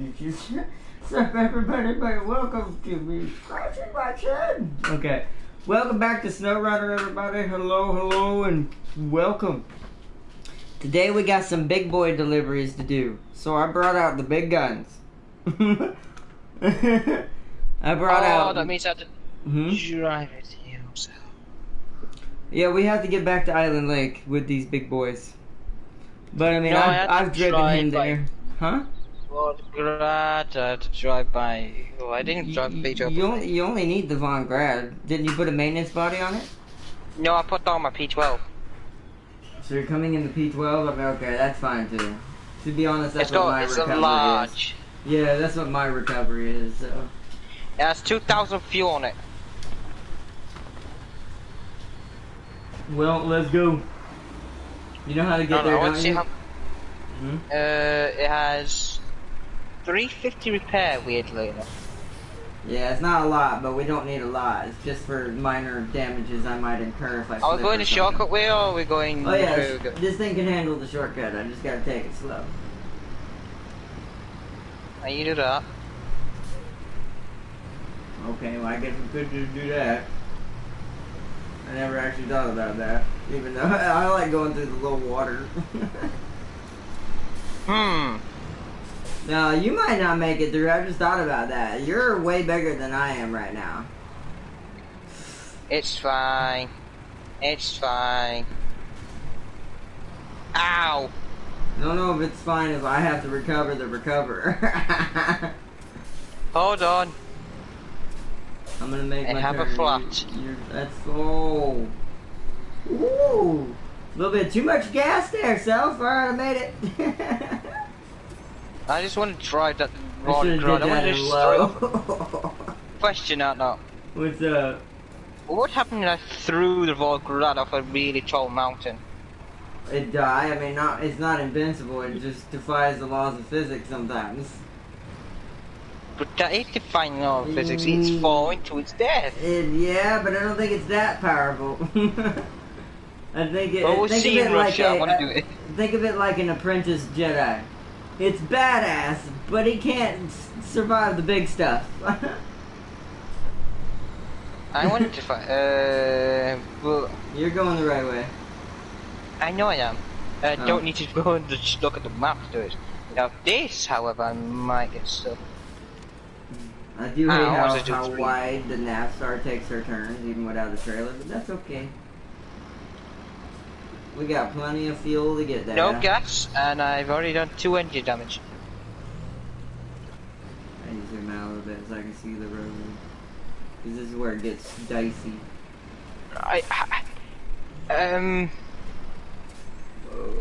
What's up, everybody? Welcome to me scratching my chin. Okay, welcome back to Snowrunner, everybody. Hello, hello, and welcome. Today we got some big boy deliveries to do, so I brought out the big guns. I brought out. Oh, that means I have to drive it yourself. Yeah, we have to get back to Island Lake with these big boys. But I mean, No, I've driven him there, huh? Well, glad I had to drive by. Oh, I didn't drive the P12. You only need the Von Grad. Didn't you put a maintenance body on it? No, I put on my P12. So you're coming in the P12? I mean, okay, that's fine too. To be honest, that's what my recovery a large. is. Yeah, that's what my recovery is. So. It has 2,000 fuel on it. Well, let's go. You know how to get there, don't you? It has 350 repair, weirdly enough. Yeah, it's not a lot, but we don't need a lot. It's just for minor damages I might incur if I. Are we going the shortcut way, or are we going? Oh yeah, this thing can handle the shortcut. I just gotta take it slow. Now you do that. Okay, well I guess we could just do that. I never actually thought about that, even though I like going through the low water. No, you might not make it through. I just thought about that. You're way bigger than I am right now. It's fine. It's fine. Ow! I don't know if it's fine if I have to recover the recoverer. Hold on. I'm gonna make my have turn. a flat. That's Ooh! A little bit too much gas there, self. Alright, I made it. I just want to drive that wrong ground. I want to just throw. Question out now. What's up? What happened when I threw the Volgrad off a really tall mountain? It died. I mean, it's not invincible. It just defies the laws of physics sometimes. But that is defying law of physics. It's falling to its death. Yeah, but I don't think it's that powerful. I think it. Well, we'll think see of it in Russia. I want to do it. Think of it like an apprentice Jedi. It's badass, but he can't survive the big stuff. I wanted to fight. Well, you're going the right way. I know I am. I don't need to go and just look at the map to do it. Now this, however, I might get stuck. I do hate how wide the Navstar takes her turns, even without the trailer, but that's okay. We got plenty of fuel to get there. No gas, and I've already done 2 engine damage. I need to zoom out a little bit so I can see the road. Because this is where it gets dicey.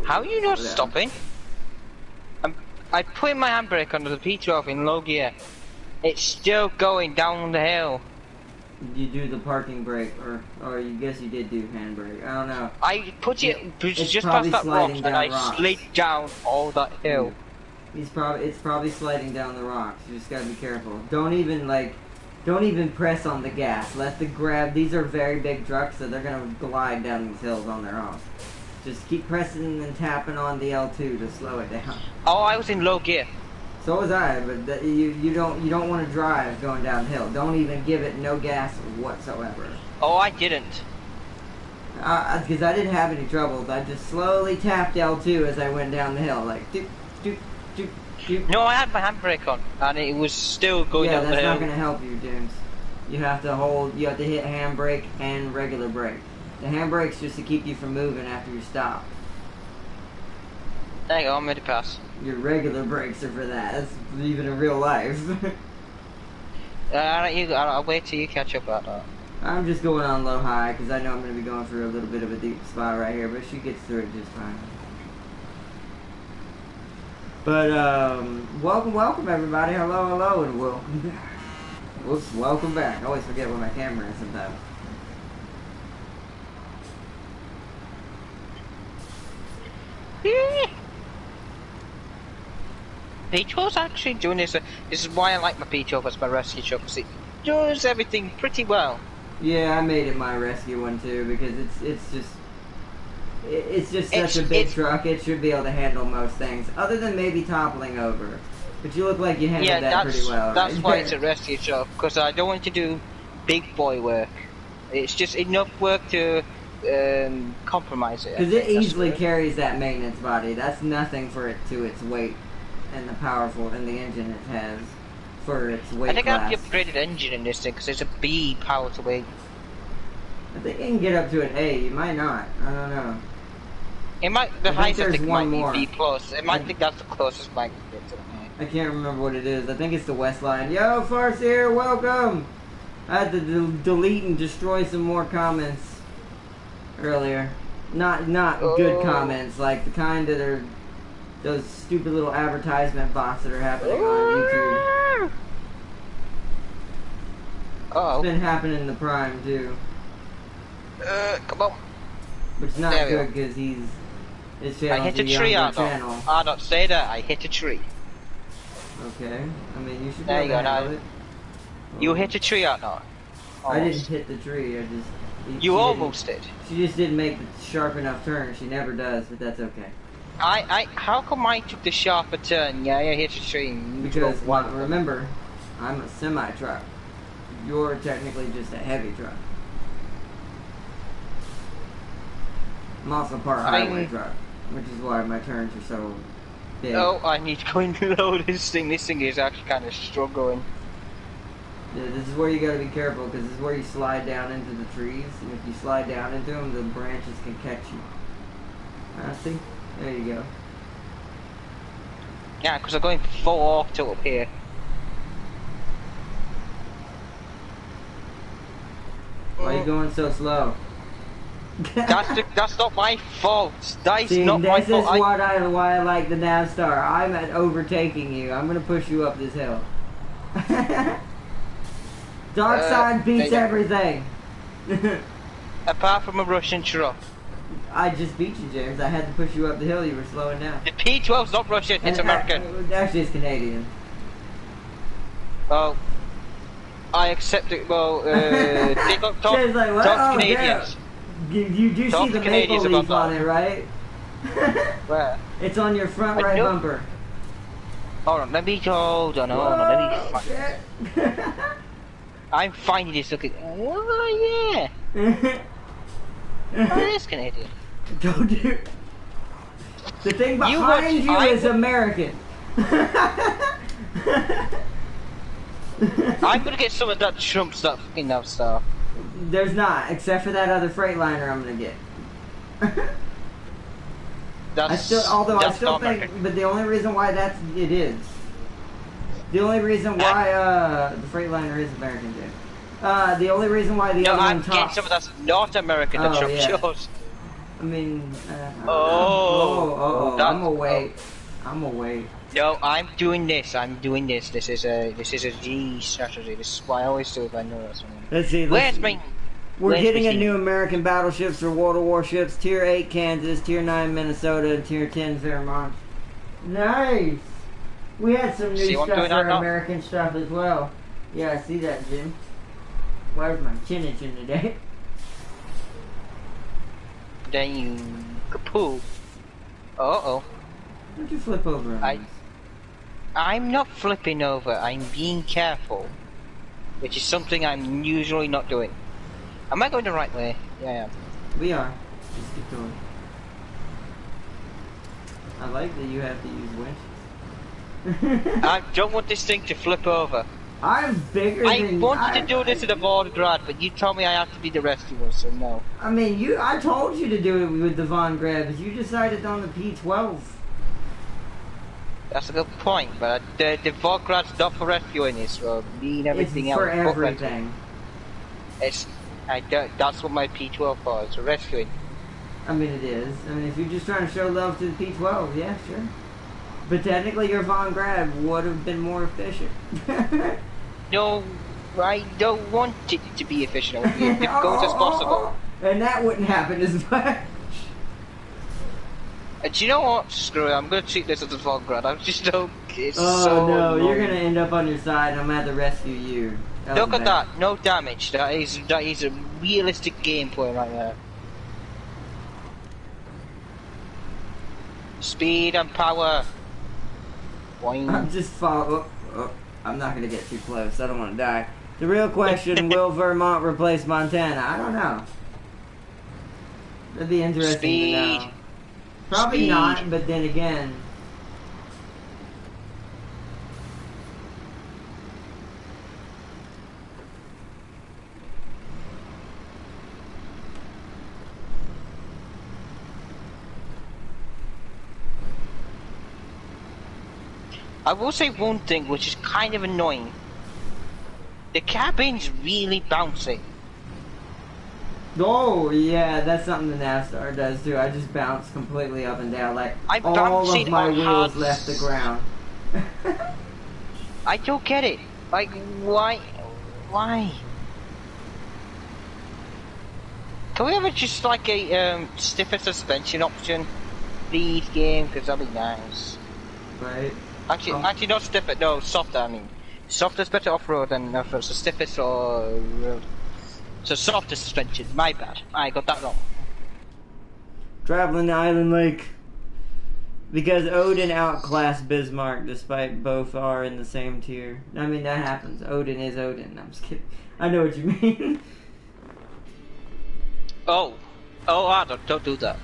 How are you not stopping? I put my handbrake under the P12 in low gear. It's still going down the hill. You do the parking brake, or you guess you did do handbrake. I don't know. I put it just past that rock, and I slid down all that hill. It's probably sliding down the rocks. You just gotta be careful. Don't even press on the gas. Let the grab. These are very big trucks, so they're gonna glide down these hills on their own. Just keep pressing and tapping on the L2 to slow it down. Oh, I was in low gear. So was I, but you don't want to drive going downhill. Don't even give it no gas whatsoever. Oh, I didn't. Because I didn't have any troubles. I just slowly tapped L2 as I went down the hill, like doop doop doop doop. No, I had my handbrake on, and it was still going down the hill. Yeah, that's not going to help you, James. You have to hit handbrake and regular brake. The handbrake's just to keep you from moving after you stop. There you go, I'm ready to pass. Your regular brakes are for that. That's even in real life. I'll wait till you catch up at that. I'm just going on low high because I know I'm going to be going through a little bit of a deep spot right here, but she gets through it just fine. But welcome everybody. Hello, and welcome back. I always forget where my camera is sometimes. P12's actually doing this. This is why I like my P12 as my rescue truck, because it does everything pretty well. Yeah, I made it my rescue one too because it's just such a big truck. It should be able to handle most things, other than maybe toppling over. But you look like you handled Yeah, that pretty well. that's right? why it's a rescue job, because I don't want to do big boy work. It's just enough work to compromise it. Because it easily carries that maintenance body. That's nothing for it to its weight and the powerful and the engine it has for its weight I think class. I have the upgraded engine in this thing because it's a B power to weight. I think you can get up to an A. You might not. I don't know. It might. The highest I think might more. be B plus. It might think that's the closest might get to an I can't remember what it is. I think it's the West Line. Yo, Farseer, welcome! I had to delete and destroy some more comments earlier. Not good comments, like the kind that are those stupid little advertisement bots that are happening on YouTube. Oh. It's been happening in the Prime too. Come on. Which is not good because his channel's I hit a tree out channel. I don't say that. I hit a tree. Okay. I mean, you should be there able you to handle it. You hit a tree out now. I didn't hit the tree. I just. You almost did. She just didn't make the sharp enough turn. She never does, but that's okay. How come I took the sharper turn? Yeah, I hit a tree. Because remember, I'm a semi truck. You're technically just a heavy truck. I'm also part highway truck, which is why my turns are so big. Oh, I need to go and load this thing. This thing is actually kind of struggling. Yeah, this is where you gotta be careful, because this is where you slide down into the trees, and if you slide down into them, the branches can catch you. See? There you go. Yeah, because I'm going full off to up here. Why are you going so slow? That's not my fault. That's not my fault. This is why I like the Navstar. I'm at overtaking you. I'm gonna push you up this hill. Dark side beats everything. Apart from a Russian truck. I just beat you, James. I had to push you up the hill. You were slowing down. The P12's not Russian. It's American. Actually, it's Canadian. Oh. I accept it. Well, they don't talk, like, talk to Canadians. You do see the maple leaf on it, right? Where? It's on your front right bumper. Hold on, let me I'm finding this looking. Oh yeah. Oh, it is Canadian. Don't do. The thing behind you is American. I'm gonna get some of that Trump stuff enough stuff. There's not, except for that other Freightliner I'm gonna get. I still think, but the only reason why it is. The only reason why the Freightliner is American too. The only reason why the other one I'm getting some of that's not American that Trump shows. I mean, I'm gonna wait. I'm gonna wait. No, I'm doing this. This is a G strategy. This is what I always do if I know that's something. Let's see. We're getting a new American battleships for World of Warships. Tier 8 Kansas, Tier 9 Minnesota, and Tier 10 Fairmont. Nice! We had some new stuff for American stuff as well. Yeah, I see that, Jim. Where's my chin itching today? Then you kapoo. Uh-oh. Don't you flip over on us? I'm not flipping over. I'm being careful. Which is something I'm usually not doing. Am I going the right way? Yeah, I am. We are. Just keep going. I like that you have to use winches. I don't want this thing to flip over. I'm bigger than... I wanted to do this at a Volgrad, but you told me I have to be the rescuer, so no. I mean, I told you to do it with the Von Grabs. You decided on the P12. That's a good point, but the Volgrad's not for rescuing this, so me and everything else. It's for everything. That's what my P12 for, it's for rescuing. I mean, it is. I mean, if you're just trying to show love to the P12, yeah, sure. But technically, your Von Grab would have been more efficient. No, I don't want it to be efficient. I want it to be as difficult as possible. And that wouldn't happen as much. Do you know what? Screw it, I'm going to treat this as a Volgrad. I just don't... It's so no, annoying. You're going to end up on your side and I'm going to have to rescue you. Look at that, no damage. That is a realistic gameplay right there. Speed and power. Boing. I'm just I'm not gonna get too close. I don't want to die. The real question: will Vermont replace Montana? I don't know. That'd be interesting to know. Probably not, but then again. I will say one thing which is kind of annoying. The cabin's really bouncy. Oh yeah, that's something the NASCAR does too. I just bounce completely up and down, like I'm all of bouncing my on wheels hard left the ground. I don't get it. Like, why? Why? Can we have just like a stiffer suspension option, please, game? Because that'd be nice. Right. Actually, not stiffer. No, softer. I mean, softer's better off-road than off-road. So stiffest or road. So softer suspension. My bad. I got that wrong. Traveling to Island Lake. Because Odin outclassed Bismarck, despite both are in the same tier. I mean, that happens. Odin is Odin. I'm just kidding. I know what you mean. Don't do that.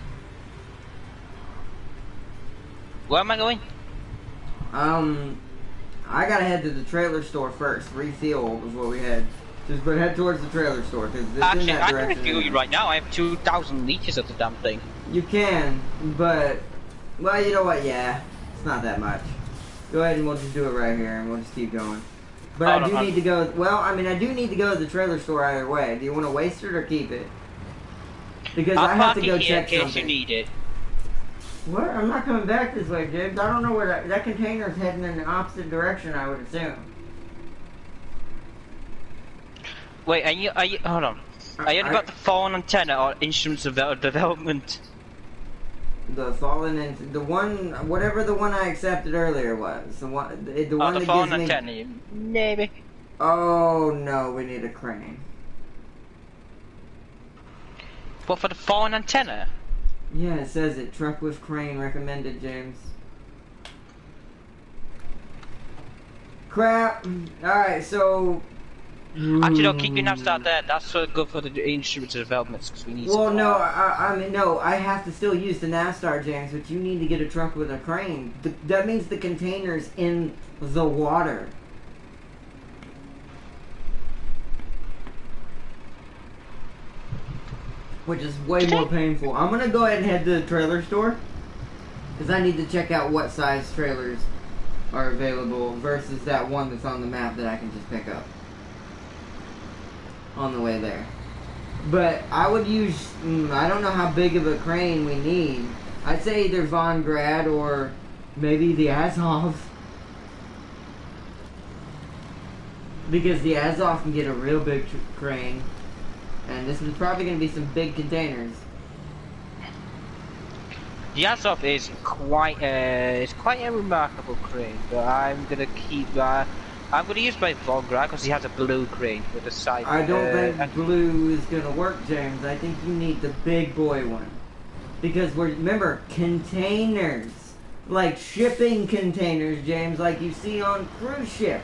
Where am I going? I gotta head to the trailer store first. Refuel before we head. Just head towards the trailer store because it's Actually, in that I direction. can refuel you right now. I have 2,000 liters of the damn thing. You can, but well, you know what? Yeah, it's not that much. Go ahead and we'll just do it right here, and we'll just keep going. But I do need to go. Well, I mean, I do need to go to the trailer store either way. Do you want to waste it or keep it? Because I have to go check something. In case you need it. What? I'm not coming back this way, James. I don't know where that container's heading in the opposite direction, I would assume. Wait, hold on. Are you about the fallen antenna or instruments of development? The fallen and the one, whatever the one I accepted earlier was. The one that gives me... the fallen antenna, maybe. Oh no, we need a crane. What, for the fallen antenna? Yeah, it says it. Truck with crane recommended, James. Crap. Alright, so... Actually, no, keep your nav start there. That's so good for the instruments developments because we need. Well, no, I mean, no, I have to still use the Navstar, James, but you need to get a truck with a crane. That means the container's in the water. Which is way more painful. I'm gonna go ahead and head to the trailer store. Because I need to check out what size trailers are available versus that one that's on the map that I can just pick up on the way there. But I would use, I don't know how big of a crane we need. I'd say either Von Grad or maybe the Azov. Because the Azov can get a real big crane. And this is probably going to be some big containers. The Azov is quite a remarkable crane, but I'm gonna keep that. I'm going to use my Von Grad because he has a blue crane with a side. I don't think blue is going to work, James. I think you need the big boy one. Because remember, containers. Like shipping containers, James, like you see on cruise ship.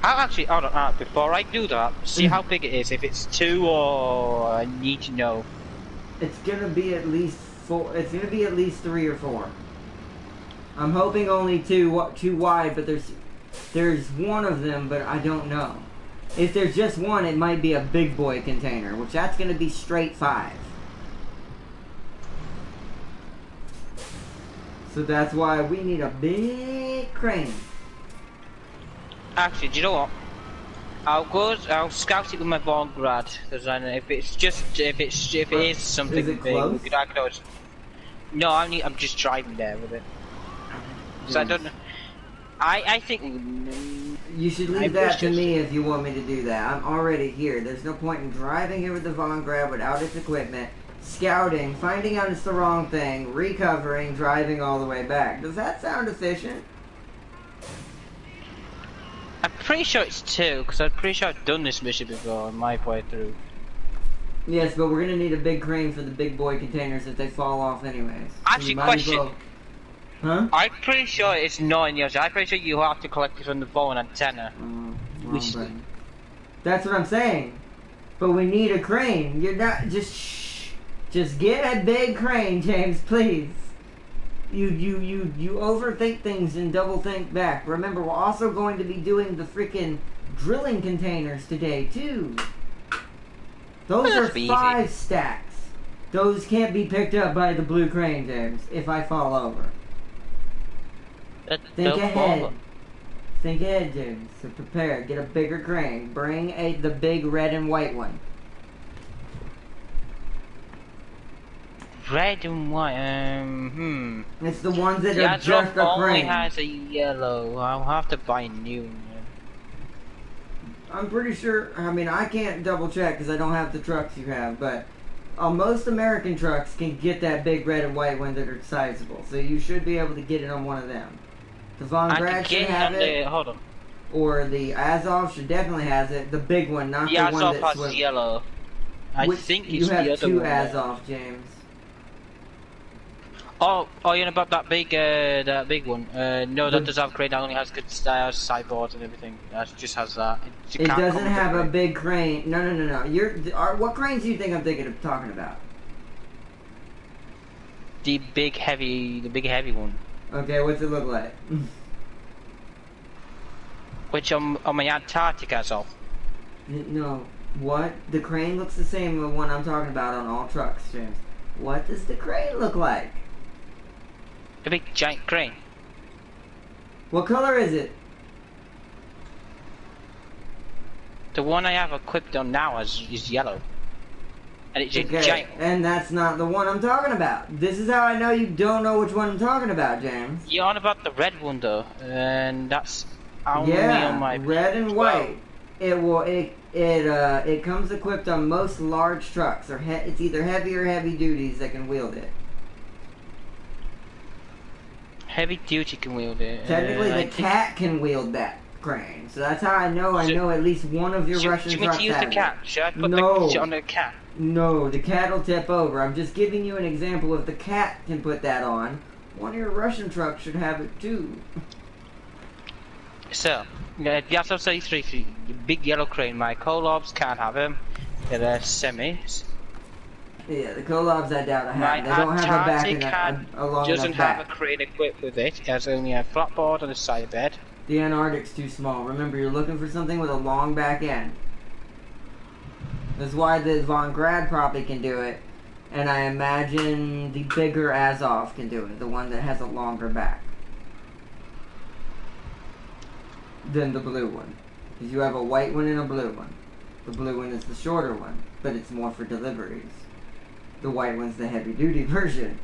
I'll actually, hold on, before I do that, see how big it is. If it's 2 or I need to know. It's going to be at least 4. It's going to be at least 3 or 4. I'm hoping only two wide, but there's one of them, but I don't know. If there's just one, it might be a big boy container, which that's going to be straight 5. So that's why we need a big crane. Actually, do you know what? I'll scout it with my Von Grad, because if it is something is it big, close? I can always. No, I'm just driving there with it. So I don't know. I think you should leave that to me if you want me to do that. I'm already here. There's no point in driving here with the Von Grad without its equipment, scouting, finding out it's the wrong thing, recovering, driving all the way back. Does that sound efficient? I'm pretty sure it's 2, because I'm pretty sure I've done this mission before on my way through. Yes, but we're gonna need a big crane for the big boy containers if they fall off anyways. Actually, question. Huh? I'm pretty sure it's not in yours. I'm pretty sure you have to collect it from the phone antenna. Wrong Which button. That's what I'm saying. But we need a crane. You're not just shh. Just get a big crane, James, please. You overthink things and double think back. Remember, we're also going to be doing the freaking drilling containers today too. Those are 5 stacks. Those can't be picked up by the blue crane, James, if I fall over. Think ahead. Think ahead, James. So prepare. Get a bigger crane. Bring the big red and white one. Red and white, It's the ones that yeah, are just a only crane. has a yellow. I'll have to buy a new one. I'm pretty sure, I mean, I can't double check because I don't have the trucks you have, but most American trucks can get that big red and white one that are sizable. So you should be able to get it on one of them. The Von Grad should have it. Hold on. Or the Azov should definitely has it. The big one, not the one Azov that's has yellow. I think it's you the have other 2 one. Azov, James. Oh, you know about that big one? No, that does have crane. That only has good sideboards and everything. It just has that. It doesn't have a big crane. No. What cranes do you think I'm thinking of talking about? The big heavy one. Okay, what's it look like? Which on my Antarctic Azov. No. What? The crane looks the same as the one I'm talking about on all trucks, James. What does the crane look like? A big giant crane. What color is it? The one I have equipped on now is yellow. And it's a giant. And that's not the one I'm talking about. This is how I know you don't know which one I'm talking about, James. You're on about the red one though, and that's only on my red and white. It comes equipped on most large trucks, or it's either heavy or heavy duties that can wield it. Heavy duty can wield it. Technically, the cat can wield that crane, so that's how I know. I know at least one of your Russian trucks use has the cat? it. Should I put the shit on the cat? No, the cat will tip over. I'm just giving you an example. If the cat can put that on, one of your Russian trucks should have it too. So, the Yazov 33, the big yellow crane. My Kolobs can't have him. They're semis. Yeah, the Kolobs I doubt I have. My They don't have a back doesn't have a crane equipped with it. It has only a flat board and a side bed. The Antarctic's too small. Remember, you're looking for something with a long back end. That's why the Von Grad probably can do it. And I imagine the bigger Azov can do it. The one that has a longer back than the blue one. Because you have a white one and a blue one. The blue one is the shorter one, but it's more for deliveries. The white one's the heavy duty version.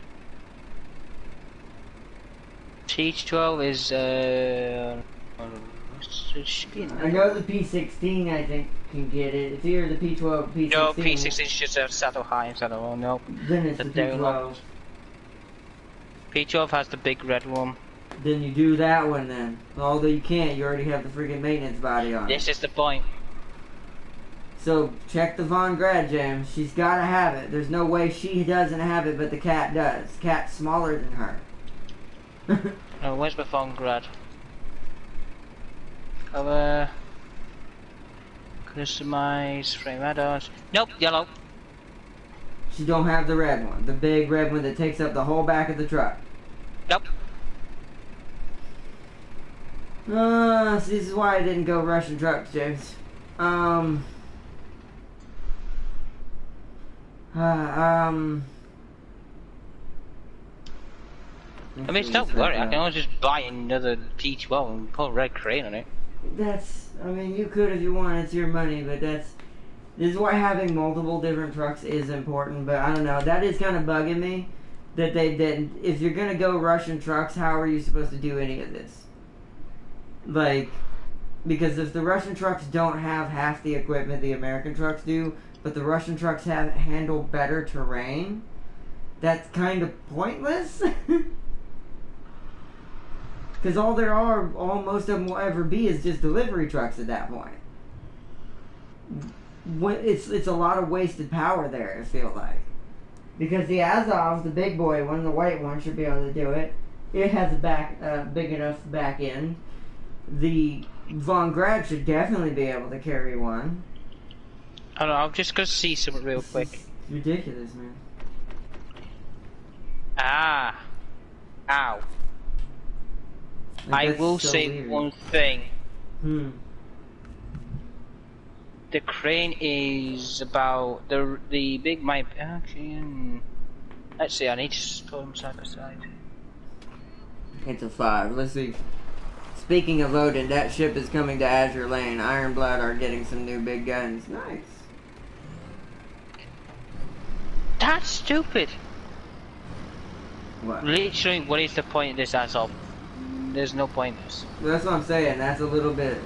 T12 is I know the P16 I think can get it. It's either the P12 or P16. No, P16 an have saddle high and saddle low. No. Then it's the P12. P12 has the big red one. Then you do that one then. Although you can't, you already have the freaking maintenance body on. This is the point. So check the Von Grad, James. She's gotta have it. There's no way she doesn't have it, but the cat does. Cat's smaller than her. Oh, where's my Von Grad? Customize frame add-ons. Nope, yellow. She don't have the red one. The big red one that takes up the whole back of the truck. Nope. So this is why I didn't go Russian trucks, James. I mean, it's not worry. I can always just buy another P12 and put a red crane on it. I mean, you could if you want. It's your money, but this is why having multiple different trucks is important. But I don't know. That is kind of bugging me that they didn't. If you're gonna go Russian trucks, how are you supposed to do any of this? Like, because if the Russian trucks don't have half the equipment the American trucks do, but the Russian trucks handle better terrain, that's kind of pointless. Because all most of them will ever be is just delivery trucks at that point. It's a lot of wasted power there, I feel like. Because the Azov, the big boy one, the white one, should be able to do it. It has a big enough back end. The Von Grad should definitely be able to carry one. I don't know, I'm just gonna see something real quick. It's ridiculous, man. Ah. Ow. Like, I will so say weird. one thing. The crane is about the big my actually. Let's see. I need to put them side by side. It's a 5. Let's see. Speaking of Odin, that ship is coming to Azure Lane. Ironblood are getting some new big guns. Nice. That's stupid. What? Literally, what is the point of this asshole? There's no point in this. That's what I'm saying. That's a little bit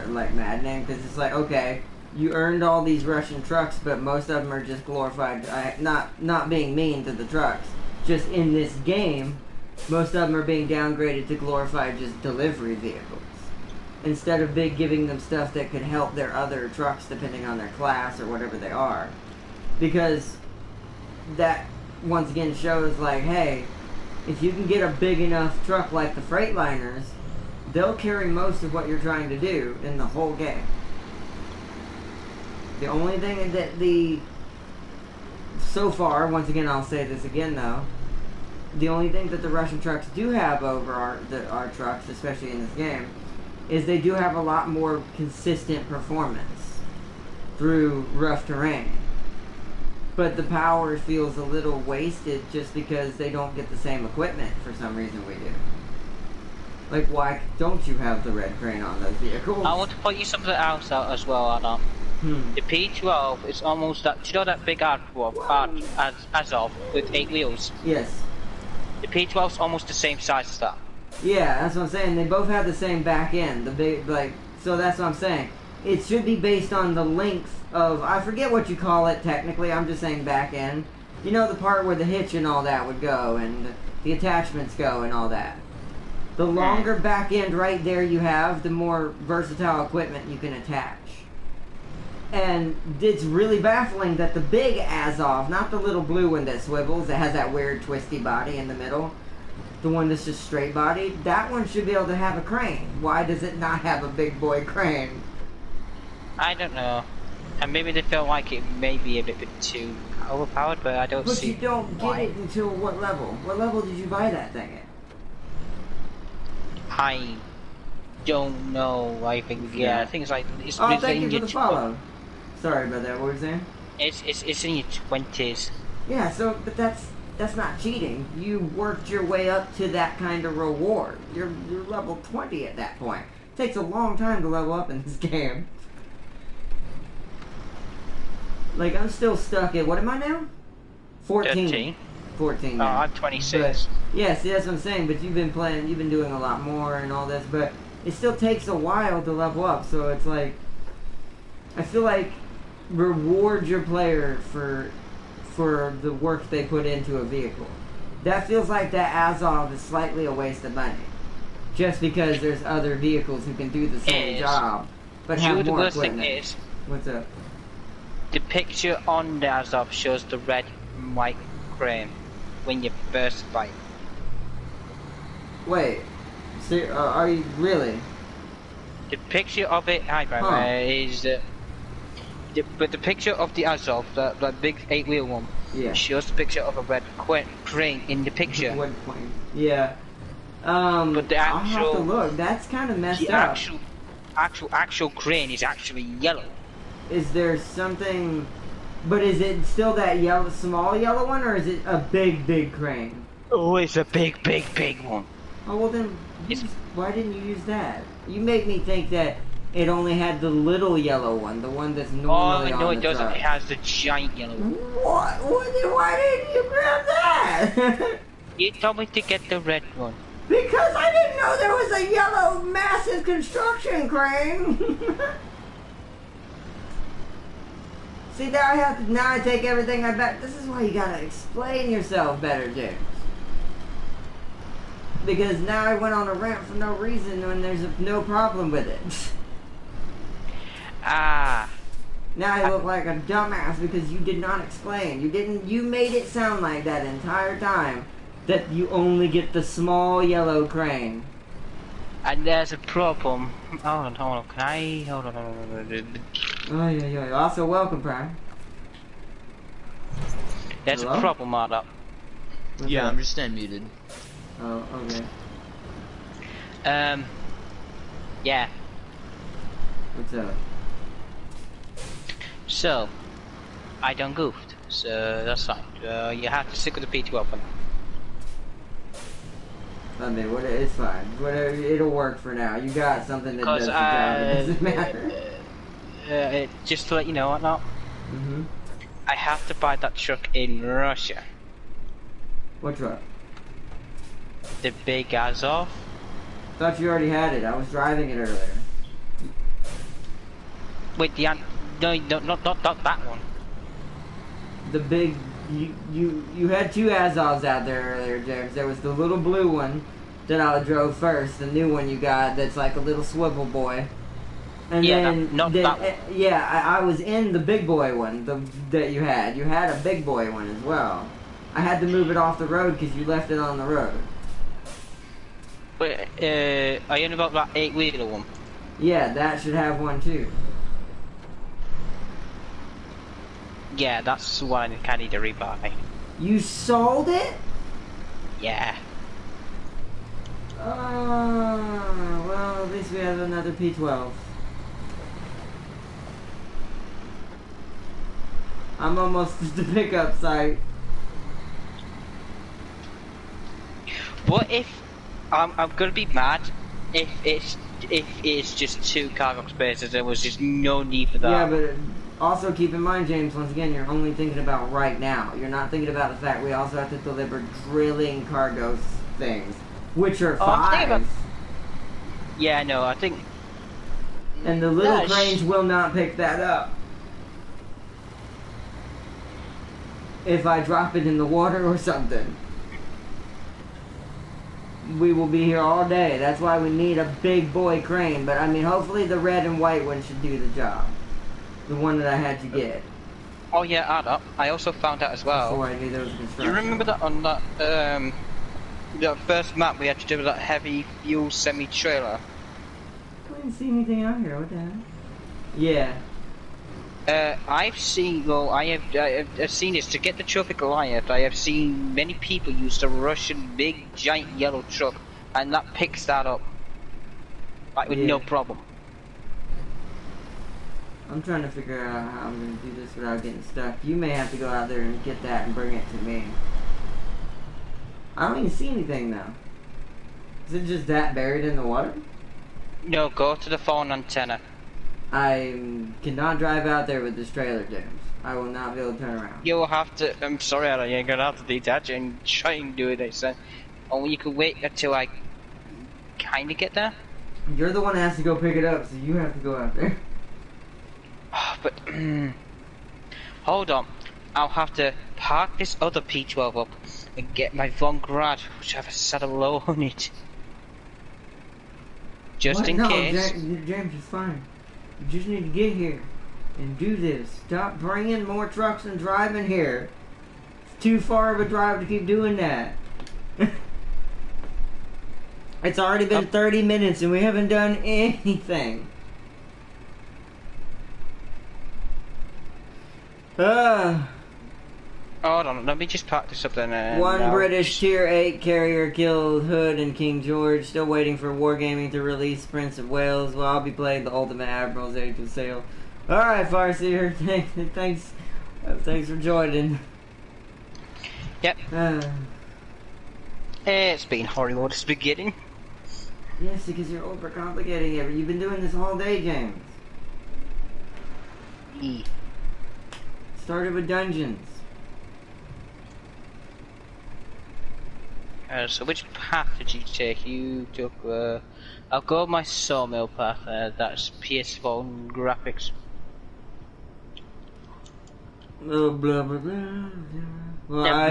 like maddening, because it's like, okay, you earned all these Russian trucks, but most of them are just glorified. Not being mean to the trucks, just in this game, most of them are being downgraded to glorified just delivery vehicles, instead of giving them stuff that could help their other trucks depending on their class or whatever they are, because that once again shows like, hey, if you can get a big enough truck like the Freightliners, they'll carry most of what you're trying to do in the whole game. The only thing that so far, once again I'll say this again though, the only thing that the Russian trucks do have over our trucks, especially in this game, is they do have a lot more consistent performance through rough terrain. But the power feels a little wasted just because they don't get the same equipment for some reason we do. Like, why don't you have the red crane on those vehicles? I want to point you something else out as well, Adam. The P12 is almost that. Do you know that big Azov with 8 wheels? Yes. The P12's almost the same size as that. Yeah, that's what I'm saying. They both have the same back end. The big, so that's what I'm saying. It should be based on the length of, I forget what you call it technically, I'm just saying back end. You know, the part where the hitch and all that would go, and the attachments go and all that. The longer back end right there you have, the more versatile equipment you can attach. And it's really baffling that the big Azov, not the little blue one that swivels, that has that weird twisty body in the middle, the one that's just straight bodied, that one should be able to have a crane. Why does it not have a big boy crane? I don't know. And maybe they feel like it may be a bit too overpowered, but I don't see. But you don't get it until what level? What level did you buy that thing at? I don't know. I think I think it's like it's. Oh, it's thank in you for your the follow. Sorry about that. What were you saying? It's in your 20s. Yeah. So, but that's not cheating. You worked your way up to that kind of reward. You're level 20 at that point. It takes a long time to level up in this game. Like, I'm still stuck at, what am I now? 14. 13. 14 Oh, now. I'm 26. But, yeah, see, that's what I'm saying, but you've been doing a lot more and all this, but it still takes a while to level up, so it's like, I feel like, reward your player for the work they put into a vehicle. That feels like that Azov is slightly a waste of money. Just because there's other vehicles who can do the same job, but have more equipment. What's up? The picture on the Azov shows the red and white crane when you first buy it. Wait, so, are you really? The picture of it, is. But the picture of the Azov, that big 8-wheel one, shows the picture of a red crane in the picture. Yeah. But the actual, I'll have to look. That's kind of messed up. The actual crane is actually yellow. Is there something? But is it still that small yellow one, or is it a big crane? Oh, it's a big one. Oh well, then why didn't you use that? You make me think that it only had the little yellow one, the one that's normally on the truck. Oh no, it doesn't. It has the giant yellow one. What? Why didn't you grab that? You told me to get the red one. Because I didn't know there was a yellow massive construction crane. See, now I take everything I bet. This is why you gotta explain yourself better, James. Because now I went on a rant for no reason when there's no problem with it. Now I look like a dumbass because you did not explain. You made it sound like that entire time that you only get the small yellow crane. And there's a problem. Hold on. Can I? Hold on. Oh, yeah. Also, welcome, Prime. There's Hello? a problem, Marta. Yeah, I'm just unmuted. Oh, okay. Yeah. What's up? So, I done goofed. So that's fine. You have to stick with the P12 for now. I mean, it's fine. Whatever, it'll work for now. You got something that does the job. It doesn't matter. Just to let you know, whatnot. I have to buy that truck in Russia. What truck? The big Azov. Thought you already had it. I was driving it earlier. Wait, no, not that one. The big, you had two Azovs out there earlier, James. There was the little blue one that I drove first. The new one you got that's like a little swivel boy. And yeah, then, not that one. Yeah, I was in the big boy one that you had. You had a big boy one as well. I had to move it off the road because you left it on the road. Wait, are you in about that 8-wheeler one? Yeah, that should have one too. Yeah, that's the one I kind of need to rebuy. You sold it? Yeah. Well, at least we have another P12. I'm almost at the pickup site. What if I'm gonna be mad if it's just 2 cargo spaces? There was just no need for that. Yeah, but also keep in mind, James. Once again, you're only thinking about right now. You're not thinking about the fact we also have to deliver drilling cargo things, which are 5. Yeah, I know. I think. And the little cranes will not pick that up. If I drop it in the water or something. We will be here all day. That's why we need a big boy crane. But I mean, hopefully the red and white one should do the job. The one that I had to get. Oh yeah, I also found out as well. Before I knew there was construction. You remember that on that that first map we had to do with that heavy fuel semi-trailer? I didn't see anything out here. What the hell? Yeah. I've seen. Well, I've seen this to get the trophy Goliath. I have seen many people use the Russian big giant yellow truck, and that picks that up like with no problem. I'm trying to figure out how I'm going to do this without getting stuck. You may have to go out there and get that and bring it to me. I don't even see anything though. Is it just that buried in the water? No, go to the phone antenna. I cannot drive out there with this trailer, James. I will not be able to turn around. You will have to. I'm sorry, Adam. You're gonna have to detach it and try and do it. I said, or you could wait until I kind of get there. You're the one that has to go pick it up, so you have to go out there. But hold on, I'll have to park this other P12 up and get my Von Grad, which have a saddle low on it, just in case. James, it's fine. You just need to get here and do this. Stop bringing more trucks and driving here. It's too far of a drive to keep doing that. It's already been 30 minutes and we haven't done anything. Hold on, let me just park this up then. One British Tier 8 carrier killed Hood and King George. Still waiting for Wargaming to release Prince of Wales. Well, I'll be playing the Ultimate Admiral's Age of Sail. Alright, Farseer. Thanks for joining. Yep. It's been horrible to beginning. Yes, because you're overcomplicating it. You've been doing this all day, James. Started with dungeons. So which path did you take? You took, I'll go with my sawmill path, that's PS4 graphics. Blah, blah, blah, blah. Well, I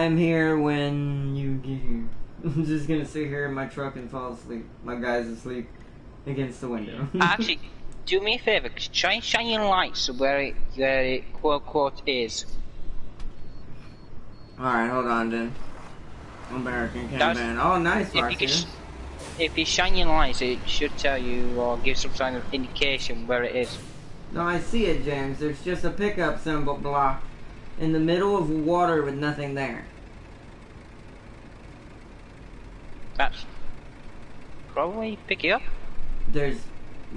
am here when you get here. I'm just gonna sit here in my truck and fall asleep. My guy's asleep against the window. Actually, do me a favor, try and shine your lights where it quote is. Alright, hold on then. American campaign. Oh, nice, Marcy. If you shine your lights, it should tell you or give some kind of indication where it is. No, I see it, James. There's just a pickup symbol block in the middle of water with nothing there. That's probably pick you up.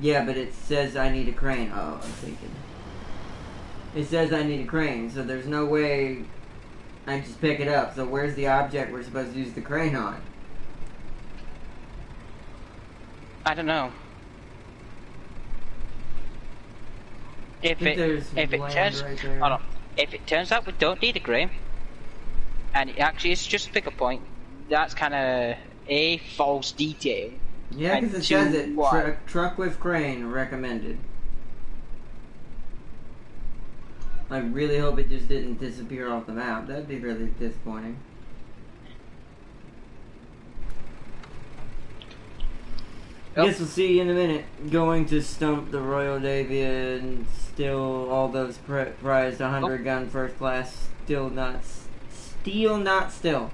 Yeah, but it says I need a crane. Oh, I'm thinking. It says I need a crane, so there's no way I just pick it up. So where's the object we're supposed to use the crane on? I don't know. If it turns out we don't need a crane, and it actually is just a pickup point, that's kind of a false detail. Yeah, because it says it. Truck with crane recommended. I really hope it just didn't disappear off the map. That'd be really disappointing. I guess we'll see you in a minute. Going to stump the Royal Navy and still all those prized 100 gun first class. Still not still.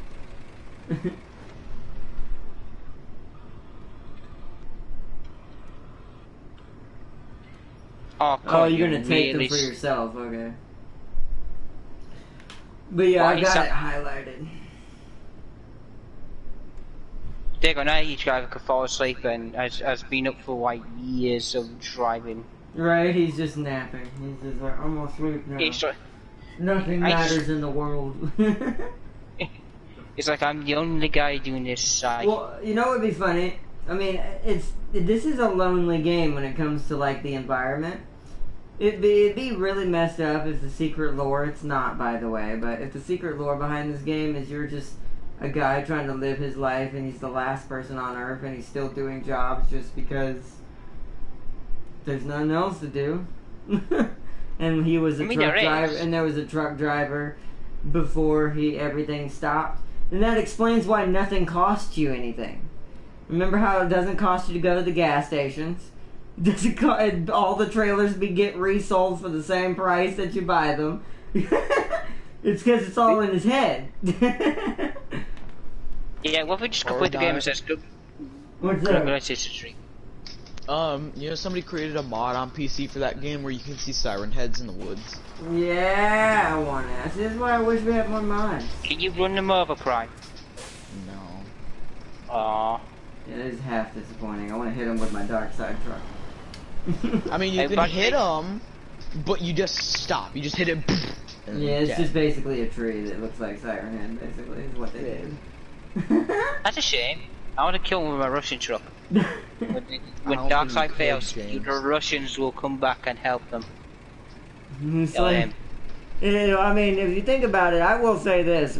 Oh, you're gonna take them for yourself, okay. But yeah, I got it highlighted. Diego, now each guy could fall asleep and has been up for like years of driving. Right, he's just napping. He's just like, I'm asleep now. Nothing matters in the world. It's like, I'm the only guy doing this side. Well, you know what would be funny? I mean, this is a lonely game when it comes to like the environment. It'd be really messed up if the secret lore, it's not by the way, but if the secret lore behind this game is you're just a guy trying to live his life and he's the last person on Earth and he's still doing jobs just because there's nothing else to do. And he was a truck driver, and there was a truck driver before everything stopped. And that explains why nothing costs you anything. Remember how it doesn't cost you to go to the gas stations? All the trailers get resold for the same price that you buy them. It's because it's all in his head. Yeah, what if we just complete the game and says good? What's that? You know, somebody created a mod on PC for that game where you can see siren heads in the woods. Yeah, I want to. This is why I wish we had more mods. Can you run them over, Prime? No. Aww. Yeah, it is half disappointing. I want to hit him with my dark side truck. I mean, you can hit him, but you just stop. You just hit him. Yeah, it's just basically a tree that looks like Siren Head, basically, is what they did. That's a shame. I want to kill him with my Russian truck. When Darkside fails, the Russians will come back and help them. So, you know, I mean, if you think about it, I will say this.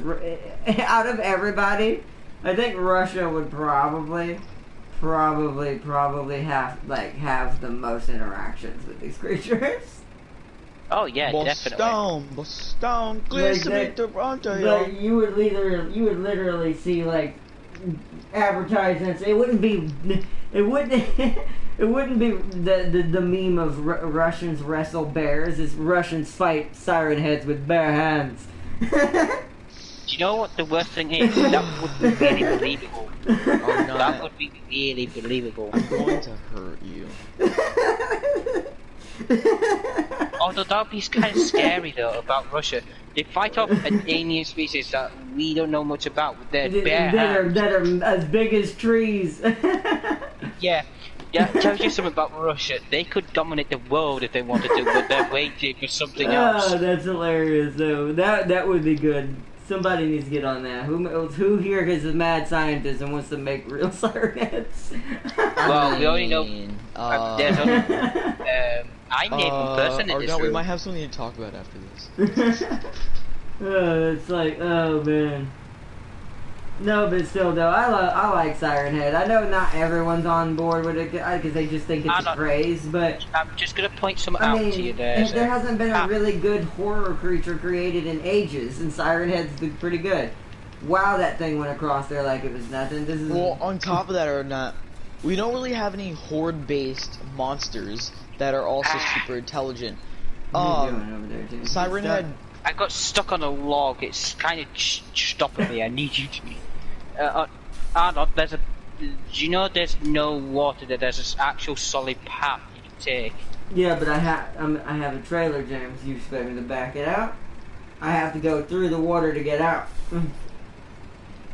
Out of everybody, I think Russia would probably have the most interactions with these creatures. Oh yeah, definitely. Boston, But you would literally see like advertisements. It wouldn't be the meme of Russians wrestle bears. It's Russians fight siren heads with bare hands. Do you know what the worst thing is? That would be really believable. Oh, no, that would be really believable. I'm going to hurt you. Although that would be kind of scary though about Russia. They fight off an alien species that we don't know much about with their bare hands. That are as big as trees. Yeah. Yeah, tells you something about Russia. They could dominate the world if they wanted to, but they're waiting for something else. Oh, that's hilarious though. That would be good. Somebody needs to get on that. Who here is a mad scientist and wants to make real siren heads? Well, we already know. There's only, I named one person in this room. We might have something to talk about after this. It's like, oh man. No, but still though, I like Siren Head. I know not everyone's on board with it because they just think it's a craze, but I'm just gonna point something out to you there. There hasn't been a really good horror creature created in ages, and Siren Head's been pretty good. Wow, that thing went across there like it was nothing. This is well, on top of that or not, we don't really have any horde-based monsters that are also super intelligent. What are you doing over there, dude? Siren Head I got stuck on a log. It's kind of stopping me. I need you to. Arnold, there's a. Do you know there's no water there? There's this actual solid path you can take. Yeah, but I have a trailer, James. You expect me to back it out? I have to go through the water to get out.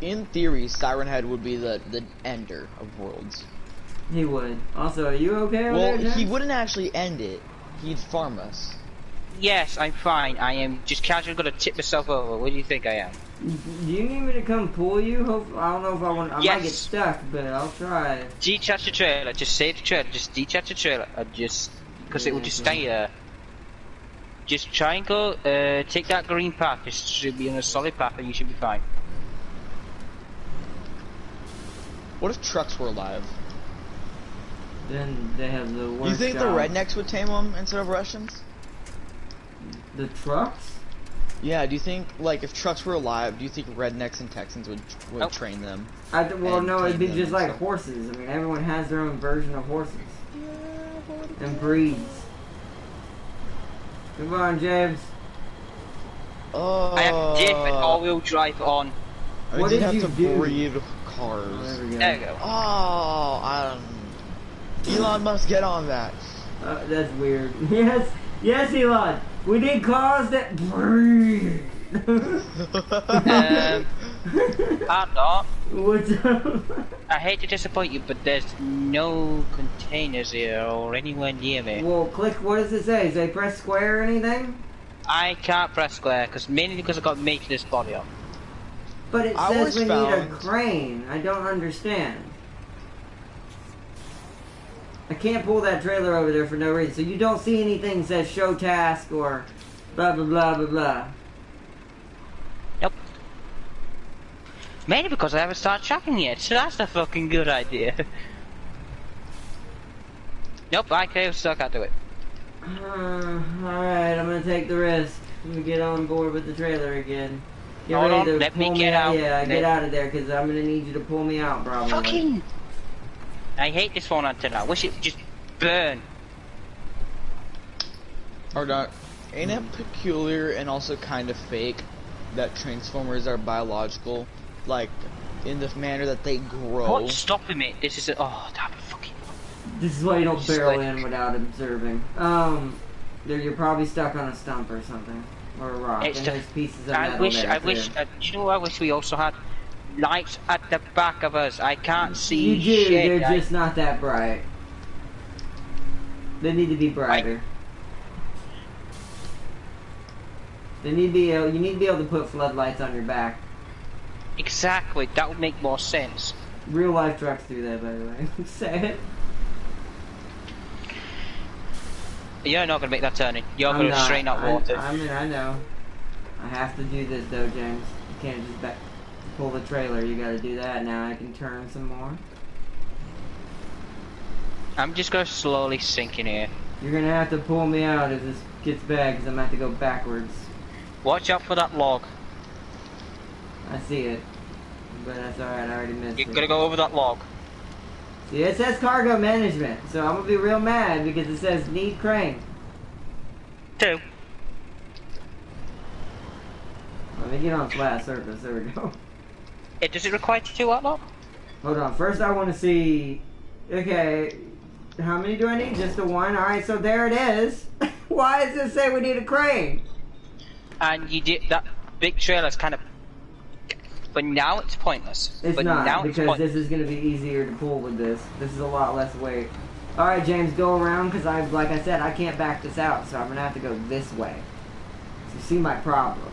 In theory, Siren Head would be the ender of worlds. He would. Also, are you okay over there, James? He wouldn't actually end it. He'd farm us. Yes, I'm fine. I am just casually gonna tip myself over. What do you think I am? Do you need me to come pull you? I don't know if I want. I Yes. might get stuck, but I'll try. Detach the trailer. Just save the trailer. Just detach the trailer. Because it will just stay there. Just try and go. Take that green path. It should be on a solid path, and you should be fine. What if trucks were alive? Then they have the worst. Do you think the rednecks would tame them instead of Russians? The trucks? Yeah, do you think, like, if trucks were alive, do you think rednecks and Texans would train them? Well, no, it'd be tame just them like and horses. I mean, everyone has their own version of horses. And breeds. Come on, James. Oh. I have diff and all-wheel drive on. What did you to do? breed Oh, cars. there we go. There you go. Oh, Elon must get on that. That's weird. Yes, Elon. We need cars that breed. I'm not. What's up? I hate to disappoint you, but there's no containers here or anywhere near me. Well, click. What does it say? Say press square or anything? I can't press square, mainly because I got maintenance body on. But it I says we need a found- crane. I don't understand. I can't pull that trailer over there for no reason. So you don't see anything that says show task or blah blah blah blah blah. Nope. Mainly because I haven't started tracking yet, so that's a fucking good idea. Nope, I still can't do it. Alright, I'm gonna take the risk. I'm gonna get on board with the trailer again. Get Hold ready on, to let me pull get out. Yeah, get out of there because I'm gonna need you to pull me out probably. Fucking! I hate this phone antenna. I wish it would just burn. Or not. Ain't it peculiar and also kind of fake that Transformers are biological? Like, in the manner that they grow? What's stopping me? This is oh, damn fucking. This is why you don't Just barrel like- in without observing. You're probably stuck on a stump or something. Or a rock. It's And just- there's pieces of I metal wish, there I too. wish, you know what I wish we also had? Lights at the back of us. I can't see You do, shit. they're just not that bright. They need to be brighter. You need to be able to put floodlights on your back. Exactly, that would make more sense. Real life trucks do that, by the way. Say it. You're not gonna make that turning. You're I'm gonna not. strain out water. I mean, I know. I have to do this though, James. You can't just pull the trailer. You gotta do that. Now I can turn some more. I'm just gonna slowly sink in here. You're gonna have to pull me out if this gets bad, because I'm gonna have to go backwards. Watch out for that log. I see it. But that's alright, I already missed You're it. gonna go over that log. See, it says cargo management, so I'm gonna be real mad because it says need crane. 2. Let me get on flat surface, there we go. Does it require 2 outlaw? Hold on, first I want to see, okay, how many do I need? Just the one? Alright, so there it is. Why does it say we need a crane? And you did that big trailer's kind of. But now it's pointless. It's but not, now it's because this is going to be easier to pull with this. This is a lot less weight. Alright, James, go around, because like I said, I can't back this out, so I'm going to have to go this way. So see my problem.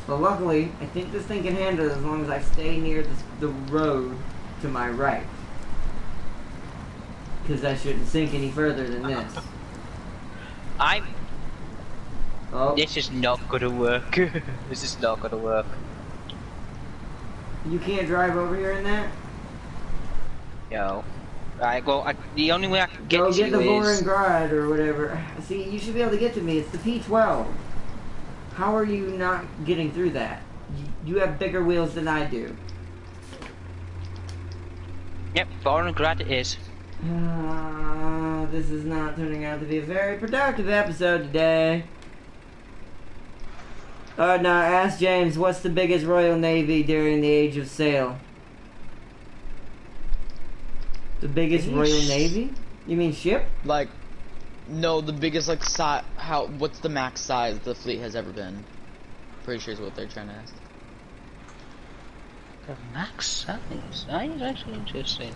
But luckily, I think this thing can handle it as long as I stay near the road to my right. Because I shouldn't sink any further than this. Oh, This is not gonna work. This is not gonna work. you can't drive over here in that? Yo. Right, well, the only way I can get Go to get you the boring is... gride or whatever. See, you should be able to get to me. It's the P12. How are you not getting through that? You have bigger wheels than I do. Yep, boring grad it is. this is not turning out to be a very productive episode today. Alright, now ask James, what's the biggest Royal Navy during the Age of Sail? The biggest Royal Navy? You mean ship? Like, no, the biggest, like, what's the max size the fleet has ever been? Pretty sure is what they're trying to ask. The max size? That is actually interesting.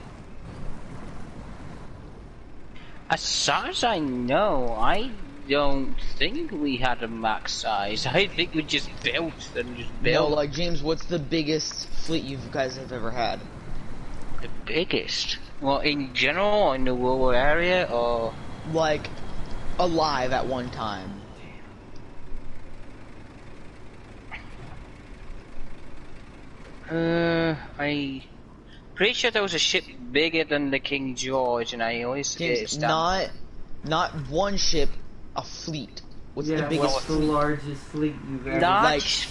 As far as I know, I don't think we had a max size. I think we just built and just built. No, like, James, what's the biggest fleet you guys have ever had? The biggest? Well, in general, in the world area, or... Like, alive at one time. I... Pretty sure there was a ship bigger than the King George, and I always get it James, not one ship, a fleet. What's the biggest what's the largest fleet you've ever... Large...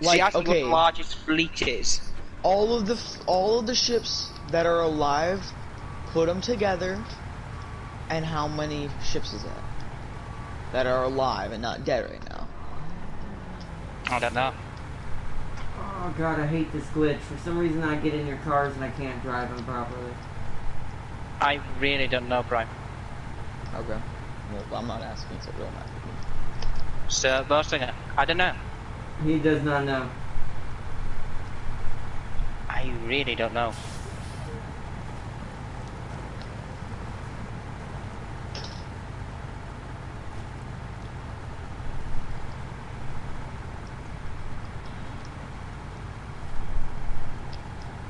Like, what okay. the largest fleet is. All of the ships that are alive, put them together, and how many ships is that are alive and not dead right now? I don't know. Oh god, I hate this glitch. For some reason I get in your cars and I can't drive them properly. I really don't know, Brian. Okay. Well, I'm not asking, so it don't matter. So, Bostinger, I don't know. He does not know. I really don't know.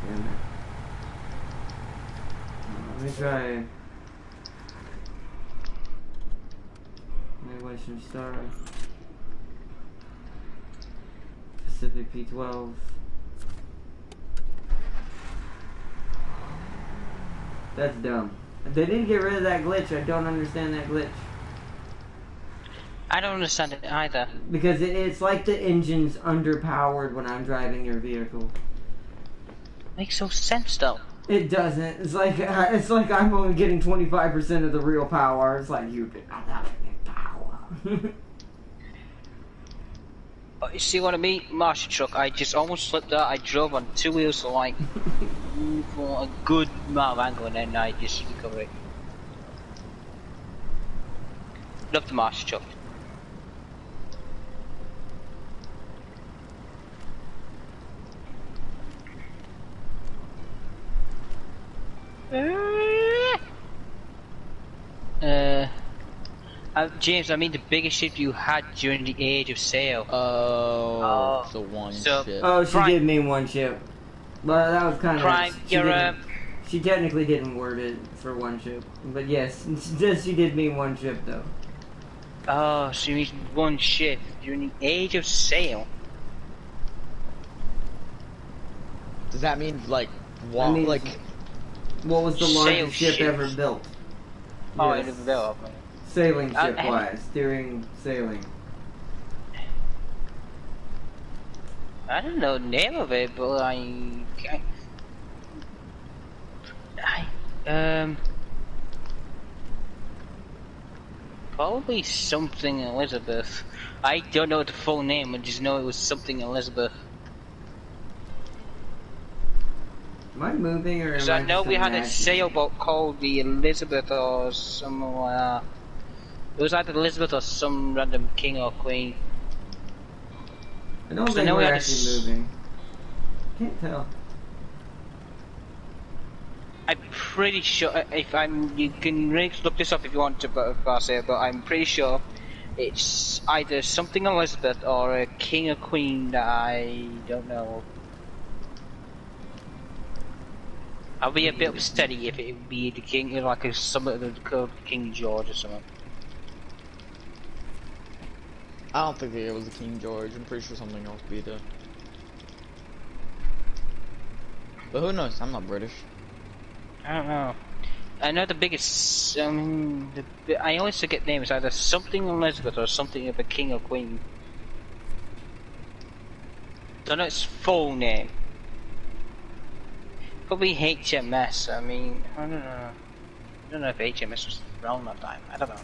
Damn it. Let me try. Western Star. Pacific P12. That's dumb. They didn't get rid of that glitch. I don't understand that glitch. I don't understand it either. Because it's like the engine's underpowered when I'm driving your vehicle. Makes no sense though. It doesn't. It's like I'm only getting 25% of the real power. It's like you did not have any power. You see what I mean? Marshall truck, I just almost slipped out. I drove on two wheels for like for a good amount of angle and then I just recovered it. Love the Marshall truck. James, I mean the biggest ship you had during the Age of Sail. The one ship. Oh, she did mean one ship. But that was kind of... Prime, she technically didn't word it for one ship. But yes, she did mean one ship though. Oh, she means one ship during the Age of Sail. Does that mean like what? I mean, what was the largest ship ever built? Oh, Yes. it was built. Sailing ship wise, during sailing. I don't know the name of it, but probably something Elizabeth. I don't know the full name, I just know it was something Elizabeth. Am I moving or am So I know just we had a imagining? sailboat called the Elizabeth or something like that. It was either Elizabeth or some random king or queen. I don't So think now we we're had actually moving. Can't tell. I'm pretty sure, you can really look this up if you want to, but I'm pretty sure it's either something Elizabeth or a king or queen that I don't know. I'll be a bit steady if it would be the king, like something called King George or something. I don't think it was the King George. I'm pretty sure something else beat it. But who knows? I'm not British. I don't know. I know the biggest. I always forget names. Either something Elizabeth or something of a king or queen. Don't know its full name. Probably HMS. I mean, I don't know. I don't know if HMS was around that time. I don't know.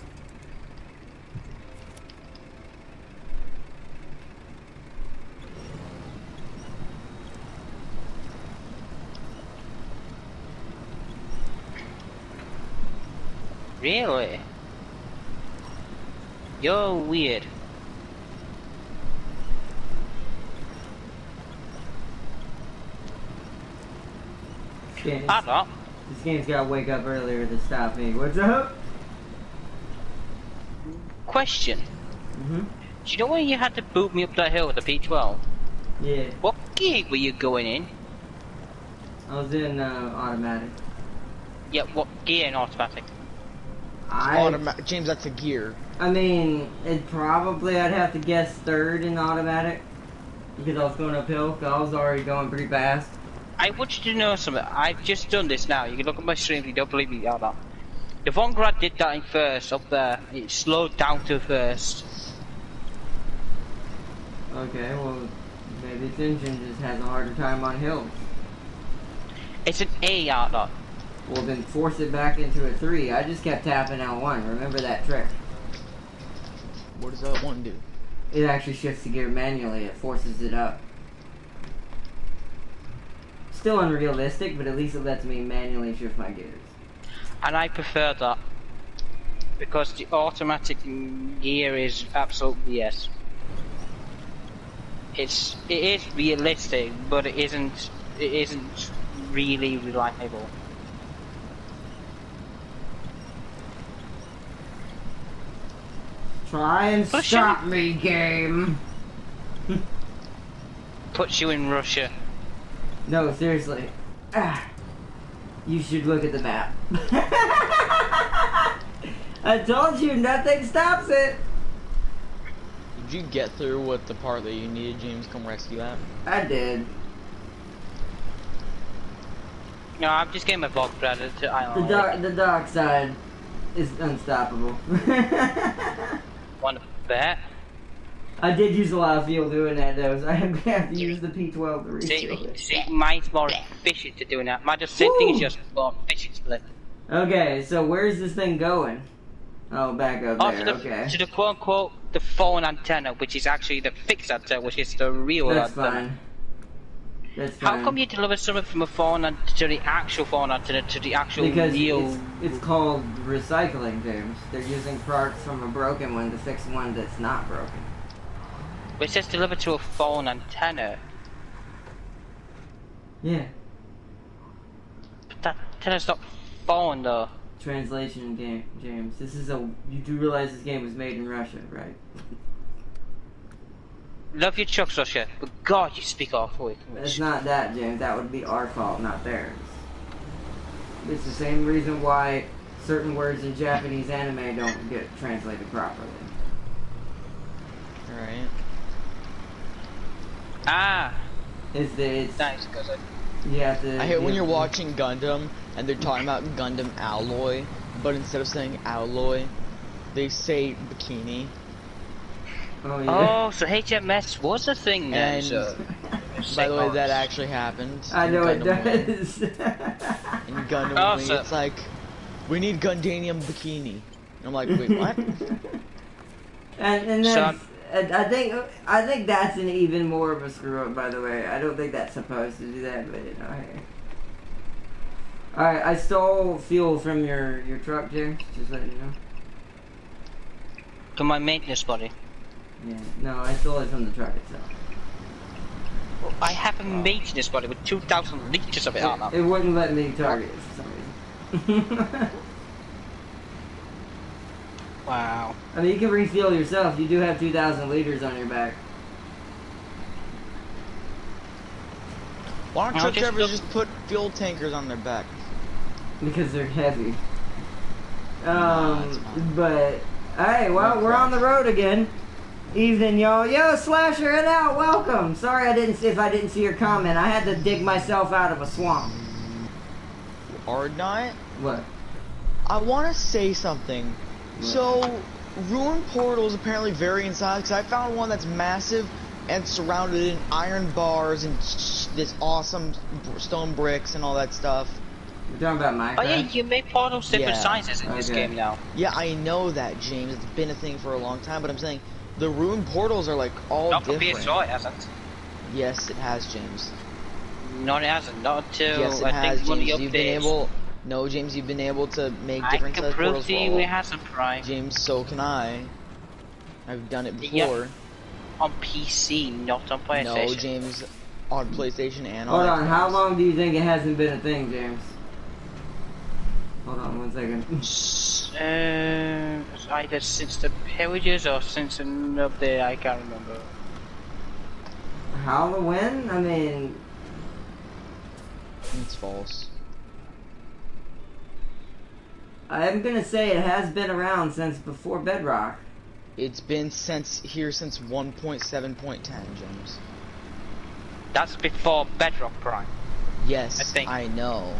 Really? You're weird. I don't. This game's gotta wake up earlier to stop me. What's up? Question. Mm-hmm. Do you know when you had to boot me up that hill with the P12? Yeah. What gear were you going in? I was in automatic. Yeah, what gear in automatic? James, that's a gear. I mean, I'd have to guess third in automatic. Because I was going uphill, because I was already going pretty fast. I want you to know something. I've just done this now. You can look at my stream if you don't believe me or not. The Vongrad did that in first, up there. It slowed down to first. Okay, well, maybe its engine just has a harder time on hills. It's an A out there. Well, then force it back into a 3. I just kept tapping L1. Remember that trick? What does that one do? It actually shifts the gear manually. It forces it up. Still unrealistic, but at least it lets me manually shift my gears. And I prefer that. Because the automatic gear is absolute BS. It is realistic, but it isn't really reliable. Try and stop me, game. Puts you in Russia. No, seriously. You should look at the map. I told you, nothing stops it. Did you get through what the part that you needed James come rescue at? I did. No, I'm just getting my Vongrad to Island. The dark side is unstoppable. Want to bet? I did use a lot of fuel doing that though, so I have to use the P12 to refuel it. See, mine's more efficient to doing that. My same thing is just more efficient split. Okay, so where's this thing going? Oh, back up there, okay. To the quote-unquote, the phone antenna, which is actually the fixed antenna, which is the real That's antenna. fine. That's fine. How come you deliver something from a phone to the actual phone antenna to the actual because real... it's called recycling, James. They're using parts from a broken one to fix one that's not broken. But it says deliver to a phone antenna. Yeah. But that antenna's not phone though. Translation game, James. You do realize this game was made in Russia, right? Love your trucks, Russia, but God, you speak awful English. It's not that, James. That would be our fault, not theirs. It's the same reason why certain words in Japanese anime don't get translated properly. Alright. Ah! It's Nice, because you have to... I hate when you're watching Gundam and they're talking about Gundam alloy, but instead of saying alloy, they say bikini. Oh, yeah. Oh, so HMS was a thing then, And so... by the way, that actually happened. I know it Gundam does. 1. In Gundam Oh, Wing, so- it's like, we need Gundanium bikini. And I'm like, wait, what? and So that's... I think that's an even more of a screw up, by the way. I don't think that's supposed to do that, but you know, hey. Alright, I stole fuel from your truck, James, just letting you know. To my maintenance body. Yeah, no, I stole it from the truck itself. Well, I have a maintenance body with 2,000 liters of it on It wouldn't let me target it for some reason. Wow. I mean, you can refuel yourself. You do have 2,000 liters on your back. Why don't truck drivers just put fuel tankers on their back? Because they're heavy. But, hey, well, we're on the road again. Evening, y'all. Yo, Slasher and out, welcome. Sorry if I didn't see your comment. I had to dig myself out of a swamp. Hard night? What? I want to say something. What? So, Ruin Portal is apparently very inside, because I found one that's massive and surrounded in iron bars and this awesome stone bricks and all that stuff. You're talking about Minecraft? Oh yeah, you make portals different Yeah. sizes in this game now. Yeah, I know that, James. It's been a thing for a long time, but I'm saying the ruined portals are like all Not for different. PS4, it hasn't. Yes, it has, James. No, it hasn't. Not until Yes, it I has, think one of James. the You've been updates. able. No, James, you've been able to make I different can size prove portals to for you all. it hasn't, Prime. James, so can I. I've done it before. Yep. On PC, not on PlayStation. No, James, on PlayStation and Hold on on, Xbox. how long do you think it hasn't been a thing, James? Hold on 1 second. Either since the Pillages or since an update, I can't remember. Halloween? I mean... It's false. I'm gonna say it has been around since before Bedrock. It's been since 1.7.10, James. That's before Bedrock Prime. Yes, I think. I know.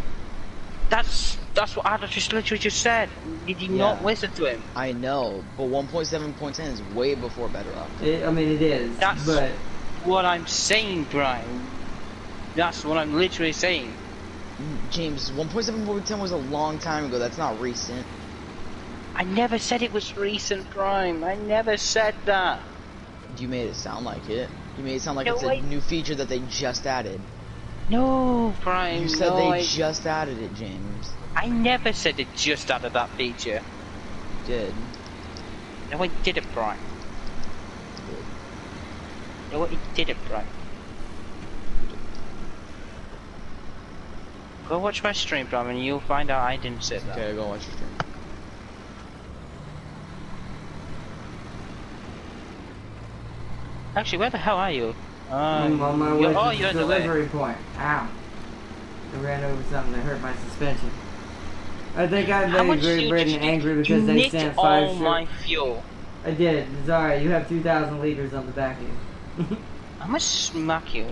That's what Adam just literally just said. Did you not listen to him? I know, but 1.7.10 is way before Bedrock. I mean, it is, That's but... what I'm saying, Brian. That's what I'm literally saying. James, 1.7.10 was a long time ago. That's not recent. I never said it was recent, Prime. I never said that. You made it sound like it. You made it sound like No, it's a new feature that they just added. No, Prime. You said no, they just added it, James. I never said it just added that feature. You did. No, I didn't, Brian. No, I didn't, Brian. Go watch my stream, Brian, and you'll find out I didn't say that. Okay, go watch your stream. Actually, where the hell are you? I'm on my way to you're the in the way. delivery point. Ow. I ran over something that hurt my suspension. I think I'm How much very fuel Great did and you angry You because they nicked sent 5 all ships. my fuel. I did. It's alright. You have 2,000 liters on the back of you. I'm gonna smack you.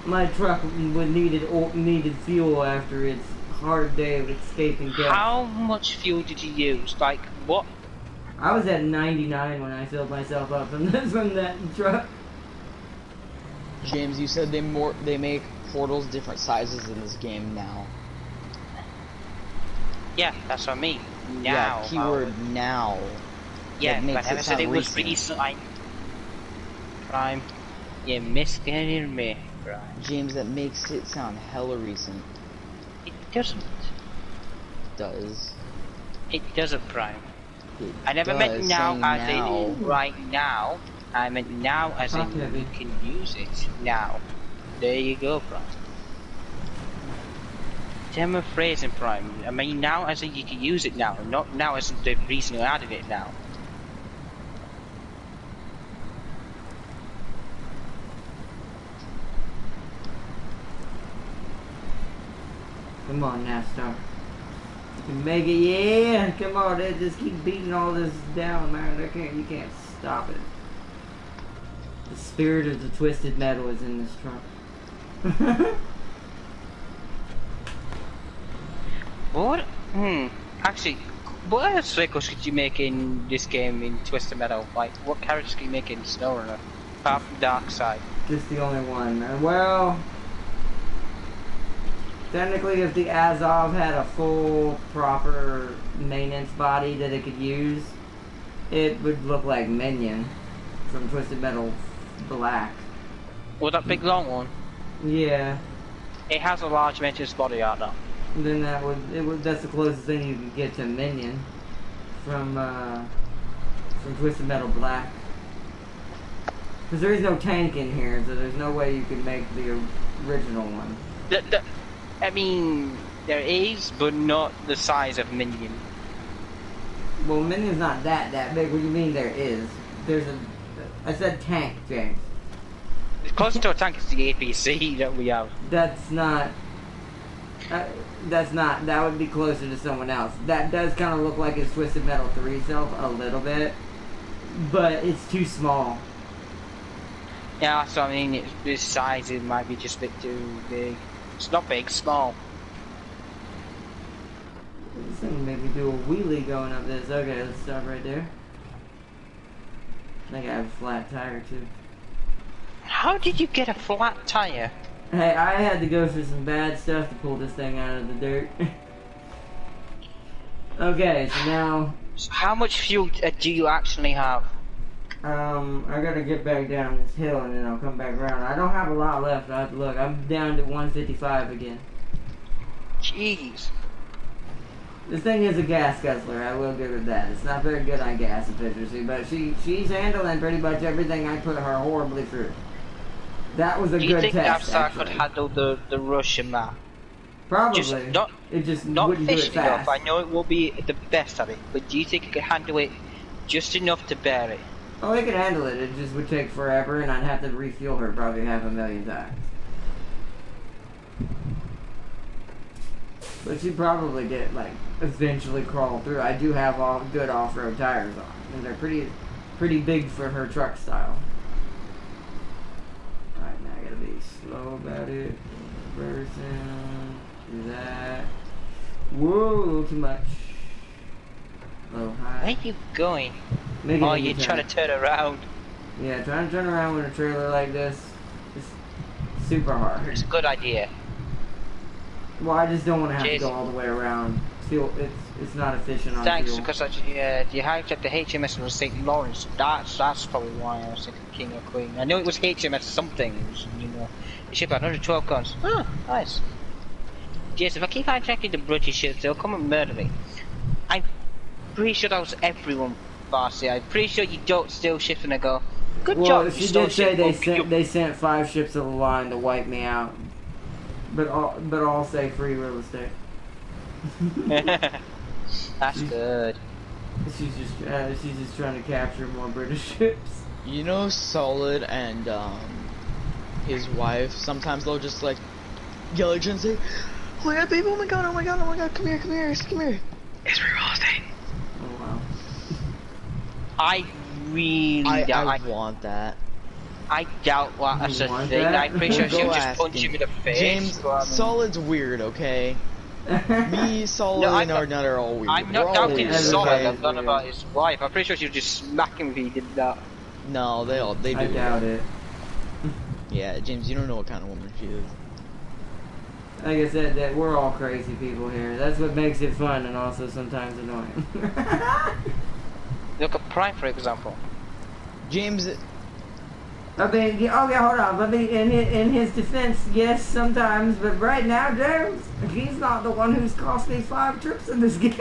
My truck needed fuel after its hard day of escaping death. How much fuel did you use? Like, what? I was at 99 when I filled myself up from that truck. James, you said they make portals different sizes in this game now. Yeah, that's what I mean. Now. Yeah, keyword now. Yeah, That but makes I never it said it sound was recent. recent. Prime, you misguided me, Prime. James, that makes it sound hella recent. It doesn't. Does. It doesn't, Prime. It I never does, meant now saying as now. in right now. I meant now as in Okay. you can use it now. There you go, Prime. Term phrasing, Prime. I mean now as in you can use it now, not now as in the reason you added it now. Come on, NASCAR. You can make it, yeah! Come on, they just keep beating all this down, man. You can't stop it. The spirit of the twisted metal is in this truck. What? Actually, what else vehicles could you make in this game in Twisted Metal? Like, what characters can you make in Snowrunner? Apart from Darkseid. Just the only one. Well, technically, if the Azov had a full, proper maintenance body that it could use, it would look like Minion from Twisted Metal Black. Well, that big long one, Yeah. it has a large maintenance body art though. Then that's the closest thing you can get to Minion from Twisted Metal Black. Because there is no tank in here, so there's no way you could make the original one. I mean, there is, but not the size of Minion. Well, Minion's not that big. What do you mean there is? I said tank, James. It's closer to a tank as the APC that we have. That's not, that would be closer to someone else. That does kind of look like it's Twisted Metal 3 self a little bit, but it's too small. Yeah, so I mean, this size, it might be just a bit too big. It's not big, small. This thing made me do a wheelie going up this. Okay, let's stop right there. I think I have a flat tire too. How did you get a flat tire? Hey, I had to go through some bad stuff to pull this thing out of the dirt. Okay, so now... So how much fuel do you actually have? I gotta get back down this hill and then I'll come back around. I don't have a lot left, I have to look. I'm down to 155 again. Jeez. This thing is a gas guzzler, I will give her that. It's not very good on gas efficiency, but she's handling pretty much everything I put her horribly through. That was a do you good think test, that could handle the rush and that? Probably. It just not wouldn't do it efficient enough. I know it will be the best at it, but do you think it could handle it just enough to bear it? Oh, it could handle it. It just would take forever, and I'd have to refuel her probably 500,000 times. But she'd probably get, like, eventually crawl through. I do have all good off-road tires on, and they're pretty big for her truck style. Alright, now I gotta be slow about it. Person, do that. Whoa, a little too much. A little high. Where are you going? Making Oh, a you're U-turn. trying to turn around. Yeah, trying to turn around with a trailer like this is super hard. It's a good idea. Well, I just don't want to have to Jason. go all the way around. Fuel, it's not efficient on Thanks, fuel. because you hijacked the HMS from St. Lawrence. That's probably why I was thinking King or Queen. I know it was HMS something. It was, you know, the ship had 112 guns. Oh, nice. Yes, if I keep hijacking the British ships, they'll come and murder me. I'm pretty sure that was everyone, Barcy. I'm pretty sure you don't steal ships and they go, good job, you she stole did say ship. they sent 5 ships of the line to wipe me out. But all say free real estate. That's good. She's just trying to capture more British ships. You know, Solid and his wife, sometimes they'll just like yell at each other and say, "Oh my god, baby, oh my god, oh my god, oh my god, come here, come here, come here." It's free real estate. Oh wow. I really I want that. I doubt that's a want thing. that? I'm pretty sure Go she'll just ask punch him in the face. James, so, I mean, Solid's weird, okay? Me, Solid, No, and Arnett are all weird. I'm We're not all doubting weird, Solid. okay? I'm not about his wife. I'm pretty sure she'll just smack him if he did that. No, they do. I doubt it. Yeah, James, you don't know what kind of woman she is. Like I said, that we're all crazy people here. That's what makes it fun and also sometimes annoying. Look at Prime, for example. James, I mean, okay, hold on. Let me, in his defense, yes, sometimes, but right now, James, he's not the one who's cost me 5 trips in this game.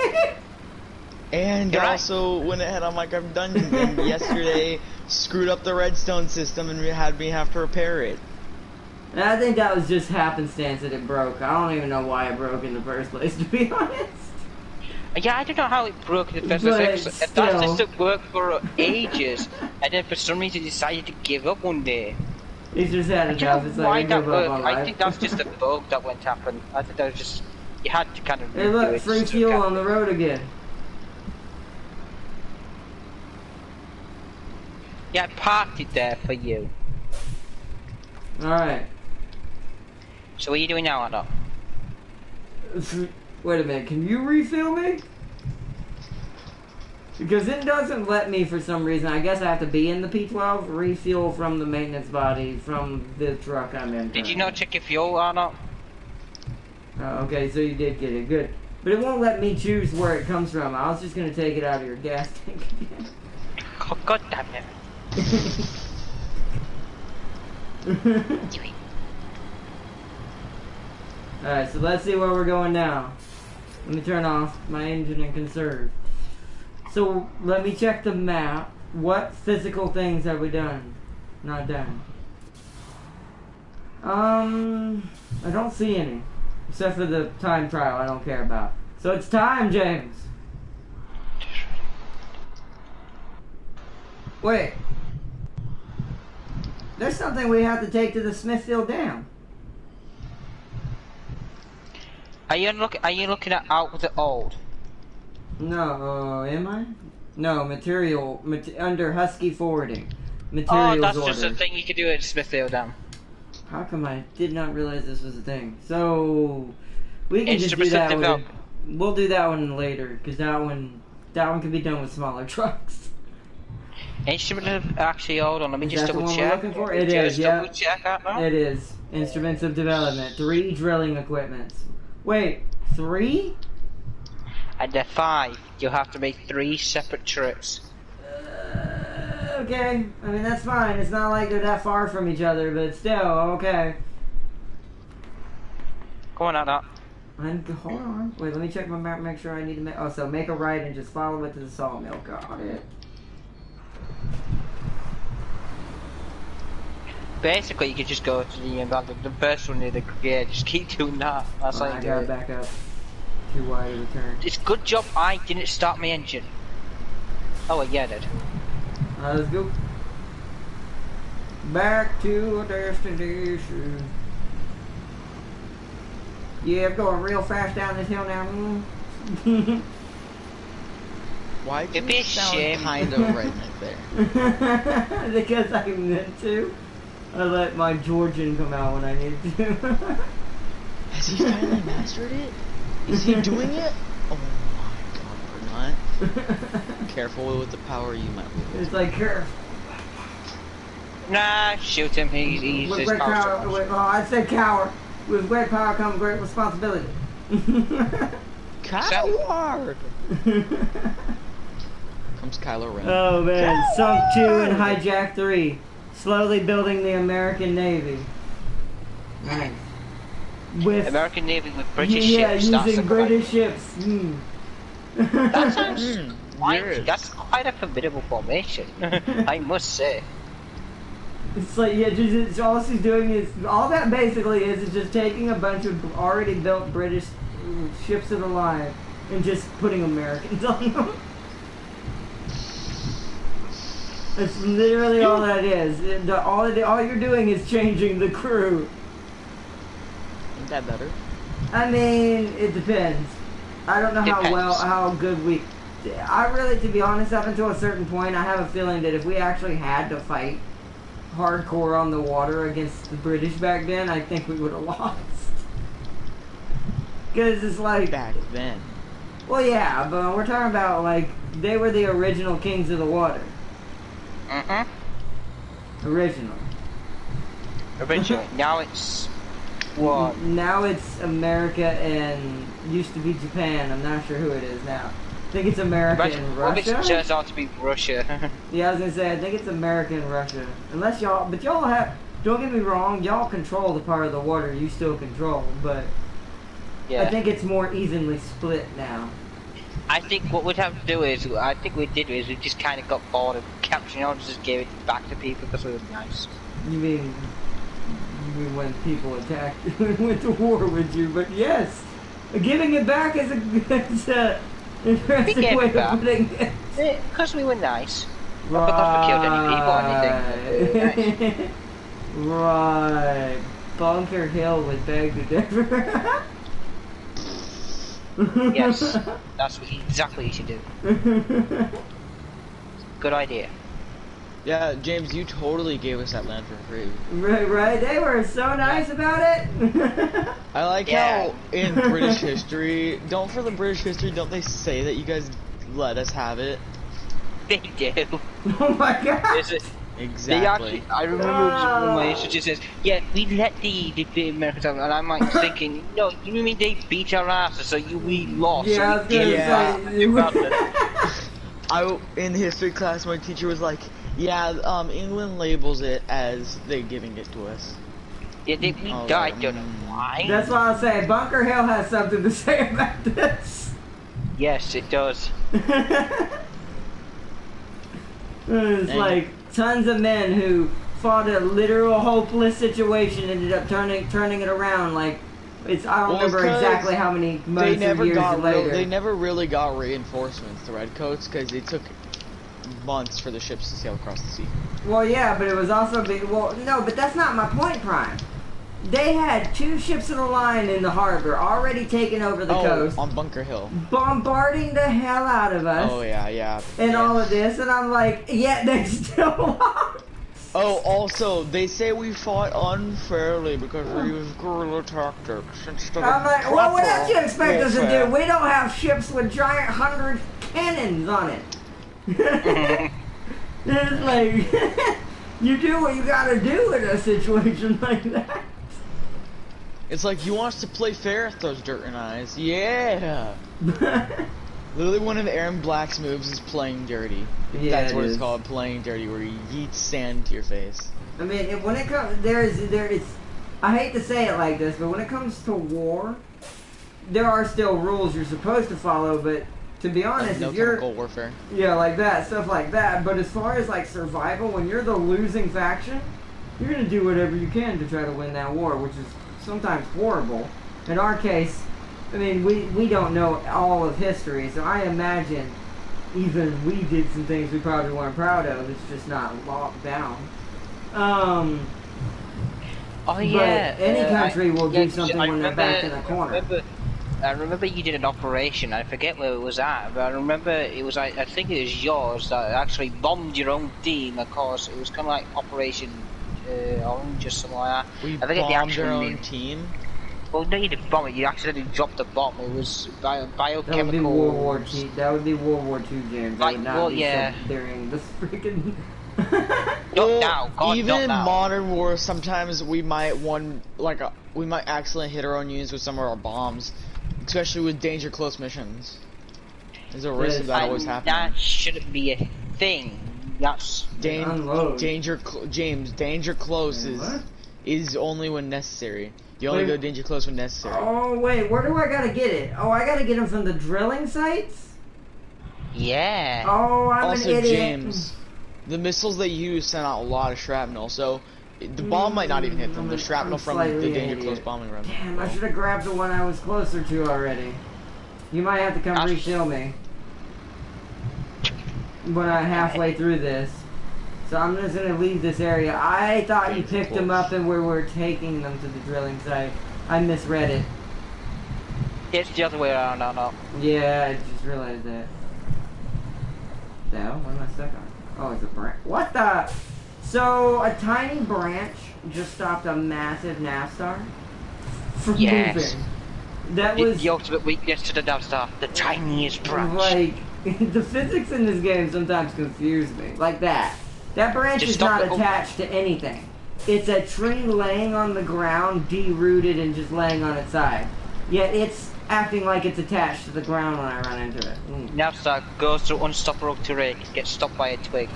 and You're right. also when it had on Minecraft Dungeon and yesterday screwed up the redstone system and had me have to repair it. And I think that was just happenstance that it broke. I don't even know why it broke in the first place, to be honest. Yeah, I don't know how it broke in the first But place. still. That system worked for ages, and then for some reason decided to give up one day. He's just had I enough. don't It's know like, why I that give up on worked. I life. think that's just a bug that went happen. I think that was just you had to kind of. Hey, redo look, it free just to fuel kind on the road again. Yeah, I parked it there for you. Alright. So what are you doing now, Otto? Wait a minute, can you refill me? Because it doesn't let me for some reason. I guess I have to be in the P12, refuel from the maintenance body, from the truck I'm in. Did you not check your fuel, Otto? Okay, so you did get it, good. But it won't let me choose where it comes from. I was just gonna take it out of your gas tank again. Oh, God damn it. Alright, so let's see where we're going now. Let me turn off my engine and conserve. So, let me check the map. What physical things have we done? Not done. I don't see any. Except for the time trial I don't care about. So it's time, James! Wait. There's something we have to take to the Smithfield Dam. Are you looking at out with the old? No, am I? No, under Husky Forwarding. Materials Oh, that's order. just a thing you could do at Smithfield Dam. How come I did not realize this was a thing? So, we can just do Instruments that of one. development. We'll do that one later, because that one can be done with smaller trucks. Instrument actually, hold on, let me Is just that the double one we're check. looking for? It is, yeah. Double check that now. It is. Instruments of development. 3 drilling equipments. Wait, 3? And the 5, you'll have to make 3 separate trips. Okay. I mean, that's fine. It's not like they're that far from each other, but still, okay. Go on, Anna. Hold on. Wait, let me check my map, make sure I need to make... Oh, so make a right and just follow it to the sawmill. Got it. Basically, you could just go to the first one near the... Yeah, just keep doing that. That's how you I do gotta it. back up. Too wide of a turn. It's good job I didn't start my engine. Oh, well, yeah, I did. Let's go. Back to a destination. Yeah, I'm going real fast down this hill now. Why do It'd be you a sound shame. kind of redneck there? Because I meant to. I let my Georgian come out when I needed to. Has he finally mastered it? Is he doing it? Oh my god, we're not. Careful with the power, you might lose. It's like curve. Nah, shoot him. He's With his great power. power, I said coward. With great power comes great responsibility. Coward! Comes Kylo Ren. Oh man, sunk 2 and hijack 3. Slowly building the American Navy. Nice. With American Navy with British yeah, ships. That's using a British ships. That sounds weird. That's quite a formidable formation, I must say. It's like, yeah, just all she's doing is, all that basically is just taking a bunch of already built British ships of the line and just putting Americans on them. That's literally all that is. All you're doing is changing the crew. Ain't that better? I mean, it depends. I don't know how good we... I really, to be honest, up until a certain point, I have a feeling that if we actually had to fight hardcore on the water against the British back then, I think we would have lost. Because it's like... Back then. Well, yeah, but we're talking about, like, they were the original kings of the water. Original. Originally. Now it's... What? Now it's America and used to be Japan. I'm not sure who it is now. I think it's America and Russia. It turns out to be Russia. Yeah, I was gonna say, I think it's America and Russia. Unless y'all, but y'all have, don't get me wrong, y'all control the part of the water you still control, but Yeah. I think it's more evenly split now. I think what we'd have to do is, I think we just kind of got bored of capturing it and just gave it back to people because it was nice. You mean when people attacked, went to war with you? But yes, giving it back is a interesting way of putting it. Because we were nice. Not because we killed any people or anything. We were nice. Right. Bunker Hill with Bag to Denver. Yes, that's exactly what you should do. Good idea. Yeah, James, you totally gave us that land for free. Right, they were so nice about it. I like how in British history, don't they say that you guys let us have it? They do. Oh my god. Exactly. I remember one of my history says, yeah, we let the Americans have it, and I'm like thinking, no, you mean they beat our asses, so we lost. Yeah, so in history class, my teacher was like, yeah, England labels it as they giving it to us. Yeah, we died, don't know why. That's why I say Bunker Hill has something to say about this. Yes, it does. It's like tons of men who fought a literal hopeless situation ended up turning it around. Like I don't remember exactly how many months or years later. They never really got reinforcements, the Redcoats, because it took months for the ships to sail across the sea. Well, yeah, but it was also no, but that's not my point, Prime. They had 2 ships of the line in the harbor, already taking over the coast. On Bunker Hill. Bombarding the hell out of us. Oh, yeah. And all of this, and I'm like, yeah, they still lost. Oh, also, they say we fought unfairly because we used guerrilla tactics instead I'm like, of well, what else you expect us to warfare. do? We don't have ships with giant 100 cannons on it. It's like, you do what you gotta do in a situation like that. It's like, you want us to play fair? Throws dirt in eyes. Yeah! Literally one of Aaron Black's moves is playing dirty. Yeah, That's what it's called, playing dirty, where he yeets sand to your face. I mean, when it comes, there is, I hate to say it like this, but when it comes to war, there are still rules you're supposed to follow, but to be honest, No if you're... chemical warfare. Yeah, like that, stuff like that, but as far as like survival, when you're the losing faction, you're gonna do whatever you can to try to win that war, which is sometimes horrible. In our case, I mean, we don't know all of history, so I imagine even we did some things we probably weren't proud of. It's just not locked down. Oh yeah. But any country will do something when they're back in the corner. I remember you did an operation. I forget where it was at, but I remember it was. I think it was yours that actually bombed your own team. Of course, it was kind of like Operation Orange or something like that. We I forget the bombed actual our name. own team? Well, no, you didn't bomb it. You accidentally dropped a bomb. It was biochemical. That would be World War II. That would be World War II, James. That Like, would not well, be yeah. during this freaking. Not now, God, even not in now. modern war, sometimes we might we might accidentally hit our own units with some of our bombs, especially with danger close missions. There's a risk of that always happening. That shouldn't be a thing. That's danger close is only when necessary. You only go danger close when necessary. Oh wait, where do I gotta get it? Oh, I gotta get them from the drilling sites. yeah. Oh, I'm Also, an idiot. James, the missiles they use send out a lot of shrapnel, so the bomb might not even hit them. The shrapnel from the danger close bombing run. Damn, I should have grabbed the one I was closer to already. You might have to come refill me when I'm halfway through this. So I'm just gonna leave this area. I thought you picked them up and we were taking them to the drilling site. I misread it. It's the other way around, no. Yeah, I just realized that. No, what am I stuck on? Oh, it's a branch. What the? So, a tiny branch just stopped a massive Navstar from moving. That was the ultimate weakness to the Navstar, the tiniest branch. like, the physics in this game sometimes confuse me. Like that. That branch is not attached to anything. It's a tree laying on the ground, derooted and just laying on its side. Yet it's acting like it's attached to the ground when I run into it. Navstar goes through unstoppable terrain, gets stopped by a twig.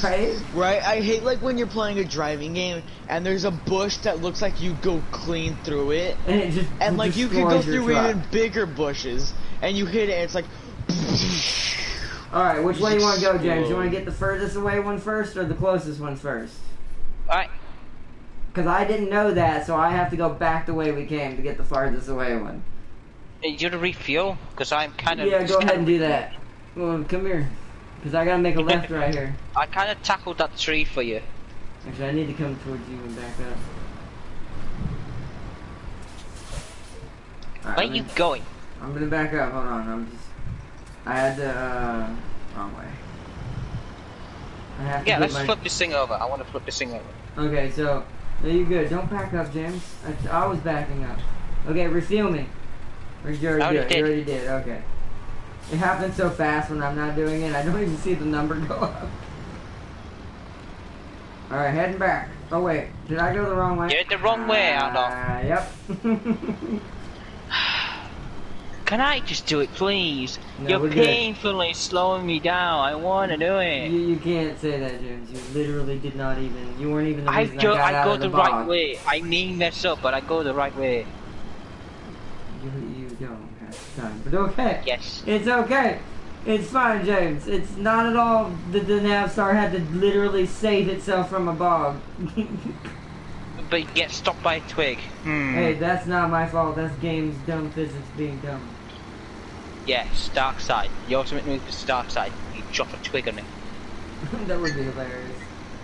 Right? Right? I hate like when you're playing a driving game and there's a bush that looks like you go clean through it. And it just And like you can go through truck. even bigger bushes and you hit it and it's like Alright, which way you want to go, James? You want to get the furthest away one first or the closest one first? Alright. Because I didn't know that, so I have to go back the way we came to get the farthest away one. You gonna refuel? Because I'm kind of... Yeah, go ahead and do that. Well, come here. Because I gotta make a left right here. I kind of tackled that tree for you. Actually, I need to come towards you and back up. Right, Where are you going? I'm gonna back up, hold on, I had to, wrong way. I have to Yeah, get let's flip this thing over. I want to flip this thing over. Okay, so, are you good? Don't back up, James. I was backing up. Okay, refuel me. Or you already did? You already did, okay. It happens so fast when I'm not doing it, I don't even see the number go up. Alright, heading back. Oh wait, did I go the wrong way? You went the wrong way, Arnold. Yep. Can I just do it, please? No, You're we're good. painfully slowing me down. I want to do it. You can't say that, James. You literally did not even. You weren't even the reason I go got out of the right bog. way. I may mess up, but I go the right way. You don't have time, but okay. Yes. It's okay. It's fine, James. It's not at all that the Navstar had to literally save itself from a bog. But you get stopped by a twig. Hey, that's not my fault. That's game's dumb physics being dumb. Yes, dark side. The ultimate move is dark side. You drop a twig on it. That would be hilarious.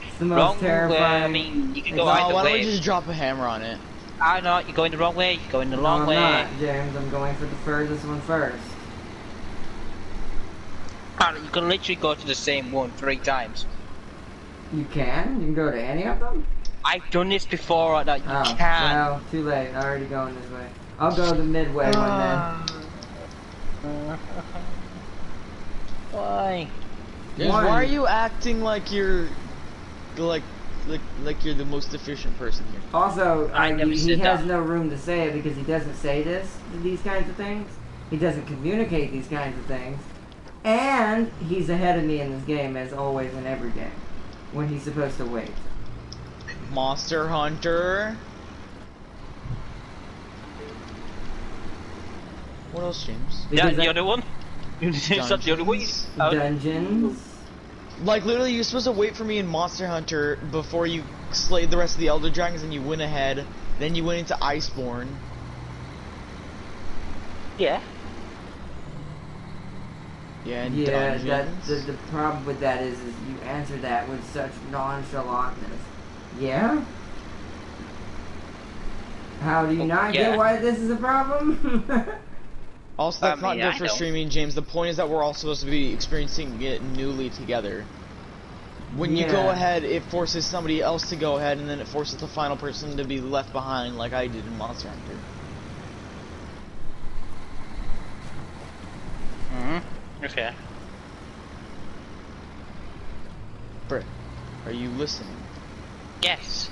It's the most Wrong terrifying. way. I mean, you can go no, either why don't way. we just drop a hammer on it? I know, you're going the wrong way. You're going the long way. I'm not, James. I'm going for the furthest one first. You can literally go to the same one 3 times. You can? You can go to any of them? I've done this before. That you Oh, can. well, too late. I'm already going this way. I'll go the midway one then. Why? Why are you acting like you're like you're the most efficient person here? Also, he said has that. no room to say it because he doesn't say these kinds of things. He doesn't communicate these kinds of things. And he's ahead of me in this game, as always in every game, when he's supposed to wait. Monster Hunter. What else, James? Yeah, the other one? Is that the other one? Dungeons. Like, literally, you're supposed to wait for me in Monster Hunter before you slayed the rest of the Elder Dragons, and you went ahead. Then you went into Iceborne. Yeah. Yeah, and Yeah, Dungeons. the problem with that is you answer that with such nonchalantness. Yeah? How do you not get why this is a problem? Also, that's not good for streaming, James. The point is that we're all supposed to be experiencing it newly together. When you go ahead, it forces somebody else to go ahead, and then it forces the final person to be left behind, like I did in Monster Hunter. Okay. Britt, are you listening? Yes.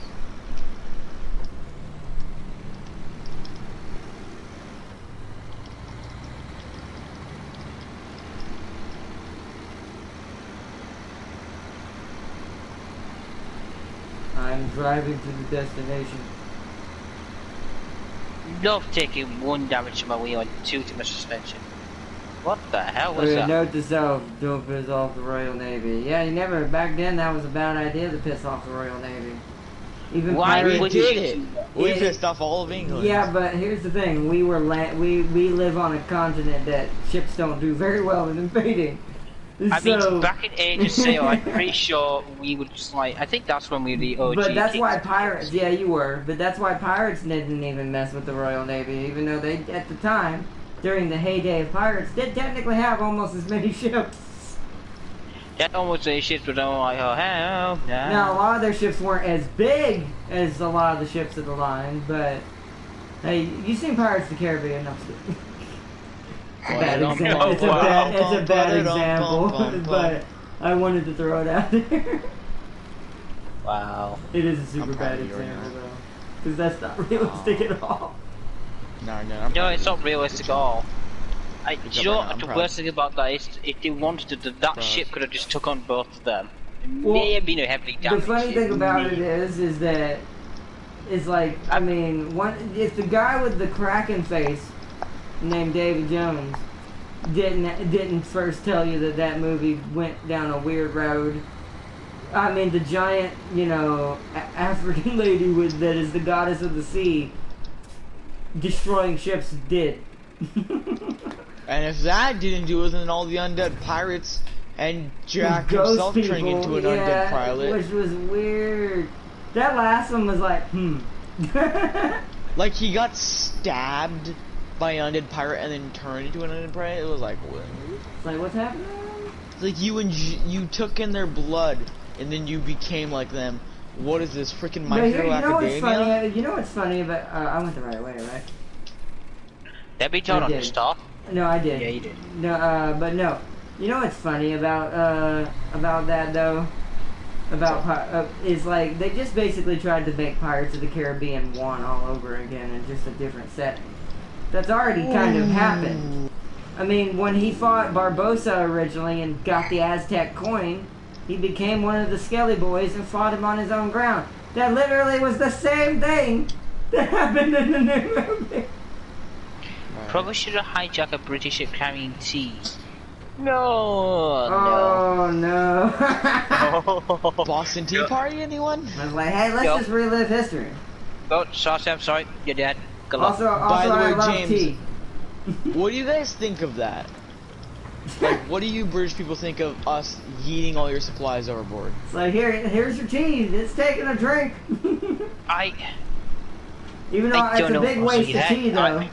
I'm driving to the destination. Love taking 1 damage to my wheel and 2 to my suspension. What the hell was that? Note to self, don't piss off the Royal Navy. Yeah, you never, back then that was a bad idea to piss off the Royal Navy. Even Why pirates would did you it? do that? We pissed off all of England. Yeah, but here's the thing, we live on a continent that ships don't do very well in invading. I mean, back in Age of Sail, I'm pretty sure we would just like, I think that's when we were the OG. But that's kings. why pirates, yeah you were, but that's why pirates didn't even mess with the Royal Navy, even though they, at the time, during the heyday of pirates, did technically have almost as many ships. That almost a ships were all like, oh hell no. Now, a lot of their ships weren't as big as a lot of the ships of the line, but hey, you seen Pirates of the Caribbean? No, bad example. It's a bad example, but I wanted to throw it out there. Wow. It is a super bad example, though, because that's not realistic at all. No, it's not realistic at all. You know what the worst thing about that is, if they wanted to, that ship could have just took on both of them. It may have been a heavy damage. The funny thing about it is that it's like, I mean, if the guy with the Kraken face named David Jones didn't first tell you that movie went down a weird road. I mean, the giant, you know, African lady that is the goddess of the sea destroying ships did. And if that didn't do it, then all the undead pirates and Jack himself turned into an undead pilot. Which was weird. That last one was like, Like, he got stabbed by an undead pirate and then turned into an undead pirate. It was like, what? It's like, what's happening? It's like you took in their blood and then you became like them. What is this, freaking My Hero Academia? You know what's funny about... I went the right way, right? That be told on the start. No, I did. Yeah, you did. No, but no. You know what's funny about that though? Is like they just basically tried to make Pirates of the Caribbean 1 all over again in just a different setting. That's already kind of happened. I mean, when he fought Barbossa originally and got the Aztec coin, he became one of the Skelly Boys and fought him on his own ground. That literally was the same thing that happened in the new movie. Probably should have hijacked a British ship carrying tea. No. Oh no. Boston Tea Party, anyone? I was like, hey, let's just relive history. Oh, sorry, I'm sorry. You're dead. Also, By the way, I love James, tea. What do you guys think of that? Like, what do you British people think of us yeeting all your supplies overboard? It's like, here's your tea. It's taking a drink. Even though it's a big waste of tea, though.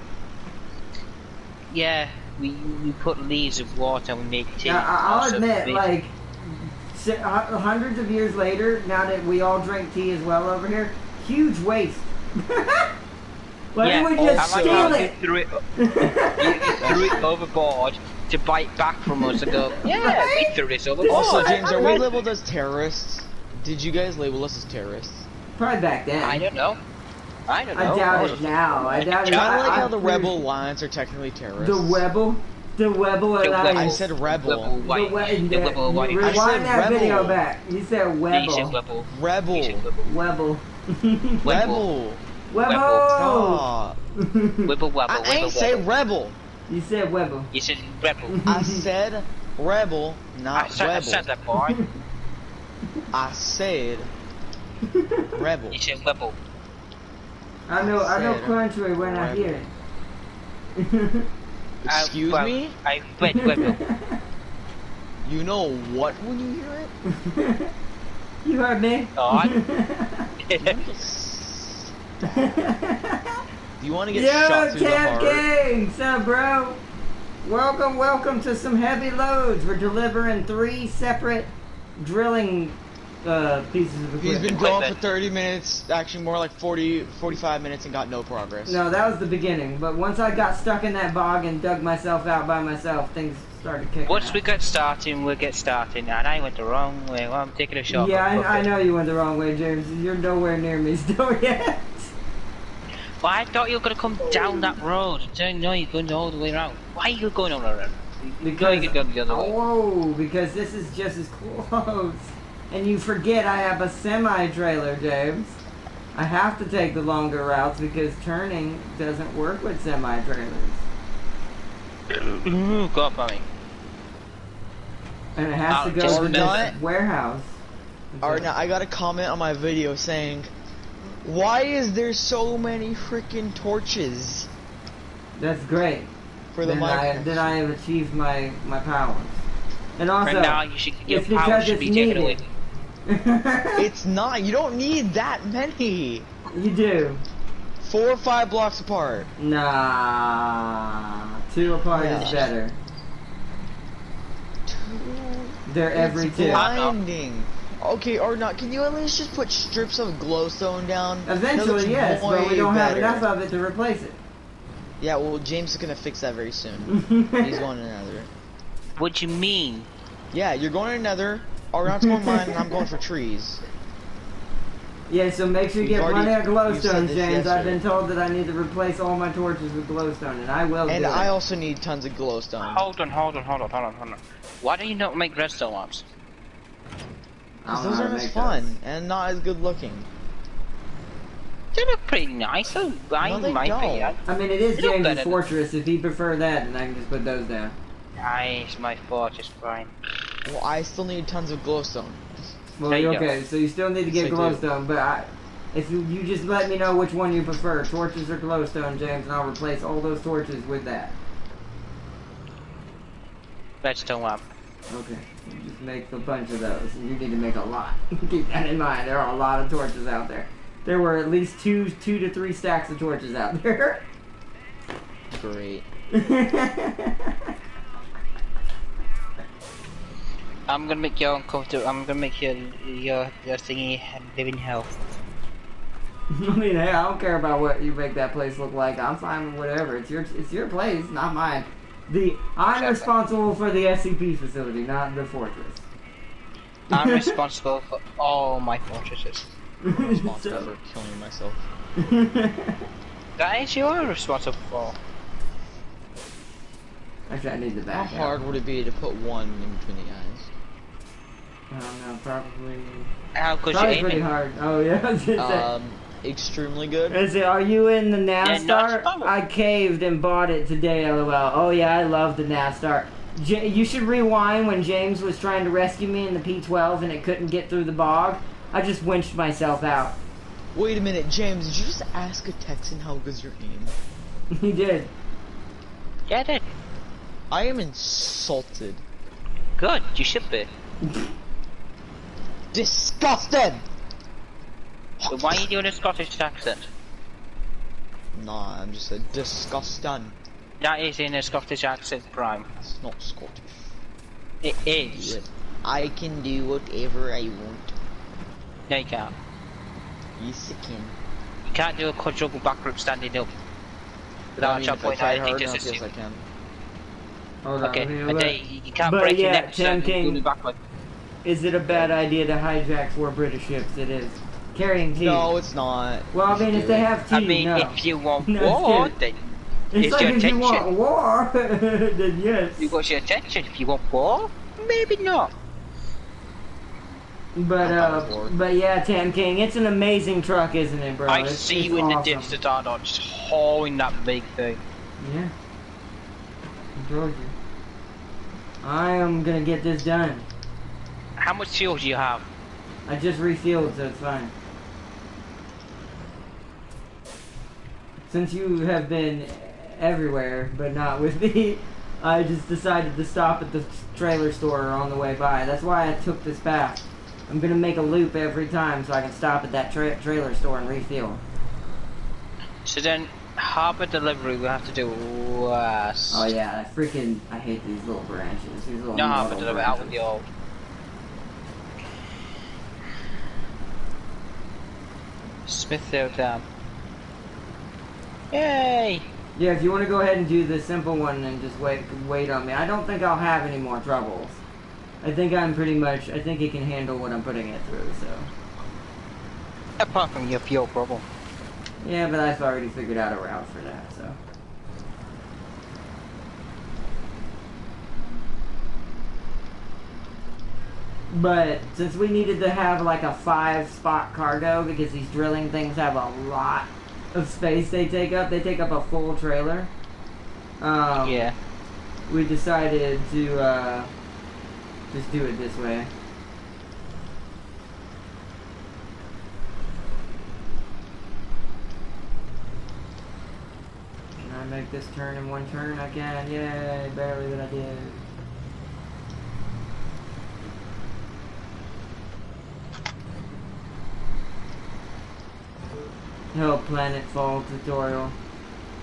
Yeah, we put leaves of water and we make tea. Now, I'll admit, like, hundreds of years later, now that we all drink tea as well over here, huge waste. Why don't we just steal it? You threw it overboard to bite back from us and go, yeah, Right? we threw this over. Also, James, are we labeled as terrorists? Did you guys label us as terrorists? Probably back then. I don't know. I don't know. I doubt it now. I doubt it. Kind of like how the Rebel Alliance are technically terrorists. The Rebel? The Rebel Alliance. I said Rebel. Rewind Rebel. that video back. You said Rebel. Rebel. Rebel. Rebel. Rebel. Wibble. I ain't say rebel. You said Rebel. You said rebel. I said rebel, not rebel. I said that, boy. I said rebel. You said rebel. I know country when I hear it. Excuse me? I read rebel. You know what when you hear it? You heard me? Oh, Do you want to get shot through the heart? Gang, what's up, bro? Welcome to some heavy loads. We're delivering 3 separate drilling pieces of equipment. He's been going for 30 minutes, actually more like 45 minutes and got no progress. No, that was the beginning. But once I got stuck in that bog and dug myself out by myself, things started kicking Once out. we get starting, we'll get starting. And I went the wrong way. Well, I'm taking a shot. Yeah, I know you went the wrong way, James. You're nowhere near me still yet. Well, I thought you were going to come down that road. No, you're going all the way around. Why are you going all around? Because, you could go the other way. whoa, because this is just as close. And you forget I have a semi-trailer, James. I have to take the longer routes because turning doesn't work with semi-trailers. Go up on me. And it has to go to the warehouse. Alright, now I got a comment on my video saying, why is there so many freaking torches? That's great. For the then I have achieved my powers. And also, right now, you should, your it's power because should it's be taken away. needed. It's not. You don't need that many. You do. 4 or 5 blocks apart. Nah. 2 apart is better. 2. They're every 2. Blinding. Okay, or not. Can you at least just put strips of glowstone down? Eventually, yes, but we don't have enough of it to replace it. Yeah, well, James is gonna fix that very soon. He's going to Nether. What do you mean? Yeah, you're going to Nether. Arnott's going mine, and I'm going for trees. Yeah, so make sure you get plenty of glowstone, James. Yesterday. I've been told that I need to replace all my torches with glowstone, and I will. And do I it. also need tons of glowstone. Hold on. Why do you not make redstone lamps? Because those aren't as fun and not as good looking. They look pretty nice. No, they don't. I mean, it is They look James' better. fortress. If he prefer that, then I can just put those down. Nice, my fortress, fine. Well, I still need tons of glowstone. Well, There you okay, so you still need to get Yes, I do. glowstone, but if you just let me know which one you prefer, torches or glowstone, James, and I'll replace all those torches with that. Redstone lamp. Okay, so just make a bunch of those, and you need to make a lot. Keep that in mind. There are a lot of torches out there. There were at least two to 3 stacks of torches out there. Great. I'm gonna make you uncomfortable. I'm gonna make your thingy live in hell. I mean, hey, I don't care about what you make that place look like. I'm fine with whatever. It's your place, not mine. I'm responsible for the SCP facility, not the fortress. I'm responsible for all my fortresses. I'm responsible for killing myself. That is you are responsible for. Actually, I need the back. How hard would it be to put one in between the eyes? I don't know, probably. How good you Probably aiming? pretty hard. Oh yeah, I was gonna say. Extremely good. Let's see, are you in the Yeah, NASTAR? no, I caved and bought it today, LOL. Oh yeah, I love the NASTAR. You should rewind when James was trying to rescue me in the P12 and it couldn't get through the bog. I just winched myself out. Wait a minute, James, did you just ask a Texan how good's your aim? He did. Yeah, I did. I am insulted. Good, you should be. Disgusted! But why are you doing a Scottish accent? Nah, I'm just a disgusting. That is in a Scottish accent, Prime. It's not Scottish. It is. I can do whatever I want. No, you can't. Yes, I can. You can't do a quadruple backflip standing up without a chop point. if I try hard enough, yes, I can. Hold on, okay, you can't but break yeah, your neck, Tim so King, backward. is it a bad idea to hijack 4 British ships? It is. Carrying tea. No, it's not. Well, I mean, if they have tea, I mean, no. if you want No, war, then it's like your if attention. you want war, then yes. You got your attention. If you want war, maybe not. But yeah, Tam King, it's an amazing truck, isn't it, bro? I see you in the distance, Arnold, just hauling that big thing. Yeah. I told you. I am gonna get this done. How much fuel do you have? I just refueled, so it's fine. Since you have been everywhere, but not with me, I just decided to stop at the trailer store on the way by. That's why I took this path. I'm gonna make a loop every time so I can stop at that trailer store and refuel. So then, harbor delivery we have to do last. Oh yeah, I hate these little branches. These little no, harbor delivery out with the old. Smithfield Dam. Yay! Yeah, if you want to go ahead and do the simple one and just wait on me. I don't think I'll have any more troubles. I think I think it can handle what I'm putting it through, so. Apart from your fuel problem. Yeah, but I've already figured out a route for that, so. But since we needed to have like a 5-spot cargo because these drilling things have a lot of space they take up a full trailer. Yeah. We decided to just do it this way. Can I make this turn in one turn? I can. Yay, barely, but I did. Help Planetfall tutorial.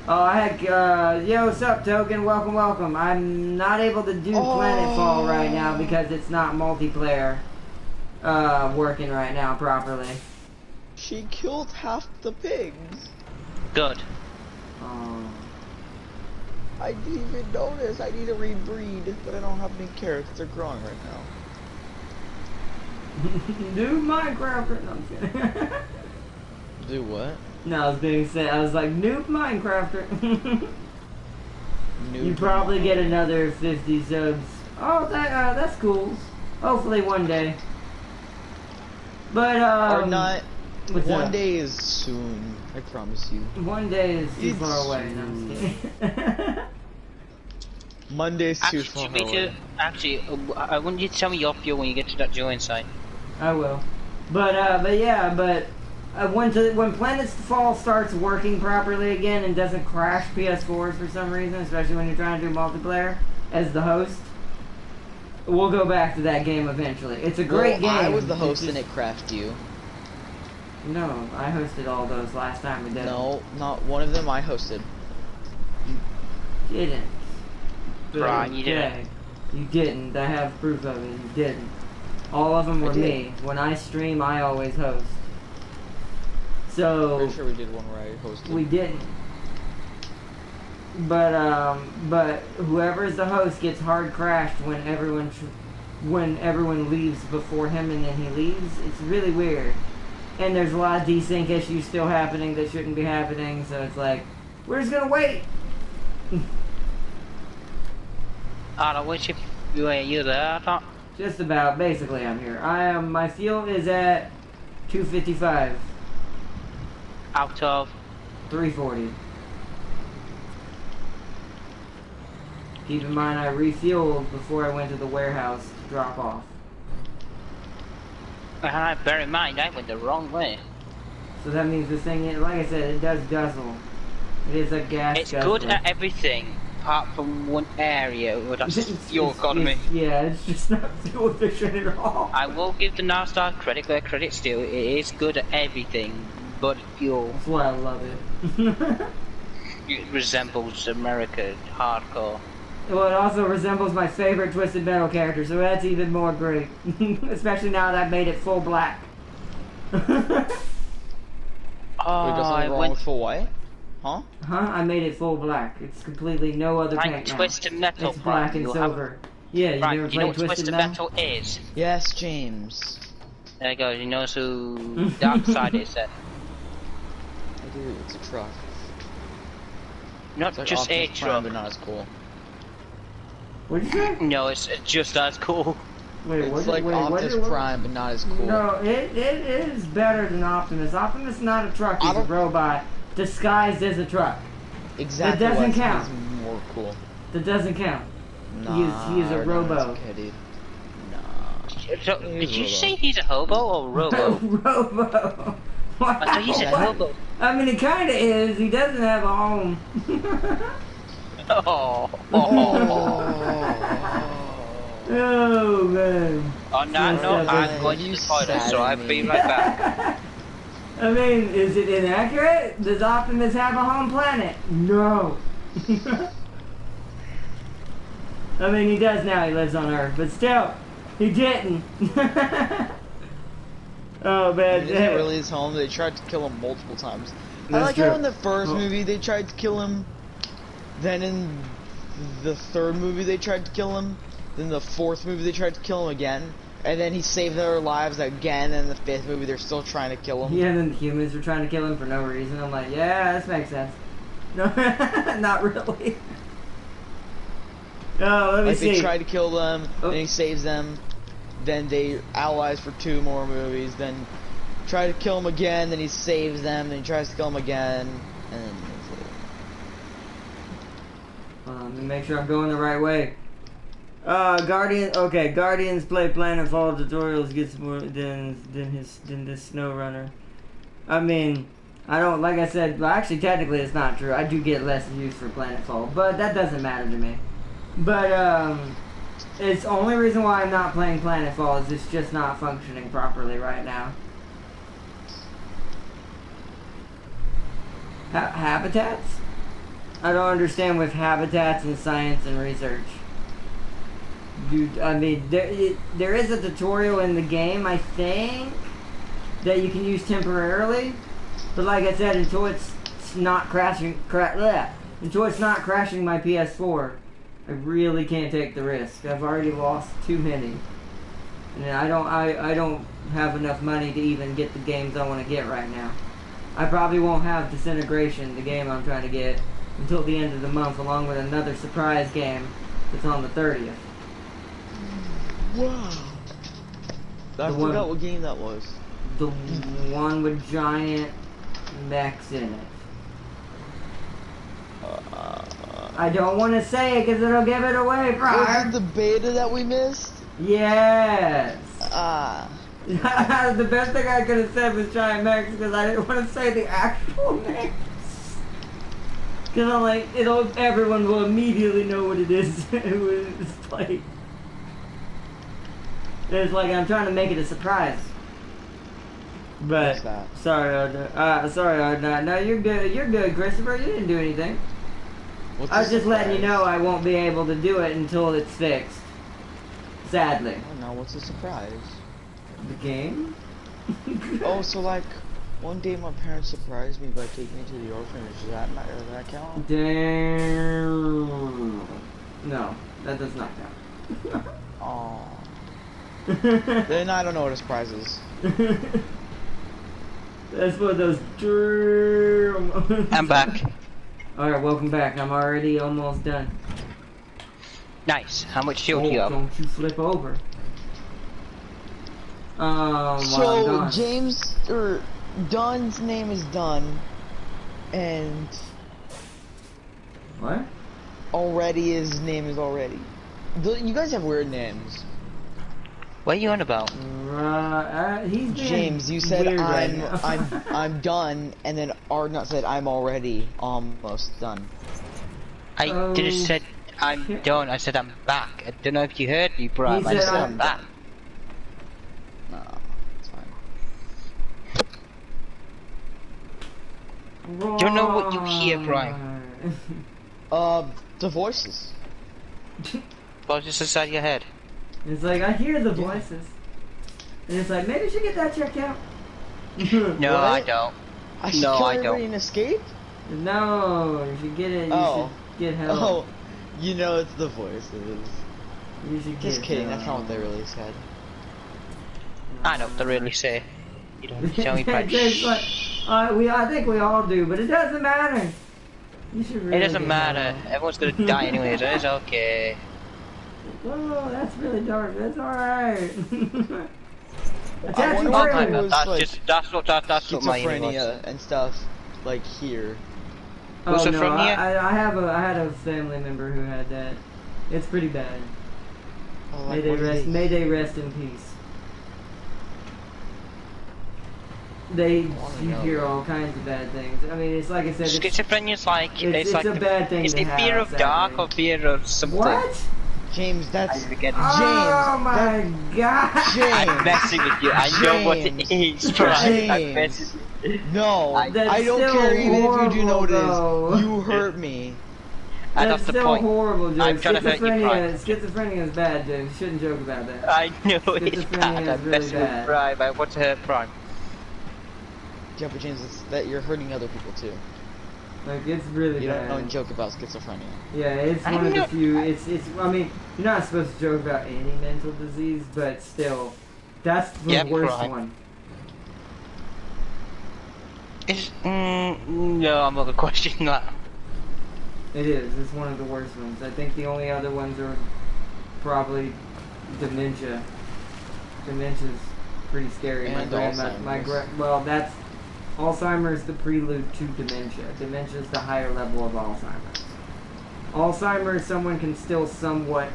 Oh, I had, yo, what's up, Token? Welcome, welcome. I'm not able to do Planetfall right now because it's not multiplayer, working right now properly. She killed half the pigs. Good. Oh. I didn't even notice. I need to rebreed, but I don't have any carrots. They're growing right now. Do Minecraft. No, I'm kidding. Do what? No, I was being said. I was like, noob Minecrafter. Noob You probably get another 50 subs. Oh, that's cool. Hopefully one day. But or not. One up? day is soon. I promise you. One day is too It's far away. No, I'm just kidding. Monday's too far away. Actually, I want you to tell me your fuel when you get to that join site. I will. But yeah, when Planetfall starts working properly again and doesn't crash PS4s for some reason, especially when you're trying to do multiplayer as the host, we'll go back to that game eventually. It's a great game. I was the host and it crashed you. No, I hosted all those last time we did. No, not one of them I hosted. You didn't. Brian, you didn't. You didn't. I have proof of it. You didn't. All of them were me. When I stream, I always host. So Pretty sure we did one where I hosted. we didn't. But whoever's the host gets hard crashed when everyone leaves before him and then he leaves. It's really weird. And there's a lot of desync issues still happening that shouldn't be happening, so it's like, we're just gonna wait. You there? Just about. Basically, I'm here. My fuel is at 255. Out of 340. Keep in mind, I refueled before I went to the warehouse to drop off. Bear in mind, I went the wrong way. So that means this thing, like I said, it does guzzle. It is a gas It's guzzler. good at everything, apart from one area where that's fuel economy. Yeah, it's just not fuel efficient at all. I will give the Narstar credit where credit's due. It is good at everything but fuel. That's why I love it. It resembles America hardcore. Well, it also resembles my favorite Twisted Metal character, so that's even more great. Especially now that I made it full black. Wait, does something wrong with full white? Huh? Huh? I made it full black. It's completely no other paint now. Twisted Metal. It's black and silver. Yeah, you never you know played what Twisted Metal? Is? Yes, James. There you go. He knows who Darkseid is. Then. I do. It's a truck. Not it's like just a Optimus truck, Prime, but not as cool. What'd you say? No, it's just as cool. Wait, it's like Optimus Prime, but not as cool. No, it is better than Optimus. Optimus is not a truck, he's a robot disguised as a truck. Exactly. That doesn't count. He's more cool. That doesn't count. Nah, he is a robo. Okay, dude. So, did you say he's a hobo or robo? Robo. I thought he said hobo. I mean, he kind of is. He doesn't have a home. Oh. Oh, man. On that note, I'm going to the toilet, so I'll be right back. I mean, is it inaccurate? Does Optimus have a home planet? No. I mean, he does now. He lives on Earth, but still, he didn't. Oh man, he didn't really his home. They tried to kill him multiple times. That's I like true. how in the first movie they tried to kill him. Then in the third movie they tried to kill him. Then the fourth movie they tried to kill him again. And then he saved their lives again. And in the fifth movie they're still trying to kill him. Yeah, and then the humans were trying to kill him for no reason. I'm like, yeah, this makes sense. No, not really. Oh, let me see. They try to kill them, then he saves them. Then they allies for 2 more movies. Then try to kill him again. Then he saves them. Then he tries to kill him again. And then let me make sure I'm going the right way. Guardians play Planetfall tutorials gets more than this Snowrunner. I mean, I don't, like I said, well actually technically it's not true. I do get less use for Planetfall, but that doesn't matter to me. But it's the only reason why I'm not playing Planetfall is it's just not functioning properly right now. Habitats? I don't understand with habitats and science and research. Dude, I mean, there is a tutorial in the game, I think, that you can use temporarily. But like I said, until it's not crashing my PS4, I really can't take the risk. I've already lost too many, and I don't have enough money to even get the games I want to get right now. I probably won't have Disintegration, the game I'm trying to get, until the end of the month, along with another surprise game that's on the 30th. Wow. I forgot what game that was. The one with giant mechs in it. I don't want to say it because it'll give it away, bro. Was it the beta that we missed? Yes. The The best thing I could have said was giant mechs because I didn't want to say the actual mechs. Because I'm like, everyone will immediately know what it is who is played. It's like I'm trying to make it a surprise. But sorry, Ardnot. No, you're good. You're good, Christopher. You didn't do anything. I was just letting you know I won't be able to do it until it's fixed. Sadly. Oh no, what's the surprise? The game? Oh, so like, one day my parents surprised me by taking me to the orphanage. Does that count? Damn. No, that does not count. Oh. Then I don't know what a surprise is. That's one of those dream. I'm back. Alright, welcome back. I'm already almost done. Nice. How much fuel do you have? Don't you flip over. So James or Dunn's name is Dunn, and what? Already his name is Already. You guys have weird names. What are you on about? He's James, you said right I'm done, and then Ardnot said I'm already almost done. I didn't said I'm done. I said I'm back. I don't know if you heard me, bro. I said I'm back. No, it's fine. Do you know what you hear, Brian? The voices. Voices inside your head. It's like, I hear the voices. And it's like, maybe you should get that checked out. No, I don't. I should kill everybody and escape? No, you should get it. You should get help. Oh, you know it's the voices. You should Just kidding, that's not what they really said. I know what they really say. You don't tell me about I think we all do, but it doesn't matter. You should really It doesn't matter. Everyone's gonna die anyways. It's okay. Oh, that's really dark. That's alright. That's what my schizophrenia and stuff like here. Oh no, I had a family member who had that. It's pretty bad. Oh, like, may they rest in peace. You hear all kinds of bad things. I mean, it's like I said. Schizophrenia is like it's like a bad thing. Is it fear of dark or fear of something? What? James, that's James. Oh my God! James, I'm messing with you. I know what it is. Right? I'm messing with you. No, I don't care even if you do know what it is. You hurt me. That's still horrible, James. I'm trying to hurt your pride. Schizophrenia is bad, James. You shouldn't joke about that. I know it's bad. I'm messing with Prime. I want to hurt Prime. Yeah, but James, it's that you're hurting other people too. Like, it's really bad. You don't joke about schizophrenia. Yeah, it's one of the few. I mean, you're not supposed to joke about any mental disease, but still, that's the worst one. No, I'm not gonna question that. It is. It's one of the worst ones. I think the only other ones are probably dementia. Dementia's pretty scary. And well, that's Alzheimer's, the prelude to dementia. Dementia is the higher level of Alzheimer's. Alzheimer's, someone can still somewhat,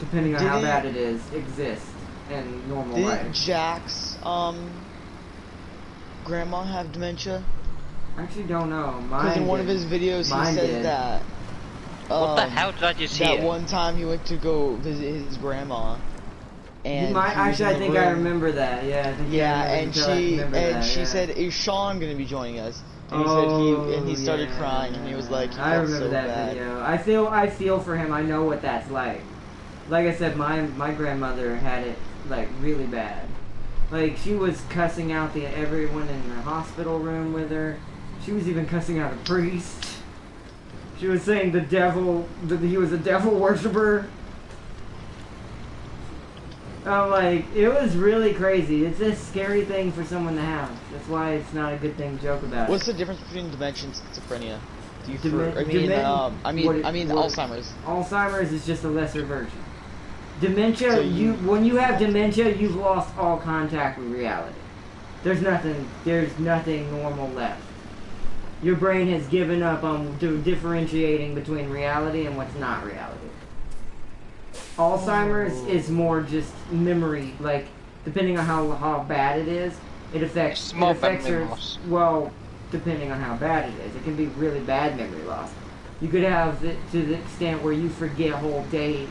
depending on how bad it is, exist in normal life. Did Jack's grandma have dementia? I actually don't know. Because in one of his videos he says that. What the hell did I just hear? That one time he went to go visit his grandma. And I think I remember that. Yeah, I think she said, "Is Sean going to be joining us?" And he started crying, and he was like, "I remember that video. I feel for him. I know what that's like. Like I said, my grandmother had it like really bad. Like she was cussing out everyone in the hospital room with her. She was even cussing out a priest. She was saying that he was a devil worshiper." Like, it was really crazy. It's a scary thing for someone to have. That's why it's not a good thing to joke about. What's the difference between dementia and schizophrenia? I mean Alzheimer's. Alzheimer's is just a lesser version. Dementia, when you have dementia, you've lost all contact with reality. There's nothing normal left. Your brain has given up on differentiating between reality and what's not reality. Alzheimer's is more just memory, like, depending on how bad it is, it affects her, well, depending on how bad it is. It can be really bad memory loss. You could have it to the extent where you forget whole days.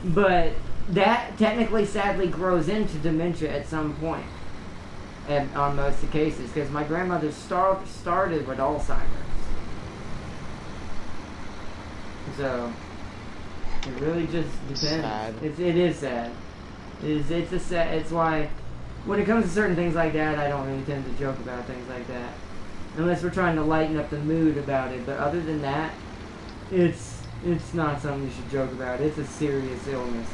But that technically, sadly, grows into dementia at some point, on most of the cases, because my grandmother started with Alzheimer's. So it really just depends. Sad. It is sad. It's why when it comes to certain things like that, I don't really tend to joke about things like that, unless we're trying to lighten up the mood about it. But other than that, it's not something you should joke about. It's a serious illness.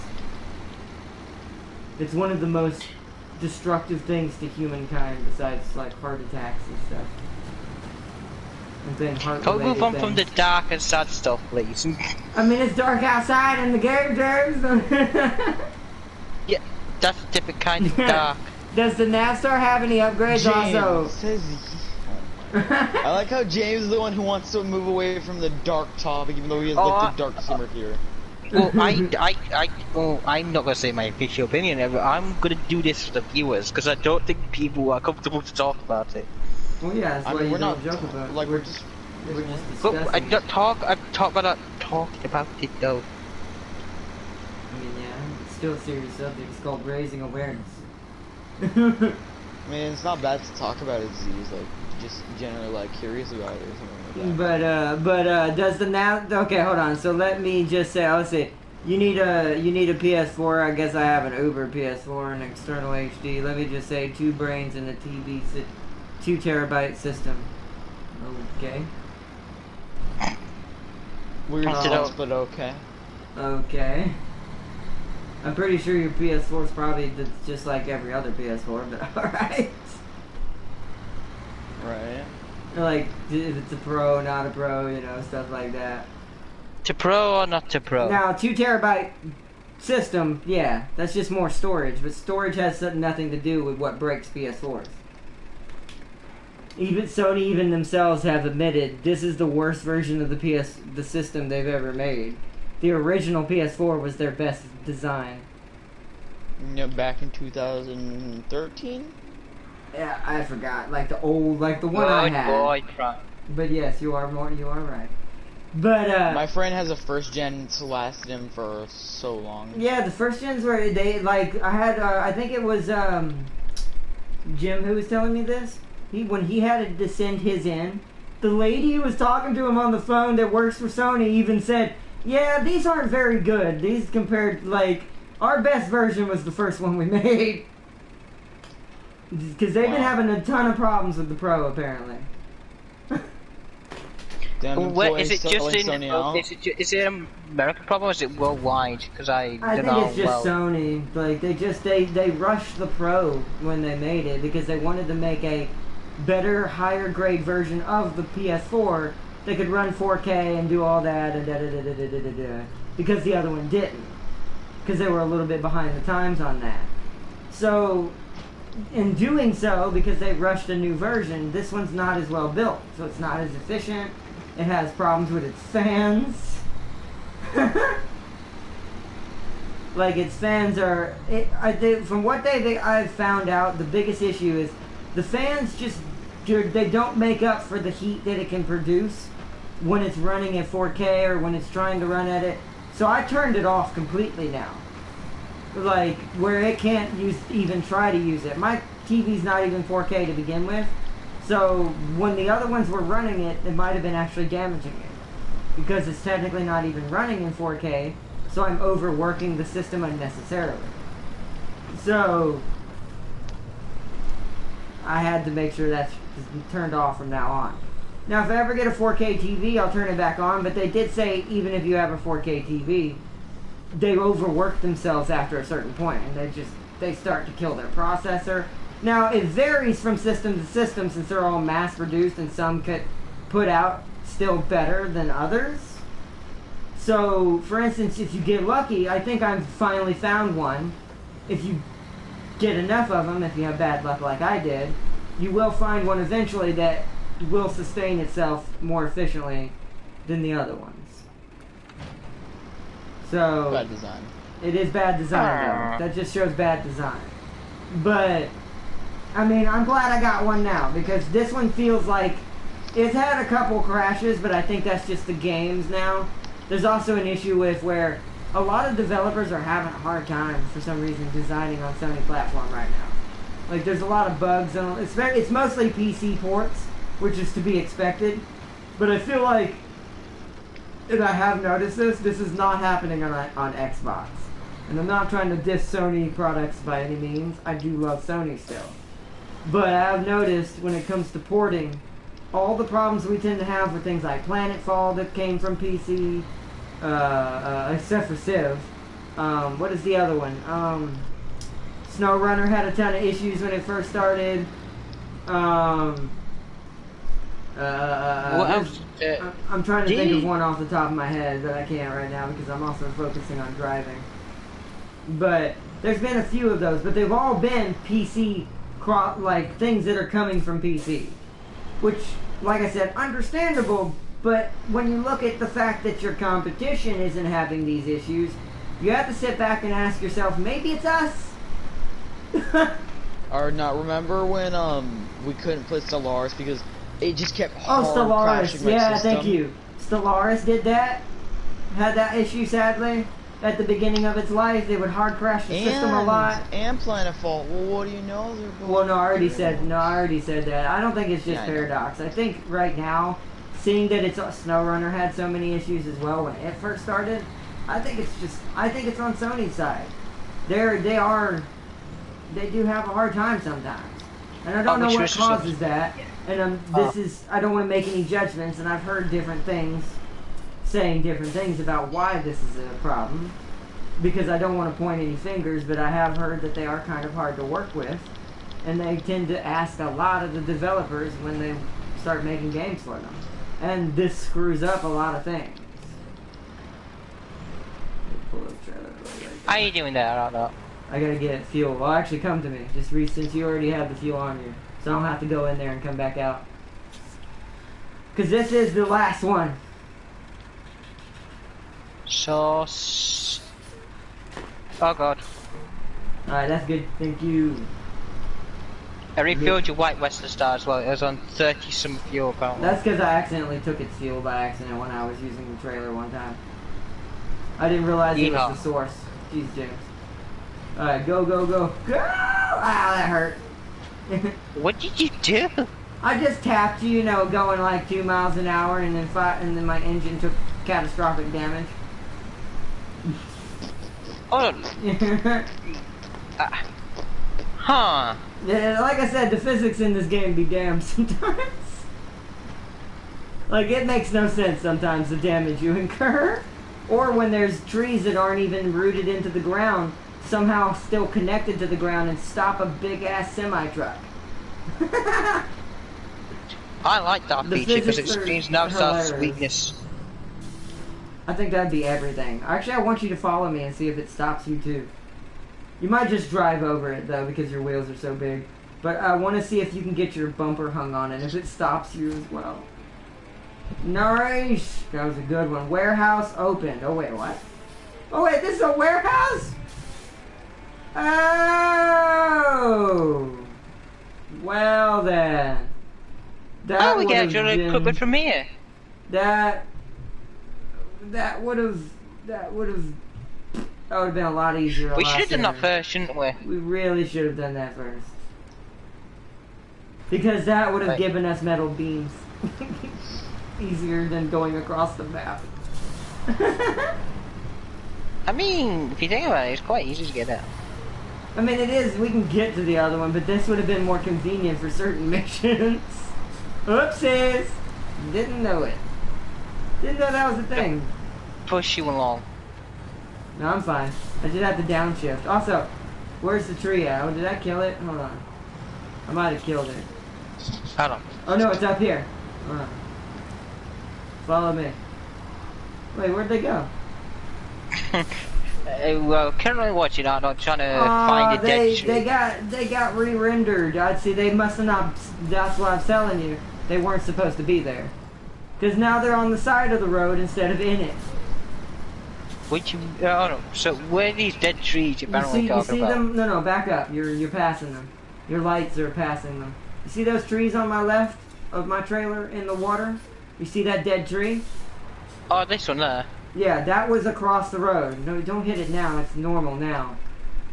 It's one of the most destructive things to humankind, besides like heart attacks and stuff. And then Can we move on from the dark and sad stuff, please? I mean, it's dark outside in the game, James. Yeah, that's a different kind of dark. Does the NAVSTAR have any upgrades James also? I like how James is the one who wants to move away from the dark topic, even though he has like the dark humor here. Well, I'm not gonna say my official opinion ever. I'm gonna do this for the viewers because I don't think people are comfortable to talk about it. Well, yeah, that's why you don't joke about it. Like we're just discussing. But I'm talking about it though. I mean, yeah, it's still a serious subject. It's called raising awareness. I mean, it's not bad to talk about a disease, like just generally like curious about it or something like that. But does the okay, hold on. So let me just say, let's see. You need a PS4. I guess I have an Uber PS4 and external HD. Let me just say 2 brains and a 2 terabyte system. Okay. Weird thoughts, but okay. Okay. I'm pretty sure your PS4 is probably just like every other PS4, but alright. Right. Like, if it's a pro, not a pro, you know, stuff like that. To pro or not to pro? Now, 2 terabyte system, yeah, that's just more storage, but storage has nothing to do with what breaks PS4s. Even Sony themselves have admitted this is the worst version of the system they've ever made. The original PS4 was their best design. Yeah, back in 2013? Yeah, I forgot. Like the old, like the one I had. Boy, but yes, you are right. But my friend has a first gen that's lasted him for so long. Yeah, the first gens were they like I had I think it was Jim who was telling me this. When he had to send his in, the lady who was talking to him on the phone that works for Sony even said, "Yeah, these aren't very good. These compared like our best version was the first one we made." Because they've been having a ton of problems with the Pro apparently. Is it just is it an American problem or is it worldwide? Because I don't know. think it's just Sony. Like they rushed the Pro when they made it because they wanted to make a better, higher grade version of the PS4 that could run 4K and do all that and because the other one didn't. Because they were a little bit behind the times on that. So in doing so, because they rushed a new version, this one's not as well built, so it's not as efficient. It has problems with its fans. Like its fans are, from what I've found out, the biggest issue is the fans they don't make up for the heat that it can produce when it's running at 4K or when it's trying to run at it. So I turned it off completely now. Like where it can't even try to use it. My TV's not even 4K to begin with. So when the other ones were running it, it might have been actually damaging it. Because it's technically not even running in 4K, so I'm overworking the system unnecessarily. So I had to make sure that's turned off from now on. Now if I ever get a 4K TV, I'll turn it back on, but they did say even if you have a 4K TV, they overwork themselves after a certain point, and they start to kill their processor. Now, it varies from system to system since they're all mass-produced and some could put out still better than others. So, for instance, if you get lucky, I think I've finally found one. If you get enough of them, if you have bad luck like I did, you will find one eventually that will sustain itself more efficiently than the other ones. So, bad design. It is bad design, though. That just shows bad design. But I mean, I'm glad I got one now, because this one feels like it's had a couple crashes, but I think that's just the games now. There's also an issue with where a lot of developers are having a hard time, for some reason, designing on Sony platform right now. Like, there's a lot of bugs on it. It's mostly PC ports, which is to be expected. But I feel like, and I have noticed this is not happening on Xbox. And I'm not trying to diss Sony products by any means. I do love Sony still. But I've noticed when it comes to porting, all the problems we tend to have with things like Planetfall that came from PC, except for Civ. What is the other one? Snowrunner had a ton of issues when it first started. What else? I'm trying to think of one off the top of my head, but I can't right now because I'm also focusing on driving. But there's been a few of those, but they've all been PC, like things that are coming from PC. Which, like I said, understandable, but when you look at the fact that your competition isn't having these issues, you have to sit back and ask yourself, maybe it's us? Or not, remember when we couldn't play Stellaris because it just kept hard crashing my yeah, system? thank you. Stellaris did that. Had that issue, sadly. At the beginning of its life, they would hard crash the system a lot. And Planetfall. Well, what do you know? Well, no, I already said that. I don't think it's just Paradox. I think right now, seeing that SnowRunner had so many issues as well when it first started, I think it's on Sony's side. They do have a hard time sometimes. And I don't know what causes that. And I don't want to make any judgments, and I've heard different things, saying different things about why this is a problem. Because I don't want to point any fingers, but I have heard that they are kind of hard to work with. And they tend to ask a lot of the developers when they start making games for them. And this screws up a lot of things. How are you doing there? I don't know. I gotta get fuel. Well, actually, come to me. Just since you already have the fuel on you. So I don't have to go in there and come back out. Because this is the last one. So... Oh god. Alright, that's good. Thank you. I refilled your White Western Star as well. It was on 30 some fuel apparently. That's because I accidentally took its fuel by accident when I was using the trailer one time. I didn't realize it was the source. Jeez, James. Alright, go, go, go. Go! Ah, that hurt. What did you do? I just tapped you, going like 2 miles an hour, and then my engine took catastrophic damage. Hold on. Huh. Yeah, like I said, the physics in this game be damned sometimes. Like, it makes no sense sometimes, the damage you incur. Or when there's trees that aren't even rooted into the ground, somehow still connected to the ground and stop a big-ass semi-truck. I like that feature because it screams no self-sweetness. I think that'd be everything. Actually, I want you to follow me and see if it stops you too. You might just drive over it though because your wheels are so big. But I want to see if you can get your bumper hung on it, if it stops you as well. Nice! That was a good one. Warehouse opened. Oh wait, what? Oh wait, this is a warehouse? Oh! Well then. That we get your equipment from here. That would have been a lot easier. We should have done that first, shouldn't we? We really should have done that first. Because that would have given us metal beams. Easier than going across the map. I mean, if you think about it, it's quite easy to get out. I mean, it is. We can get to the other one, but this would have been more convenient for certain missions. Oopsies! Didn't know it. Didn't know that was a thing. Push you along. No, I'm fine. I just have to downshift. Also, where's the tree at? Oh, did I kill it? Hold on. I might have killed it. Hold on. Oh no, it's up here. Hold on. Follow me. Wait, where'd they go? Well, currently watching out, I'm trying to find a dead tree. They got re-rendered. I'd see they must have not. That's what I'm telling you. They weren't supposed to be there. Because now they're on the side of the road instead of in it. Which you? Oh no. So where are these dead trees you're apparently talking about? You see them? No, back up. You're passing them. Your lights are passing them. You see those trees on my left of my trailer in the water? You see that dead tree? Oh, this one there. Yeah, that was across the road. No, don't hit it now. It's normal now.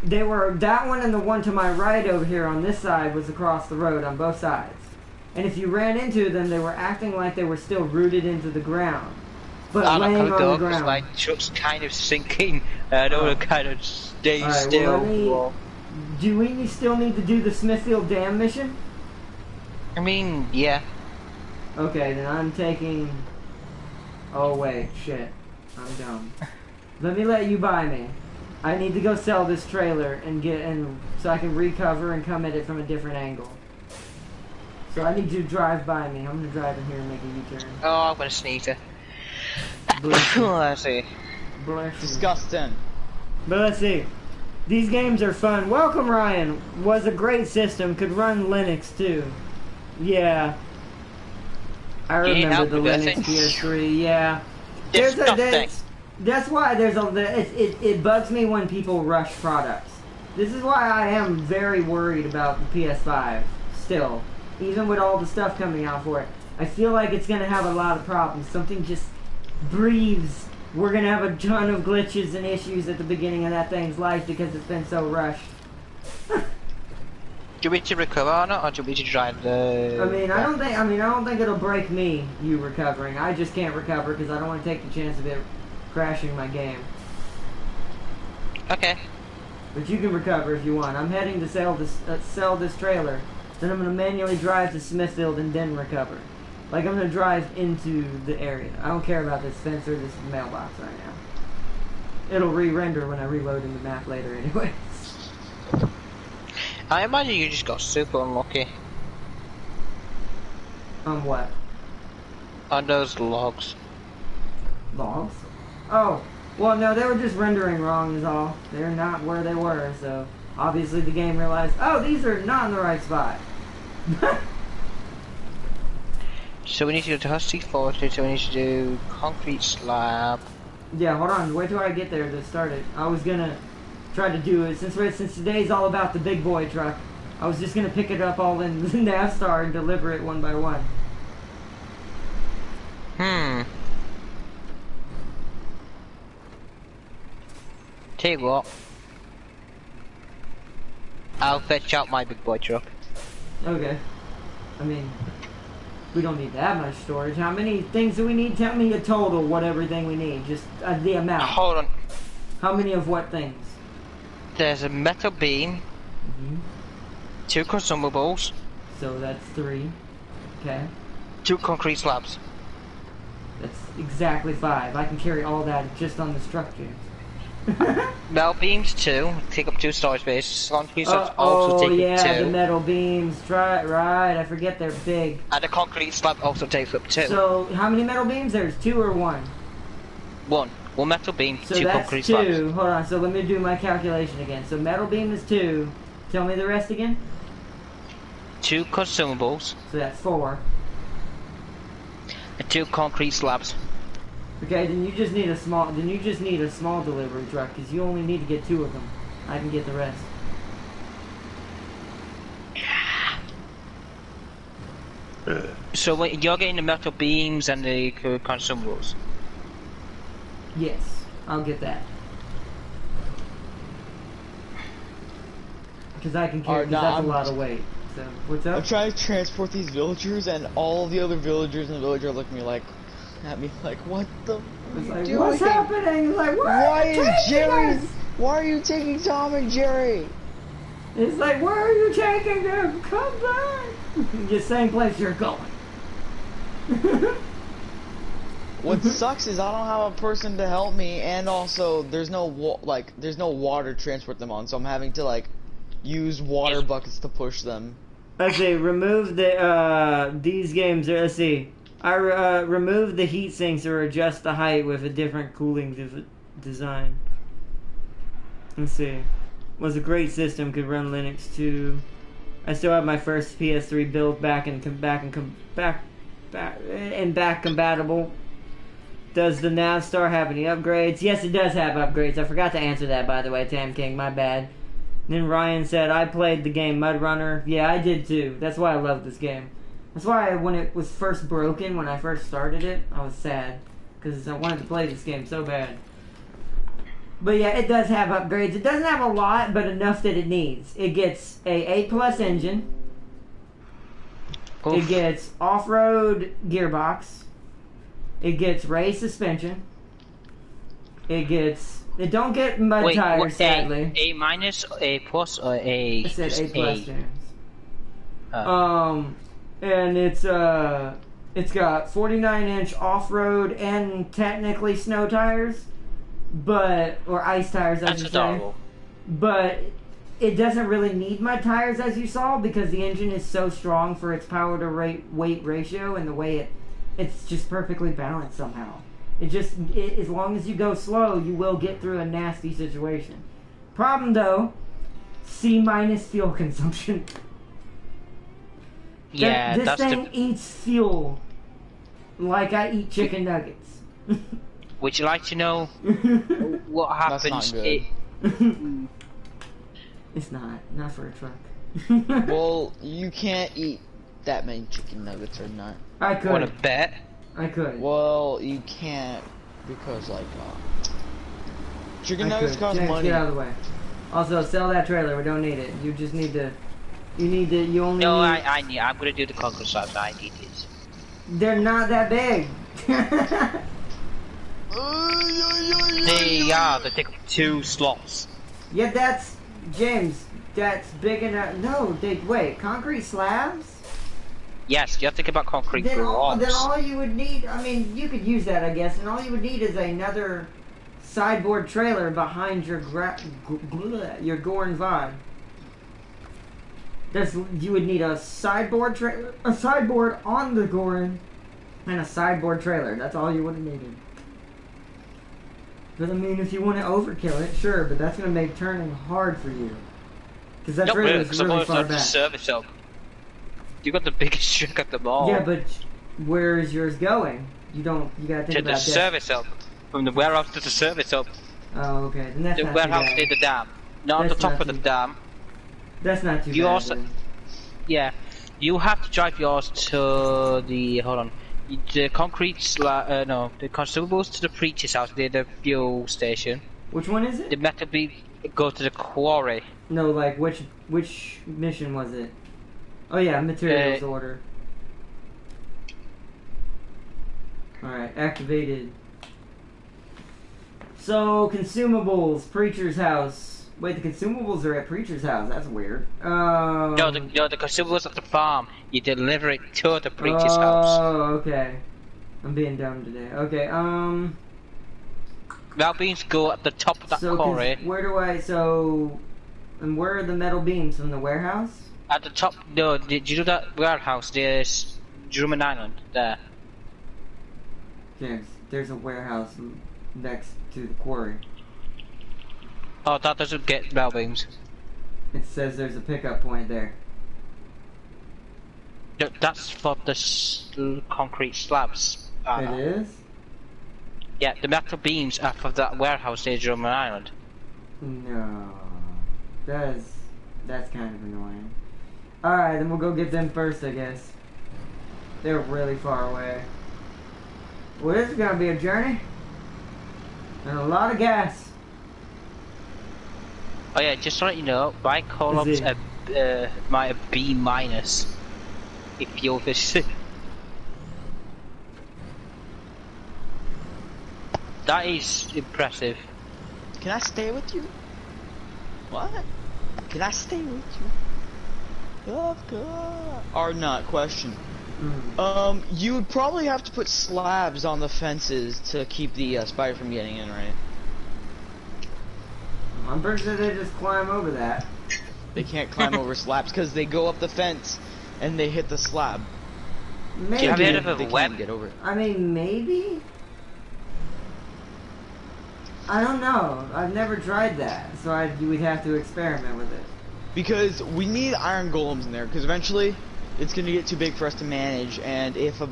They were that one and the one to my right over here on this side was across the road on both sides. And if you ran into them, they were acting like they were still rooted into the ground. But laying on the ground. My truck's kind of sinking. I don't want to kind of stay still. Well, do we still need to do the Smithfield Dam mission? I mean, yeah. Okay, then I'm taking... Oh wait, shit. I'm dumb. Let me let you buy me. I need to go sell this trailer and so I can recover and come at it from a different angle. So I need you to drive by me. I'm gonna drive in here and make a U-turn. Oh, I'm gonna sneeze it. Let's see. Disgusting. But let's see. These games are fun. Welcome, Ryan. Was a great system. Could run Linux too. Yeah. I remember the Linux PS3. Yeah. That's why it bugs me when people rush products. This is why I am very worried about the PS5 still. Even with all the stuff coming out for it. I feel like it's going to have a lot of problems. Something just breathes. We're going to have a ton of glitches and issues at the beginning of that thing's life because it's been so rushed. Do you want me to recover or not, or do you want me to drive the... I don't think it'll break me, you recovering. I just can't recover because I don't want to take the chance of it crashing my game. Okay. But you can recover if you want. I'm heading to sell this trailer. Then I'm gonna manually drive to Smithfield and then recover. Like, I'm gonna drive into the area. I don't care about this fence or this mailbox right now. It'll re-render when I reload in the map later anyway. I imagine you just got super unlucky. On what? On those logs. Logs? Oh, well no, they were just rendering wrong is all. They're not where they were, so obviously the game realized, oh, these are not in the right spot. So we need to go to Husky Fortress, so we need to do concrete slab. Yeah, hold on, wait till I get there to start it. I was gonna try to do it, since today's all about the big boy truck, I was just gonna pick it up all in Navstar and deliver it one by one. Tell you what, I'll fetch out my big boy truck. Okay. I mean, we don't need that much storage. How many things do we need? Tell me a total, what everything we need. Just the amount. Hold on. How many of what things? There's a metal beam, 2 consumables. So that's 3. Okay. 2 concrete slabs. That's exactly 5. I can carry all that just on this truck, James. Metal beams 2, take up 2 storage spaces. Concrete slabs also take up 2. The metal beams. Right, I forget they're big. And the concrete slab also takes up 2. So, how many metal beams? There's 2 or 1? 1. 1 metal beam, so 2 that's concrete 2. slabs. Hold on, so let me do my calculation again. So metal beam is 2. Tell me the rest again. 2 consumables. So that's 4. And 2 concrete slabs. Okay, then you just need a small delivery truck, because you only need to get 2 of them. I can get the rest. So wait, you're getting the metal beams and the consumables? Yes, I'll get that. Because I can carry, because that's a lot of weight. So, what's up? I'm trying to transport these villagers, and all the other villagers in the village are looking at me like, what the it's like, doing? what's happening? It's like, why are you taking Tom and Jerry? It's like, where are you taking them? Come back! The same place you're going. What sucks is I don't have a person to help me, and also there's no water to transport them on, so I'm having to use water buckets to push them. Let's see, remove the these games. Let's see. I remove the heat sinks or adjust the height with a different cooling design. Let's see. Was a great system. Could run Linux too. I still have my first PS3 build back compatible. Does the Navstar have any upgrades? Yes, it does have upgrades. I forgot to answer that, by the way, Tam King. My bad. And then Ryan said, I played the game Muddrunner. Yeah, I did too. That's why I love this game. That's why when it was first broken, when I first started it, I was sad. Because I wanted to play this game so bad. But yeah, it does have upgrades. It doesn't have a lot, but enough that it needs. It gets a A+ engine. Oof. It gets off-road gearbox. It gets race suspension. It don't get mud tires, sadly. A minus, A plus, or A? It said A+, James. Oh. And it's got 49-inch off-road and technically snow tires, or ice tires, I should say. But it doesn't really need mud tires, as you saw, because the engine is so strong for its power to weight ratio, and the way it's just perfectly balanced somehow. As long as you go slow, you will get through a nasty situation. Problem though, C- fuel consumption. Yeah, this thing eats fuel like I eat chicken nuggets. Would you like to know what happens? That's not good. It's not for a truck. Well, you can't eat that many chicken nuggets or not. I could. Want to bet? I could. Well, you can't because chicken nuggets cost money. Get out of the way. Also, sell that trailer. We don't need it. You just need to. You only. No, need... I'm gonna do the concrete slabs. I need these. They're not that big. They take up 2 slots. Yeah, that's James. that's big enough. No, wait, concrete slabs? Yes, you have to think about concrete Then blocks. all you would need, I mean, you could use that, I guess, and all you would need is another sideboard trailer behind your Gorin Vod. You would need a sideboard trailer, a sideboard on the Gorin, and a sideboard trailer. That's all you would have needed. But I mean, if you want to overkill it, sure, but that's going to make turning hard for you. Because that's really far back. Service up. You got the biggest trick of them all. Yeah, but where is yours going? You gotta think about that. To the service up. From the warehouse to the service up. Oh, okay. Then that's the not warehouse too bad. near the dam. Not the top of the dam. That's not too you bad. Also, then. yeah, you have to drive yours to the the concrete the consumables to the preacher's house near the fuel station. Which one is it? The metal beam go to the quarry. No, like which mission was it? Oh yeah, materials order. Alright, activated. So, consumables, Preacher's house. Wait, the consumables are at Preacher's house. That's weird. No, the consumables at the farm. You deliver it to the Preacher's house. Oh, okay. I'm being dumb today. Okay, metal beams go at the top of that quarry. And where are the metal beams? From the warehouse? At the top, no, did you do that warehouse? There's Drummond Island, there. James, there's a warehouse next to the quarry. Oh, that doesn't get metal beams. It says there's a pickup point there. No, that's for the concrete slabs. It is? Yeah, the metal beams are for that warehouse near Drummond Island. No. That's kind of annoying. Alright, then we'll go get them first, I guess. They're really far away. Well, this is gonna be a journey. And a lot of gas. Oh yeah, just to let you know, my call-up's my B minus. If you're this. That is impressive. Can I stay with you? What? Can I stay with you? Of course. Or not, question. You would probably have to put slabs on the fences to keep the spider from getting in, right? I'm pretty sure they just climb over that. They can't climb over slabs because they go up the fence and they hit the slab. Maybe. Do you have a bit of a web? Get over it. I mean, maybe? I don't know. I've never tried that, so we'd have to experiment with it. Because we need iron golems in there, because eventually it's going to get too big for us to manage, and if a...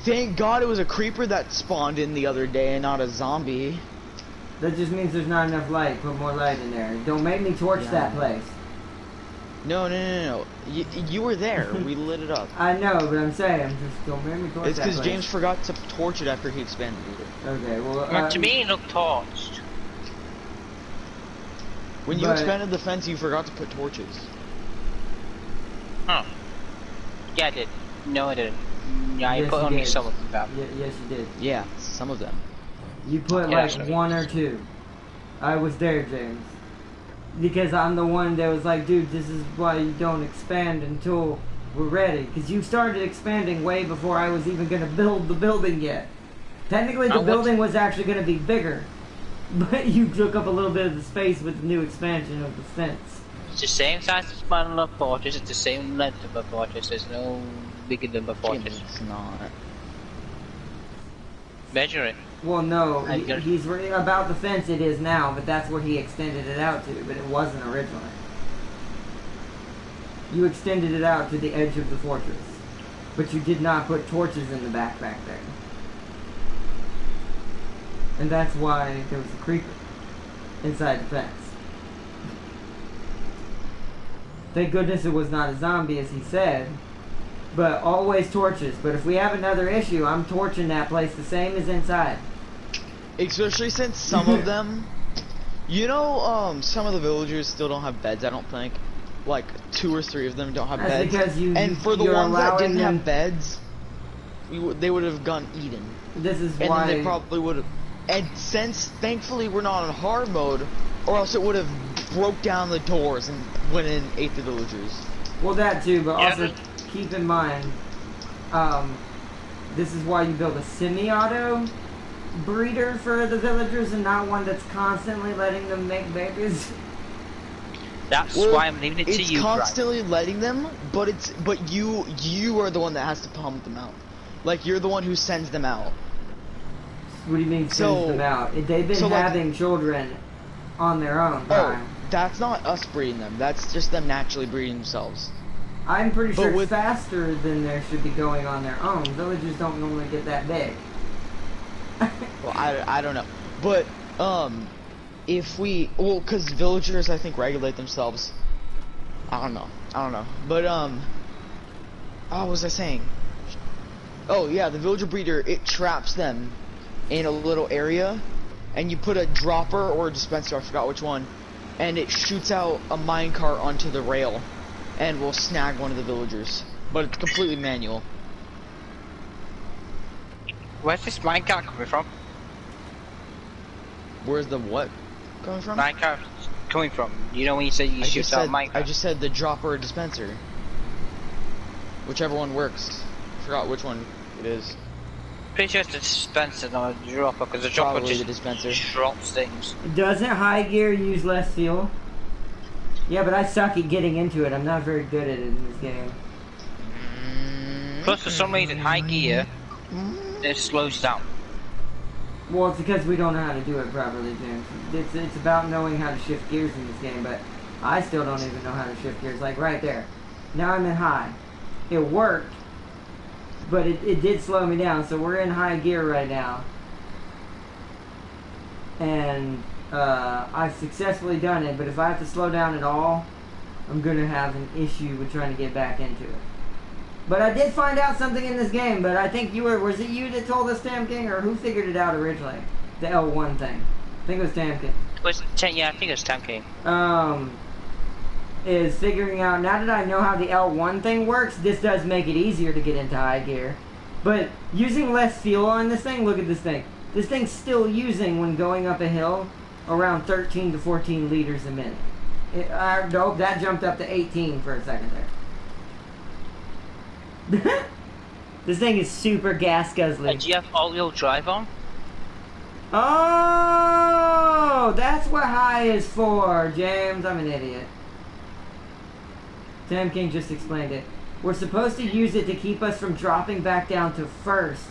Thank God it was a creeper that spawned in the other day and not a zombie. That just means there's not enough light. Put more light in there. Don't make me torch that place. No. You were there. We lit it up. I know, but I'm saying, just don't make me torch that place. It's because James forgot to torch it after he expanded it. Okay, well... to me, it looked torched. When you expanded the fence, you forgot to put torches. Huh. Yeah, I did. No, I didn't. Yeah, I put only some of them. Yes, you did. Yeah, some of them. You put like one or two. I was there, James. Because I'm the one that was like, dude, this is why you don't expand until we're ready. Because you started expanding way before I was even going to build the building yet. Technically, the building was actually going to be bigger. But you took up a little bit of the space with the new expansion of the fence. It's the same size as my fortress, it's the same length of a fortress, there's no bigger than a fortress. It's not. Measure it. Well, no, he's about the fence it is now, but that's where he extended it out to, but it wasn't originally. You extended it out to the edge of the fortress, but you did not put torches in the back there. And that's why there was a creeper inside the fence. Thank goodness it was not a zombie, as he said. But always torches. But if we have another issue, I'm torching that place the same as inside. Especially since some of them... You know, some of the villagers still don't have beds, I don't think. Like, 2 or 3 of them don't have beds. Because and for the ones that didn't have beds, they would have gone eaten. This is why... And then they probably would have... And since, thankfully, we're not on hard mode, or else it would have broke down the doors and went in and ate the villagers. Well, that too, but also keep in mind, this is why you build a semi-auto breeder for the villagers and not one that's constantly letting them make babies. That's why I'm leaving it to you. It's constantly letting them, but you are the one that has to pump them out. Like, you're the one who sends them out. What do you mean sends them out? They've been having children on their own. Oh, that's not us breeding them. That's just them naturally breeding themselves. I'm pretty sure it's faster than they should be going on their own. Villages don't normally get that big. Well, I don't know. But, if we... Well, because villagers, I think, regulate themselves. I don't know. But, what was I saying? Oh, yeah, the villager breeder, it traps them in a little area, and you put a dropper or a dispenser, I forgot which one, and it shoots out a minecart onto the rail, and will snag one of the villagers. But it's completely manual. Where's this minecart coming from? Where's the what coming from? Minecart coming from. You know when you say you shoot out minecart? I just said the dropper or dispenser. Whichever one works. Forgot which one it is. Pretty sure it's the dispenser, not a dropper, because the dropper just drops things. Doesn't high gear use less fuel? Yeah, but I suck at getting into it. I'm not very good at it in this game. Plus, for some reason, high gear, it slows down. Well, it's because we don't know how to do it properly, James. It's about knowing how to shift gears in this game, but I still don't even know how to shift gears. Like, right there. Now I'm in high. It worked, but it did slow me down, so we're in high gear right now. And I've successfully done it, but if I have to slow down at all, I'm going to have an issue with trying to get back into it. But I did find out something in this game, but I think was it you that told us, Tam King, or who figured it out originally? The L1 thing. I think it was Tam King. Yeah, I think it was Tam King. Is figuring out, now that I know how the L1 thing works, this does make it easier to get into high gear. But using less fuel on this thing, look at this thing. This thing's still using, when going up a hill, around 13 to 14 liters a minute. Nope, that jumped up to 18 for a second there. This thing is super gas guzzling. Do you have all-wheel drive on? Oh, that's what high is for, James. I'm an idiot. Tam King just explained it. We're supposed to use it to keep us from dropping back down to first,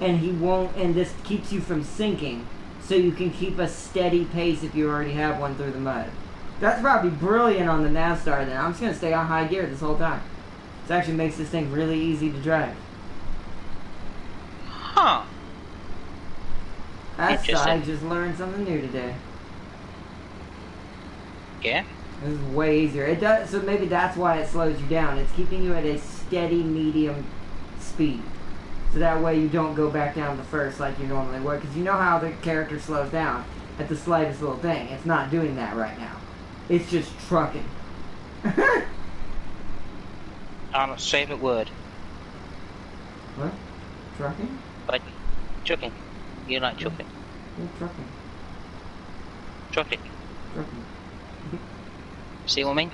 and he won't. And this keeps you from sinking, so you can keep a steady pace if you already have one through the mud. That's probably brilliant on the Navstar. Then I'm just gonna stay on high gear this whole time. This actually makes this thing really easy to drive. Huh. I just learned something new today. Yeah? This is way easier. It does, so maybe that's why it slows you down. It's keeping you at a steady medium speed. So that way you don't go back down to first like you normally would. Because you know how the character slows down at the slightest little thing. It's not doing that right now. It's just trucking. Arnold's favourite word. What? Trucking? Like, trucking. You like trucking? Yeah, trucking. Trucking. Trucking. See what I mean?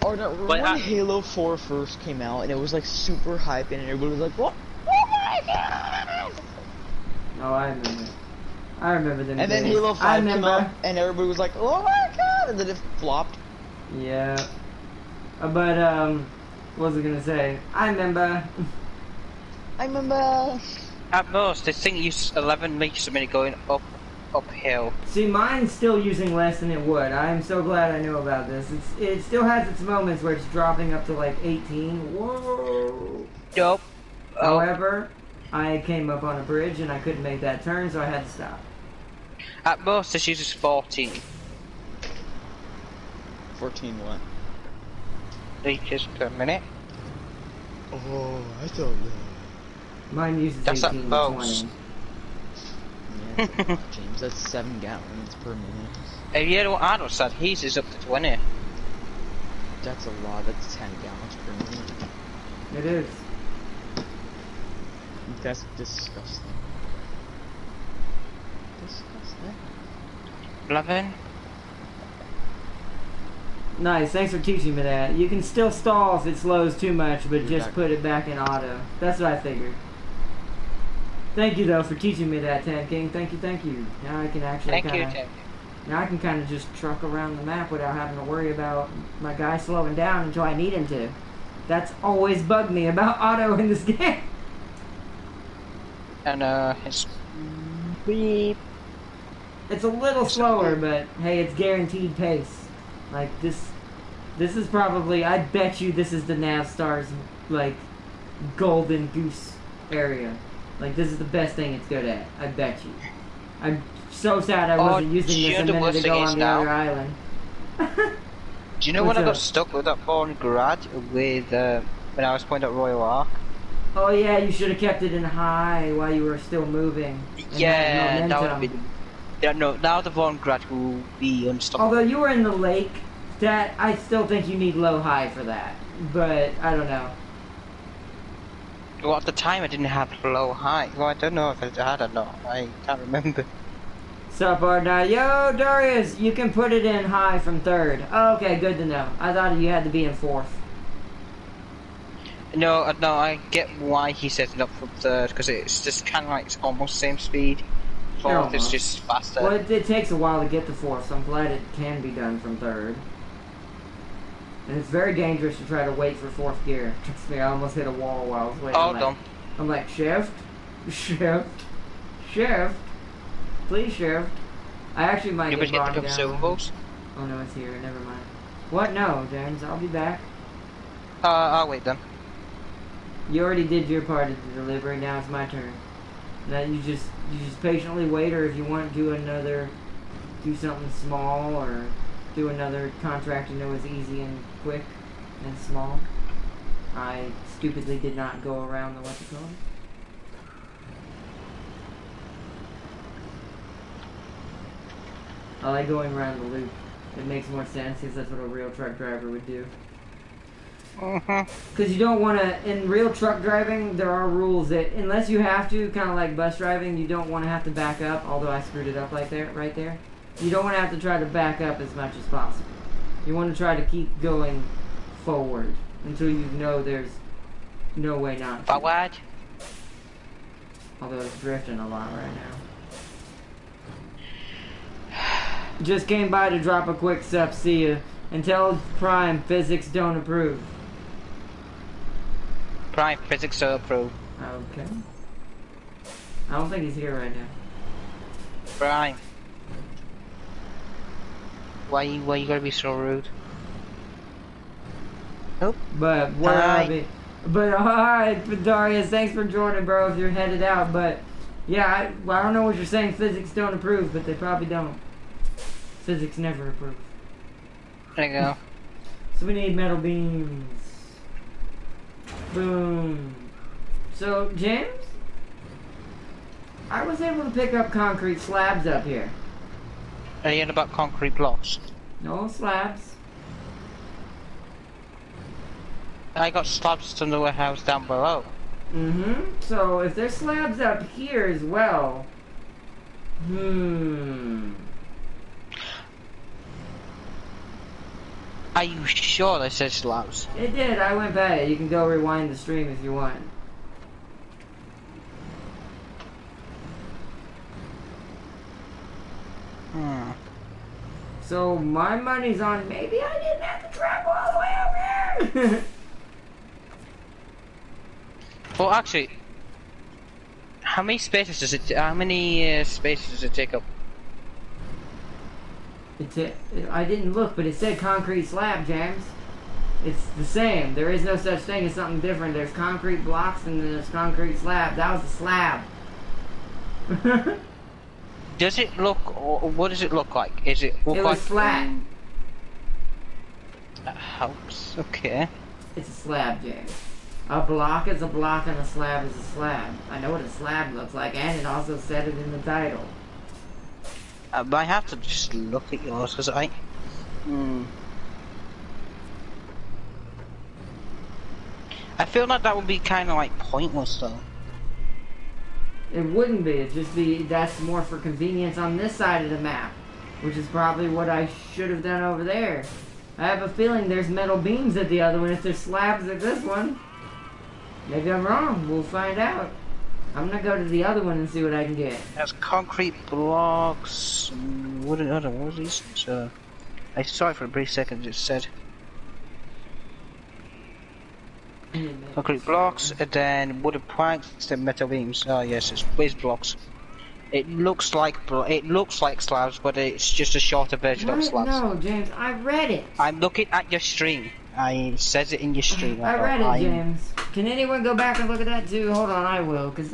When Halo 4 first came out and it was like super hype and everybody was like, "What? Oh my god!" Oh, I remember. I remember them. And then Halo 5 came out and everybody was like, "Oh my god!" And then it flopped. Yeah. But what was I gonna say? I remember. At most, this thing uses 11 meters a minute going uphill. See, mine's still using less than it would. I am so glad I know about this. It still has its moments where it's dropping up to like 18. Whoa. Nope. However, I came up on a bridge and I couldn't make that turn, so I had to stop. At most, this uses 14. 14 what? Liters per minute. Oh, I thought that. Mine uses That's 18 to 20. Yeah, James, that's 7 gallons per minute. Have you heard what Arnold said? His is up to 20. That's a lot. That's 10 gallons per minute. It is. That's disgusting. What's that? 11. Nice, thanks for teaching me that. You can still stall if it slows too much, but just put it back in auto. That's what I figured. Thank you though for teaching me that, Tan King. Thank you. Now I can actually now I can kind of just truck around the map without having to worry about my guy slowing down until I need him to. That's always bugged me about auto in this game. And it's beep. It's a little slower, but hey, it's guaranteed pace. Like this is probably, I bet you this is the Navstar's like golden goose area. Like this is the best thing it's good at. I bet you. I'm so sad I wasn't using this a minute ago on the other island. Do you know when I got stuck with that foreign grad with when I was pointing at Royal Ark? Oh yeah, you should have kept it in high while you were still moving. Yeah, that would have been. Yeah, no, now the Von Grad will be unstoppable. Although you were in the lake, that I still think you need low high for that. But I don't know. Well, at the time I didn't have low high. Well, I don't know if I had or not. I can't remember. Sup, now, yo, Darius, you can put it in high from third. Oh, okay, good to know. I thought you had to be in fourth. No, I get why he set it up from third, because it's just kind of like it's almost same speed. Fourth is just faster. Well, it takes a while to get to fourth, so I'm glad it can be done from third. And it's very dangerous to try to wait for fourth gear. Trust me, I almost hit a wall while I was waiting. Oh, dumb. I'm like, shift, please shift. I actually might get bogged down. Oh no, it's here. Never mind. What? No, James. I'll be back. I'll wait then. You already did your part of the delivery. Now it's my turn. Now you just patiently wait, or if you want, do something small, or do another contract you know is easy and quick and small. I stupidly did not go around the what's it called? I like going around the loop. It makes more sense because that's what a real truck driver would do. Because you don't want to, in real truck driving, there are rules that, unless you have to, kind of like bus driving, you don't want to have to back up, although I screwed it up like there, right there. You don't want to have to try to back up as much as possible. You want to try to keep going forward until you know there's no way not to. Forward. Although it's drifting a lot right now. Just came by to drop a quick sup, see ya. Until Prime, physics don't approve. Prime, physics don't approve. Okay. I don't think he's here right now. Prime. Why you gotta be so rude? Nope. But where are we? But alright, Darius, thanks for joining, bro, if you're headed out. But yeah, I don't know what you're saying, physics don't approve, but they probably don't. Physics never approve. There you go. So we need metal beams. Boom. So, James? I was able to pick up concrete slabs up here. Are you in about concrete blocks? No slabs. I got slabs to the warehouse down below. So, if there's slabs up here as well... Are you sure they said slabs? It did, I went by it. You can go rewind the stream if you want. So my money's on maybe I didn't have to travel all the way over here. Well, actually, how many spaces does it take up? I didn't look, but it said concrete slab, James. It's the same. There is no such thing as something different. There's concrete blocks and then there's concrete slab. That was a slab. Does it look, or what does it look like? Is it look like... It was flat. That helps, okay. It's a slab, James. A block is a block and a slab is a slab. I know what a slab looks like, and it also said it in the title. But I have to just look at yours, because I feel like that would be kind of like pointless, though. It wouldn't be. It'd just be, that's more for convenience on this side of the map. Which is probably what I should have done over there. I have a feeling there's metal beams at the other one if there's slabs at this one. Maybe I'm wrong. We'll find out. I'm gonna go to the other one and see what I can get. There's concrete blocks, wooden, I don't know, what was these? So, I saw it for a brief second, it said. Concrete blocks, and then wooden planks, then metal beams. Oh yes, it's waste blocks. It looks like slabs, but it's just a shorter version of slabs. No, James, I read it. I'm looking at your stream. It says it in your stream. I read it, James. Can anyone go back and look at that too? Hold on, I will, because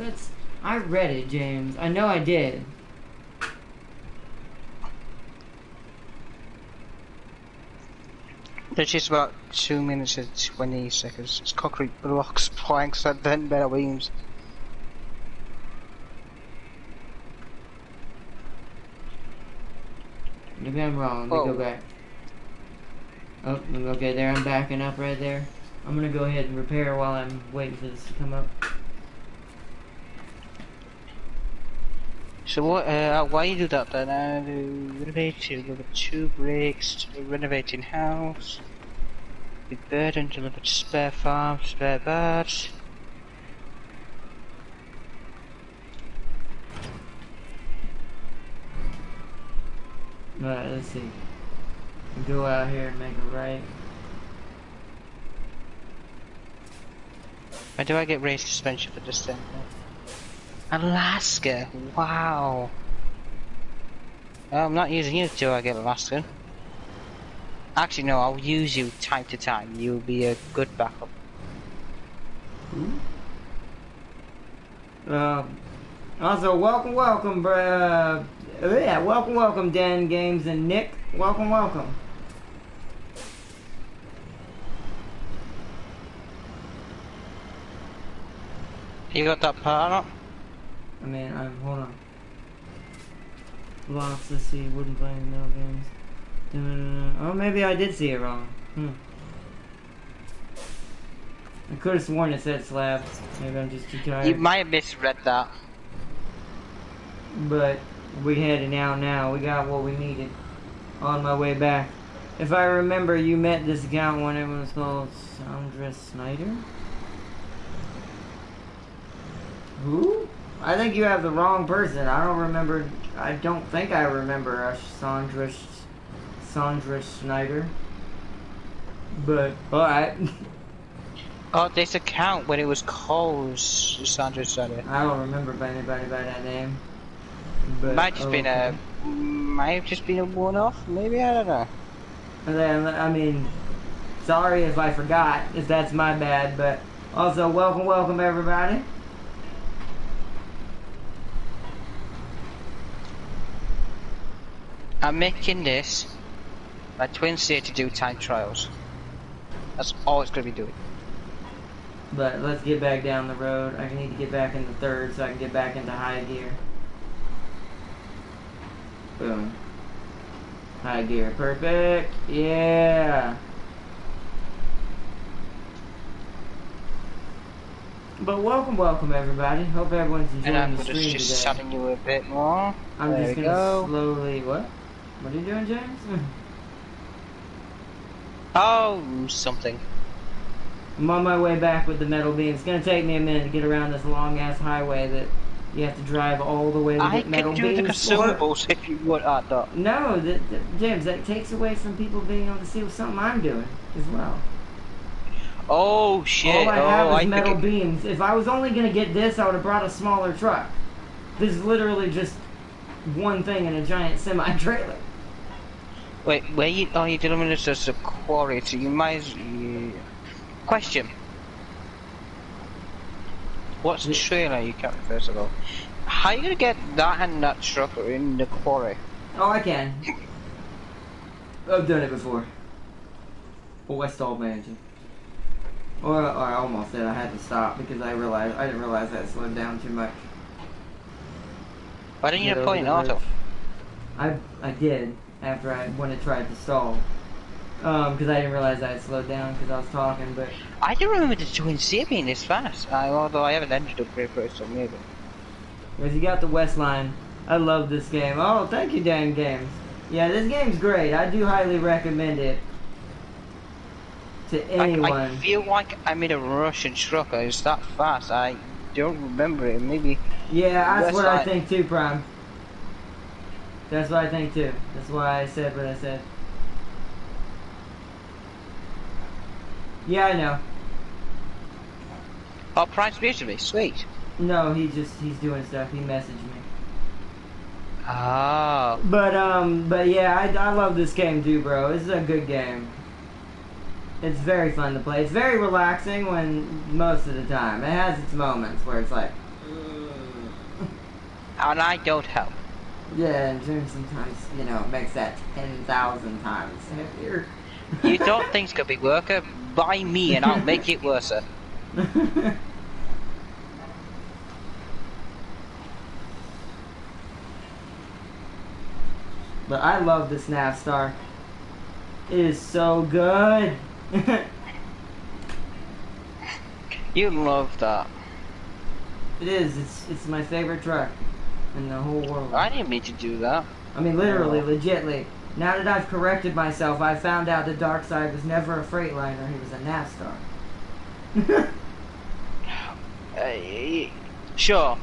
I read it, James. I know I did. There's just about 2 minutes and 20 seconds. It's concrete blocks, planks, and then metal beams. Maybe I'm wrong. Let me go back. Oh, okay, there. I'm backing up right there. I'm gonna go ahead and repair while I'm waiting for this to come up. So what? Why you do that then? Renovate, deliver 2 bricks, renovating house. Be burden, deliver to spare farm, spare birds. Alright, let's see. Go out here and make a right. Why do I get raised suspension for this thing? Alaska, wow. I'm not using you till I get Alaska. Actually, no, I'll use you time to time. You'll be a good backup. Also, welcome, bruh. Yeah, welcome, Dan Games and Nick. Welcome. You got that part up? I mean, hold on. Blocks, let's see, wooden plank, metal beams. Oh, maybe I did see it wrong. I could have sworn it said slabs. Maybe I'm just too tired. You might have misread that. But we had it now. We got what we needed. On my way back. If I remember, you met this account when it was called Sandra Snyder? Who? I think you have the wrong person. I don't think I remember a Sandra Snyder. But, alright. Oh, this account when it was called Sandra Snyder. I don't remember anybody by that name. But, might have just been a one-off, maybe, I don't know. I mean, sorry if I forgot, if that's my bad, but also welcome everybody. I'm making this. My twins here to do time trials. That's all it's going to be doing. But let's get back down the road. I need to get back into third so I can get back into high gear. Boom. High gear. Perfect. Yeah. But welcome everybody. Hope everyone's enjoying the stream today. And I'm just shutting you a bit more. I'm just gonna slowly... What? What are you doing, James? Oh, something. I'm on my way back with the metal beam. It's gonna take me a minute to get around this long ass highway that you have to drive all the way to get metal beams. I can do the consumables if you want that. No, James, that takes away from people being able to see something I'm doing as well. Oh shit! All I have is metal beams. If I was only gonna get this, I would have brought a smaller truck. This is literally just one thing in a giant semi-trailer. Wait, where you? Oh, you're dealing with this as a quarry, so you might. Question. What's the trailer you carry first of all? How are you gonna get that and that truck in the quarry? Oh, I can. I've done it before. Oh, I stalled my engine. Or I almost did. I had to stop because I didn't realize that slowed down too much. Why didn't you put in auto? I did after when it tried to stall. Because I didn't realize I had slowed down because I was talking, but... I don't remember the Twin C being this fast, although I haven't entered upgrade for it, so maybe. Because you got the West Line. I love this game. Oh, thank you, Dan Games. Yeah, this game's great. I do highly recommend it to anyone. I feel like I'm in a Russian truck. It's that fast. I don't remember it. Maybe. Yeah, that's what I think too, Prime. That's what I think too. That's why I said what I said. Yeah, I know. Oh, Prime's beautifully sweet. No, he's doing stuff. He messaged me. Oh. But yeah, I love this game too, bro. This is a good game. It's very fun to play. It's very relaxing most of the time. It has its moments where it's like... And I don't help. Yeah, and June sometimes, makes that 10,000 times heavier. You don't think it's gonna be worker? Buy me and I'll make it worse. But I love this Navstar. It is so good. You love that. It is. It's my favorite truck in the whole world. I didn't mean to do that. I mean, literally, legitly. Now that I've corrected myself, I found out that Darkseid was never a Freightliner. He was a Navstar. Sure.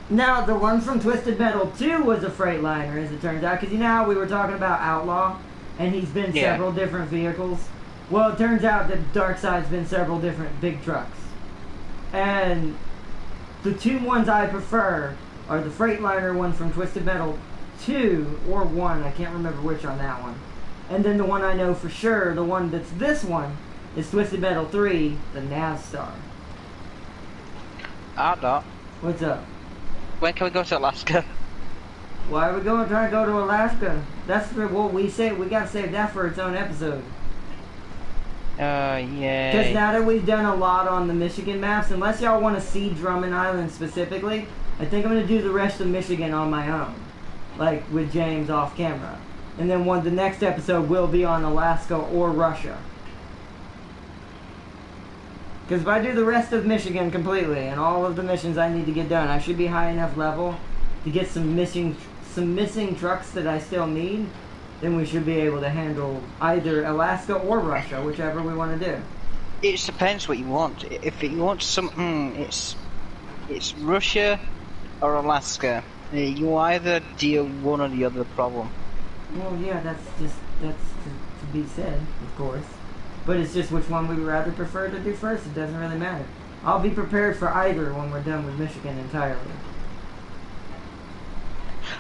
Now, the one from Twisted Metal 2 was a Freightliner, as it turns out. Because you know how we were talking about Outlaw? And he's been several different vehicles? Well, it turns out that Darkseid's been several different big trucks. And the two ones I prefer are the Freightliner one from Twisted Metal 2, or 1, I can't remember which on that one. And then the one I know for sure, the one that's this one, is Twisted Metal 3, the Navstar. Outlaw. What's up? When can we go to Alaska? Why are we trying to go to Alaska? That's what we say. We gotta save that for its own episode. Yeah. Because now that we've done a lot on the Michigan maps, unless y'all want to see Drummond Island specifically, I think I'm gonna do the rest of Michigan on my own, like with James off camera. And then the next episode will be on Alaska or Russia. Because if I do the rest of Michigan completely and all of the missions I need to get done, I should be high enough level to get some missing trucks that I still need. Then we should be able to handle either Alaska or Russia, whichever we want to do. It depends what you want. If you want something, it's Russia or Alaska. You either deal one or the other problem. Well, yeah, that's to be said, of course. But it's just which one we would rather prefer to do first. It doesn't really matter. I'll be prepared for either when we're done with Michigan entirely.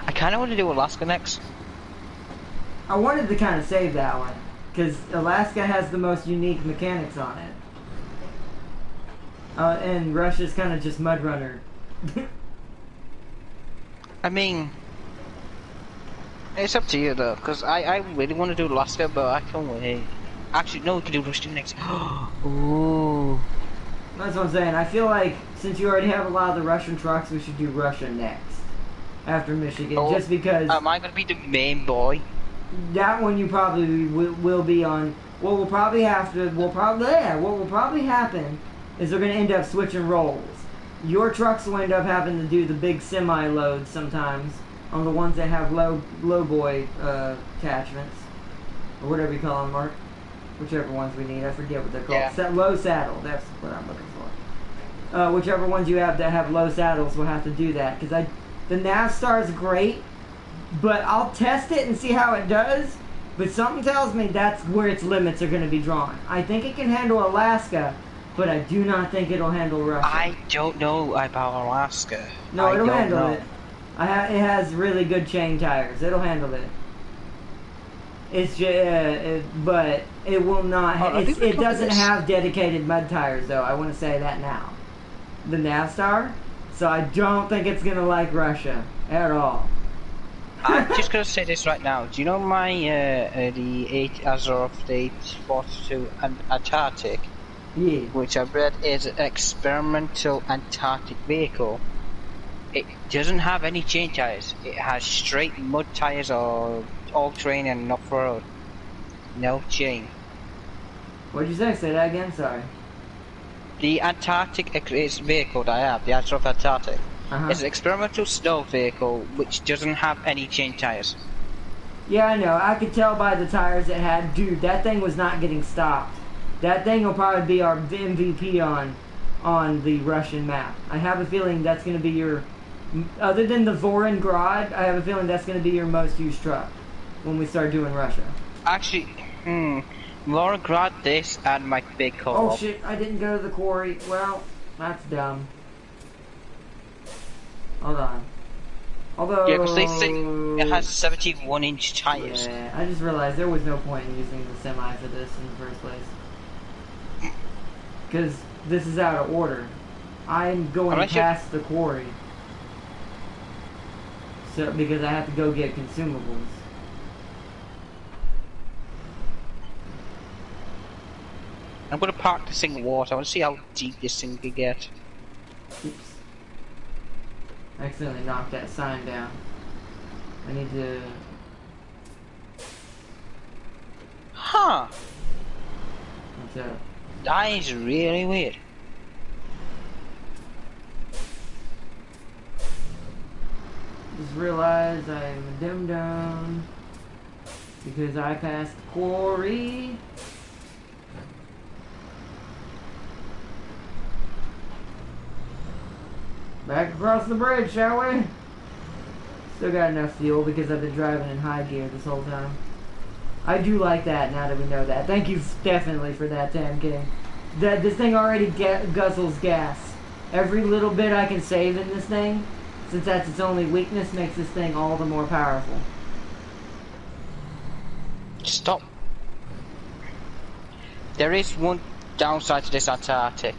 I kind of want to do Alaska next. I wanted to kind of save that one, because Alaska has the most unique mechanics on it. And Russia's kind of just Mudrunner. I mean, it's up to you though, because I really want to do Alaska, but I can't wait. Actually, no, we can do Russia next. Ooh. That's what I'm saying. I feel like since you already have a lot of the Russian trucks, we should do Russia next. After Michigan, just because... Am I going to be the main boy? That one you probably will be on... What will probably happen is they're going to end up switching roles. Your trucks will end up having to do the big semi-loads sometimes on the ones that have low boy attachments. Or whatever you call them, Mark. Whichever ones we need. I forget what they're called. Yeah. Low saddle. That's what I'm looking for. Whichever ones you have that have low saddles will have to do that. Because the Navstar is great, but I'll test it and see how it does. But something tells me that's where its limits are going to be drawn. I think it can handle Alaska, but I do not think it'll handle Russia. I don't know about Alaska. No, it'll handle it. It has really good chain tires. It'll handle it. It's just, but it will not. It doesn't have dedicated mud tires, though. I want to say that now. The Navstar. So I don't think it's gonna like Russia at all. I'm just gonna say this right now. Do you know my the 8 Azov 842 Antarctic? Yeah. Which I've read is an experimental Antarctic vehicle. It doesn't have any chain tires. It has straight mud tires or all terrain and off-road. No chain. What'd you say? Say that again, sorry. The Antarctic vehicle that I have, the Azov Antarctic, It's an experimental snow vehicle which doesn't have any chain tires. Yeah, I know. I could tell by the tires it had. Dude, that thing was not getting stopped. That thing will probably be our MVP on the Russian map. I have a feeling that's going to be your... Other than the Vorongrad, I have a feeling that's going to be your most used truck when we start doing Russia. Actually, Vorongrad, this, and my big co-op. Oh shit, I didn't go to the quarry. Well, that's dumb. Hold on. Although... Yeah, because they say it has 71-inch tires. Yeah, I just realized there was no point in using the semi for this in the first place. Because this is out of order. I'm going past the quarry. So, because I have to go get consumables. I'm going to park this thing in water. I want to see how deep this thing can get. Oops. I accidentally knocked that sign down. I need to... Huh. What's up? That is really weird. Just realized I'm a dum-dum. Because I passed the quarry. Back across the bridge, shall we? Still got enough fuel because I've been driving in high gear this whole time. I do like that now that we know that. Thank you definitely for that, Tam King. This thing already guzzles gas. Every little bit I can save in this thing, since that's its only weakness, makes this thing all the more powerful. Stop. There is one downside to this Antarctic.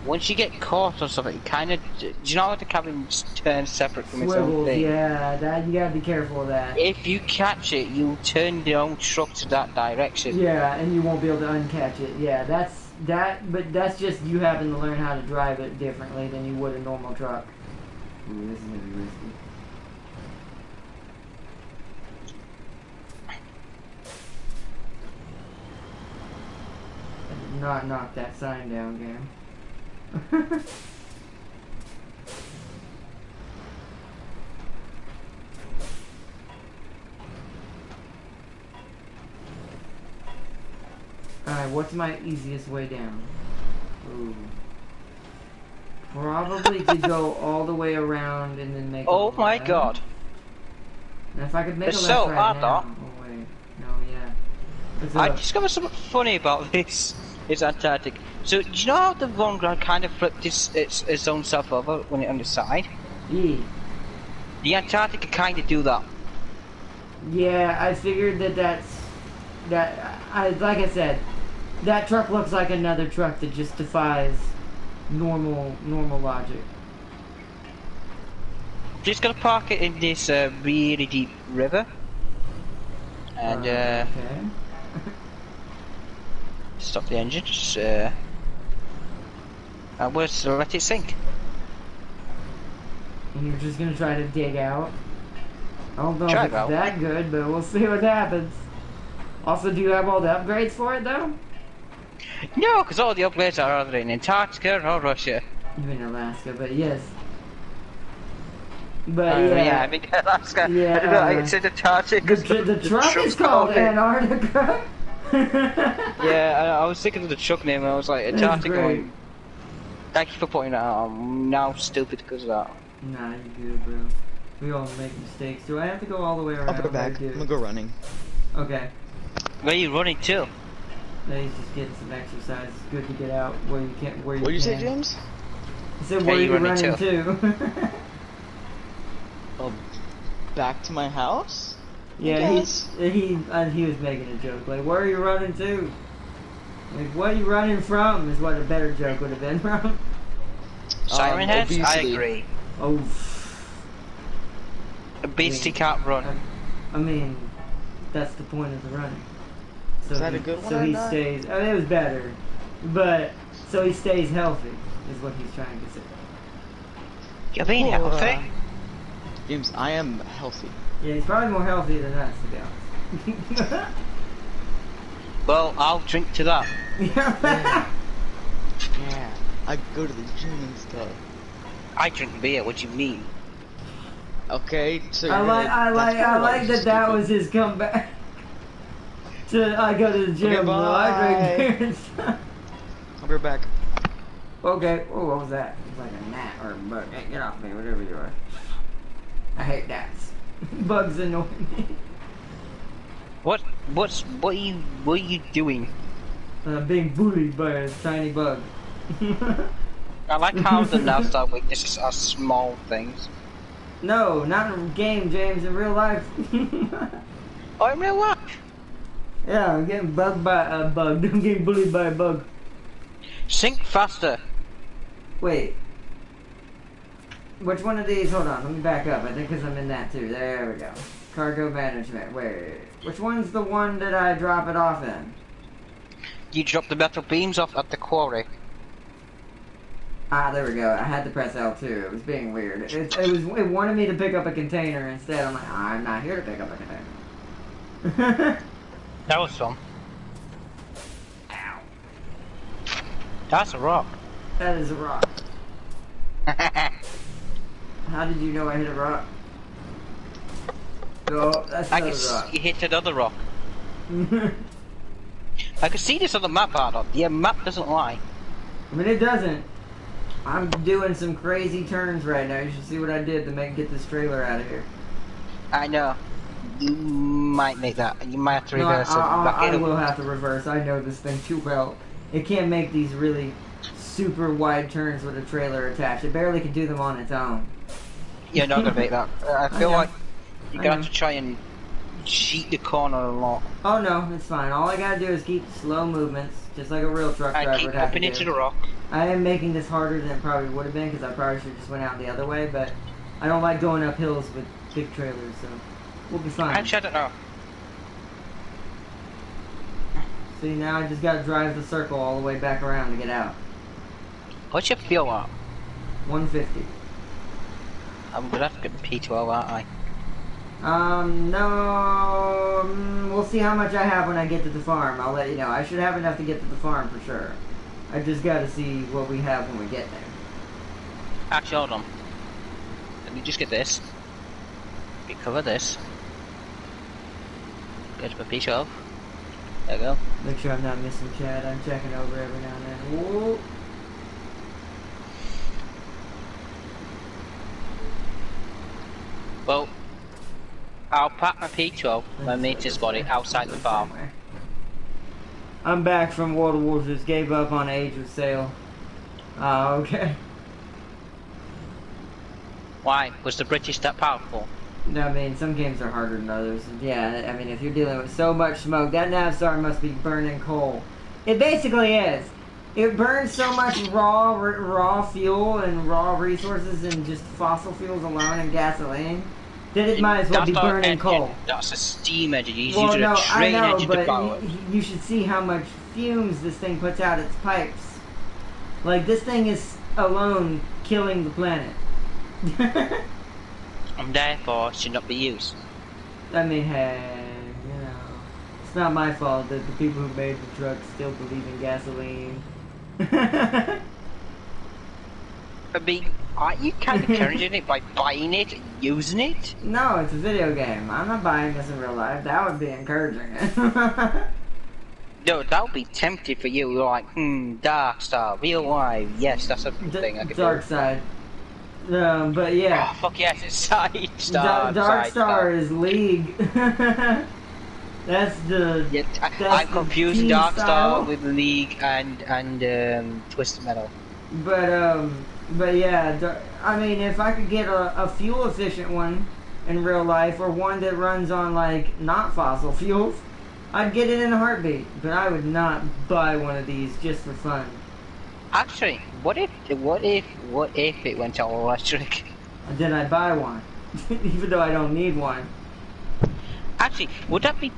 Once you get caught on something, kind of, do you know how the cabin turns separate from its own thing? Yeah, that you gotta be careful of that. If you catch it, you'll turn your own truck to that direction. Yeah, and you won't be able to uncatch it. Yeah, but that's just you having to learn how to drive it differently than you would a normal truck. Ooh, this is gonna be risky. I did not knock that sign down, game. Alright, what's my easiest way down? Ooh. Probably to go all the way around and then make Oh my god. And if I could make it's a so left right hard now. though. Oh wait. No, yeah. I discovered something funny about this Antarctic. So, do you know how the Vorongrad kind of flipped its own self over when it on the side? Yeah. The Antarctic can kind of do that. Yeah, I figured like I said, that truck looks like another truck that just defies normal logic. Just gonna park it in this really deep river, and okay. stop the engine. Just, and we'll just let it sink. And you're just gonna try to dig out? I don't know Try if it's that good, but we'll see what happens. Also, do you have all the upgrades for it, though? No, because all the upgrades are either in Antarctica or Russia. Even in Alaska, but yes. But yeah, I mean Alaska. Yeah, I don't know, it's in Antarctica. The truck is called Antarctica. Yeah, I was thinking of the truck name and I was like, Antarctica. Thank you for pointing that out. I'm now stupid because of that. Nah, you're good, bro. We all make mistakes. Do I have to go all the way around? I'll put it back. I'm gonna go running. Okay. Where are you running to? He's just getting some exercise. It's good to get out where you can't. Where you What did you can. say, James? I said, where are you running to? Oh, back to my house? Yeah, he was making a joke. Like, where are you running to? Like, what are you running from? Is what a better joke would have been from. Siren Heads? I obesity. agree. Oh. Obesity can't run. I mean, that's the point of the running. So Is that a good one So or he not? stays. I mean, it was better, but so he stays healthy is what he's trying to say. You're being healthy. James, I am healthy. Yeah, he's probably more healthy than us, to be honest. Well, I'll drink to that. Yeah. I go to the gym and stuff. I drink beer. What do you mean? Okay, so I like that was his comeback. I go to the gym, okay, so I drink beer and stuff. I'll be right back. Okay, oh, what was that? It's like a gnat or a bug. Hey, get off me, whatever you are. I hate gnats. Bugs annoy me. What are you doing? Being bullied by a tiny bug. I like how the Navstar weaknesses are small things. No, not in a game, James. In real life. Oh, in real life? Yeah, I'm getting bugged by a bug. I'm getting bullied by a bug. Sink faster. Wait. Which one of these? Hold on, let me back up. I think because I'm in that too. There we go. Cargo management. Wait. Which one's the one that I drop it off in? You drop the metal beams off at the quarry. Ah, there we go. I had to press L2. It was being weird. It wanted me to pick up a container instead. I'm like, I'm not here to pick up a container. That was fun. Ow. That's a rock. That is a rock. How did you know I hit a rock? Oh, that's I another can rock. you hit another rock. I can see this on the map, Arnold. The map doesn't lie. I mean, it doesn't. I'm doing some crazy turns right now. You should see what I did to get this trailer out of here. I know. You might make that. You might have to No, reverse it. I will have to reverse. I know this thing too well. It can't make these really super wide turns with a trailer attached. It barely can do them on its own. You're not gonna make that. I feel like you're gonna I have to try and cheat the corner a lot. Oh no, it's fine. All I gotta do is keep slow movements, just like a real truck driver I keep would have to popping do. into the rock. I am making this harder than it probably would have been because I probably should have just went out the other way, but I don't like going up hills with big trailers, so we'll be fine. Actually, I don't know. See, now I just gotta drive the circle all the way back around to get out. What's your fuel at? 150. I'm gonna have to get the P12, aren't I? No, we'll see how much I have when I get to the farm. I'll let you know. I should have enough to get to the farm for sure. I just gotta see what we have when we get there. Actually, hold on. Let me just get this. Recover this. Get my P12. There we go. Make sure I'm not missing Chad. I'm checking over every now and then. Whoa. Well, I'll pack my P12, my mate's body, outside the farm. I'm back from World of War, just gave up on Age of Sail. Okay. Why? Was the British that powerful? No, I mean, some games are harder than others. Yeah, I mean, if you're dealing with so much smoke, that Navstar must be burning coal. It basically is. It burns so much raw fuel and raw resources and just fossil fuels alone and gasoline that it might as well be burning coal. That's a steam engine. You Well, use no, a I train know, engine to but power. you should see how much fumes this thing puts out its pipes. Like, this thing is alone killing the planet. And therefore should not be used. I mean, hey, you know, it's not my fault that the people who made the truck still believe in gasoline. I mean, aren't you kind of encouraging it by buying it and using it? No, it's a video game. I'm not buying this in real life. That would be encouraging it. No, that would be tempting for you. You're like, Dark Star, real life. Yes, that's a thing I could Dark do. Side. But yeah. Oh, fuck yes, it's Side Star. Dark Star is League. That's the. Yeah, that's I'm the confusing team Dark style. Star with League and Twisted Metal. But yeah, I mean, if I could get a fuel efficient one in real life, or one that runs on like not fossil fuels, I'd get it in a heartbeat. But I would not buy one of these just for fun. Actually, what if it went all electric? And then I'd buy one, even though I don't need one. Actually, would that be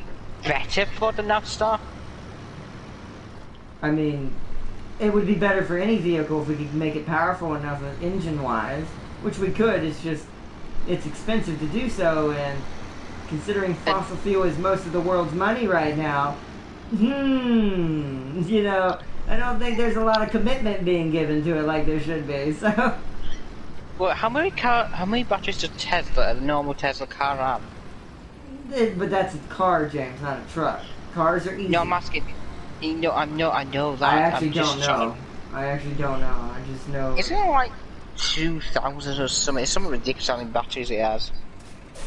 better for the Navstar? I mean, it would be better for any vehicle if we could make it powerful enough engine-wise, which we could. It's just, it's expensive to do so, and considering fossil fuel is most of the world's money right now, you know, I don't think there's a lot of commitment being given to it like there should be, so. Well, how many batteries does a normal Tesla car have? But that's a car, James, not a truck. Cars are easy. No, I'm asking. I know that. I actually don't know. I just know. Isn't it like 2,000 or something? It's some ridiculous how many batteries it has.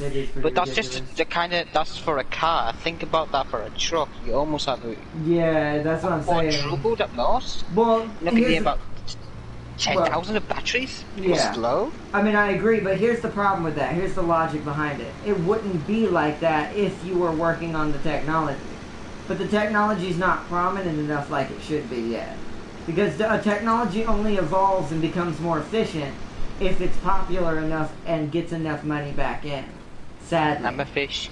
It is pretty but that's ridiculous. just the kind of that's for a car. Think about that for a truck. You almost have a that's what I'm saying. Quadrupled at most. Well, looking at about 10,000 of batteries. Yeah. Slow. I mean, I agree, but here's the problem with that. Here's the logic behind it. It wouldn't be like that if you were working on the technology. But the technology's not prominent enough like it should be yet. Because a technology only evolves and becomes more efficient if it's popular enough and gets enough money back in. Sadly. I'm a fish.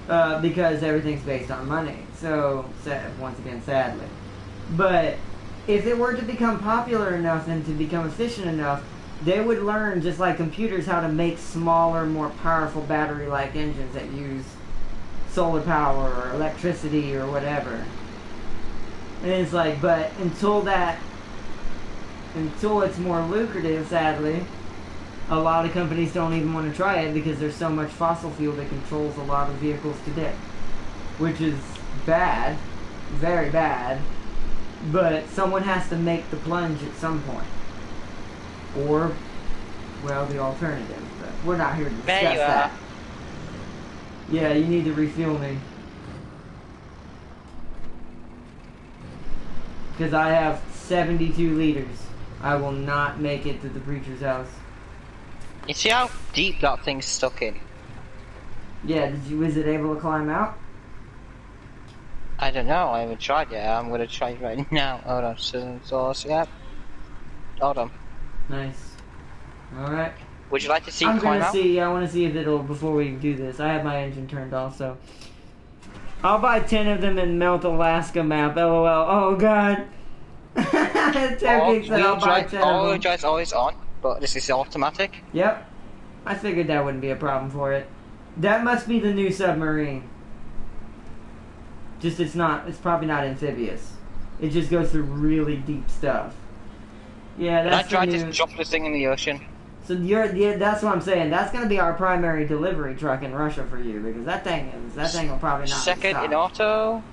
Because everything's based on money. So, once again, sadly. But if it were to become popular enough and to become efficient enough, they would learn, just like computers, how to make smaller, more powerful battery-like engines that use solar power or electricity or whatever. And it's like, but until it's more lucrative, sadly, a lot of companies don't even want to try it because there's so much fossil fuel that controls a lot of vehicles today. Which is bad, very bad, but someone has to make the plunge at some point. Or, well, the alternative, but we're not here to discuss that. Yeah, you need to refuel me. Because I have 72 liters. I will not make it to the preacher's house. You see how deep that thing's stuck in? Yeah, was it able to climb out? I don't know, I haven't tried yet. I'm gonna try right now. Hold on, source, yeah. Hold on. Nice. Alright. Would you like to see it climb out? I wanna see if it'll, before we do this. I have my engine turned off, so. I'll buy 10 of them and melt Alaska map, lol. Oh god. All drive's always on, but this is automatic. Yep. I figured that wouldn't be a problem for it. That must be the new submarine. Just it's probably not amphibious. It just goes through really deep stuff. Yeah, that's I tried to drop this thing in the ocean. So that's what I'm saying. That's gonna be our primary delivery truck in Russia for you, because that thing will probably not. Second in auto.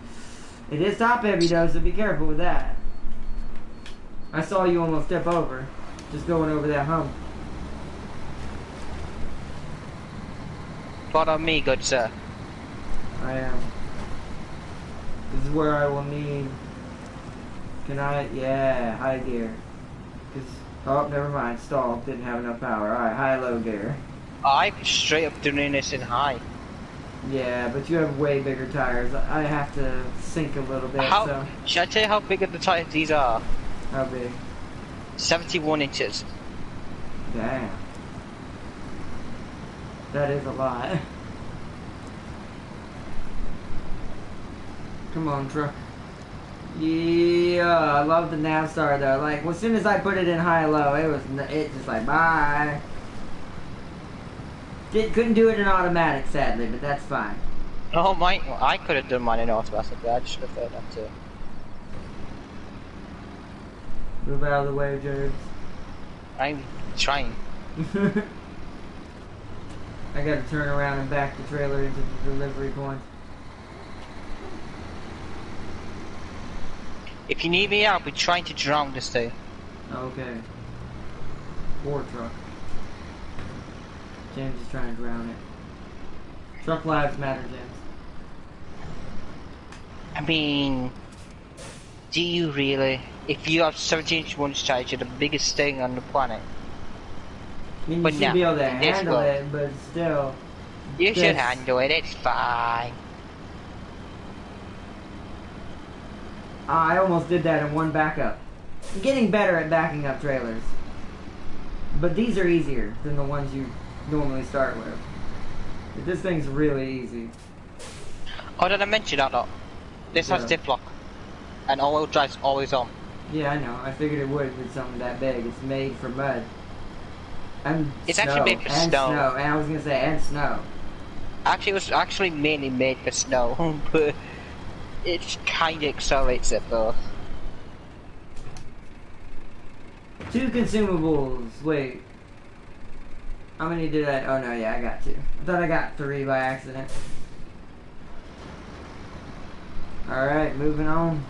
It is top heavy though, so be careful with that. I saw you almost step over, just going over that hump. Follow me, good sir. I am. This is where I will need. Can I? Yeah, high gear. Oh, never mind. Stalled. Didn't have enough power. Alright, high-low gear. I'm straight up doing this in high. Yeah, but you have way bigger tires. I have to sink a little bit, so... Should I tell you how big of the tires these are? How big? 71 inches. Damn. That is a lot. Come on, truck. Yeah, I love the Navstar though. Like, as soon as I put it in high-low, it just like, bye. Couldn't do it in automatic, sadly, but that's fine. Oh my, I could have done mine in automatic, but I just prefer not to. Move out of the way, James. I'm trying. I gotta turn around and back the trailer into the delivery point. If you need me, I'll be trying to drown this thing. Okay. Poor truck. James is trying to drown it. Truck lives matter, James. I mean, do you really? If you have 17-inch one-inch tires, you're the biggest thing on the planet. I mean, you should be able to handle it, but still. You should handle it, it's fine. I almost did that in one backup. I'm getting better at backing up trailers. But these are easier than the ones you normally start with. But this thing's really easy. Oh, did I mention that though? This has diff lock. And all-wheel drive's always on. Yeah, I know. I figured it would with something that big. It's made for mud. And it's actually made for snow. And I was gonna say, and snow. Actually, it was actually mainly made for snow, but it kind of accelerates it both. 2 consumables. Wait. How many did I? Oh no, yeah, I got 2. I thought I got 3 by accident. Alright, moving on.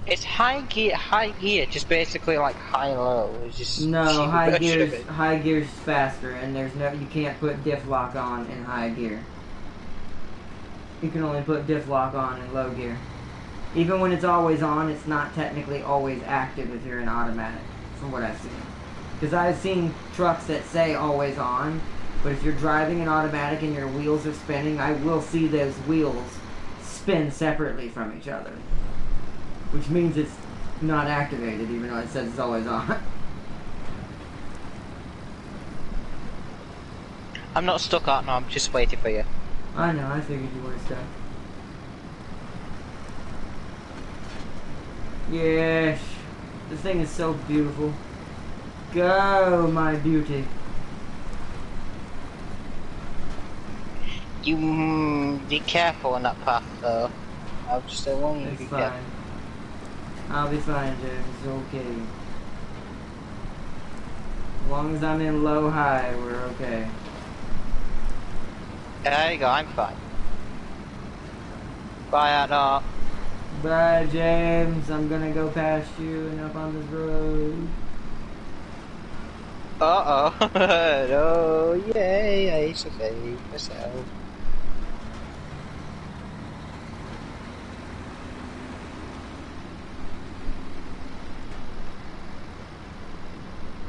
It's high gear, just basically like high-low. It's just no, high gear's faster, and there's no, you can't put diff lock on in high gear. You can only put diff lock on in low gear. Even when it's always on, it's not technically always active if you're in automatic, from what I've seen. Because I've seen trucks that say always on, but if you're driving in automatic and your wheels are spinning, I will see those wheels spin separately from each other. Which means it's not activated, even though it says it's always on. I'm not stuck out now, I'm just waiting for you. I know, I figured you were stuck. Yes, this thing is so beautiful. Go, my beauty. You be careful on that path, though. I'll just warn you. It's fine. I'll be fine, James. It's okay. As long as I'm in low-high, we're okay. There you go, I'm fine. Bye, Anna. Bye, James. I'm gonna go past you and up on this road. Uh-oh. No, yay, I used to save myself.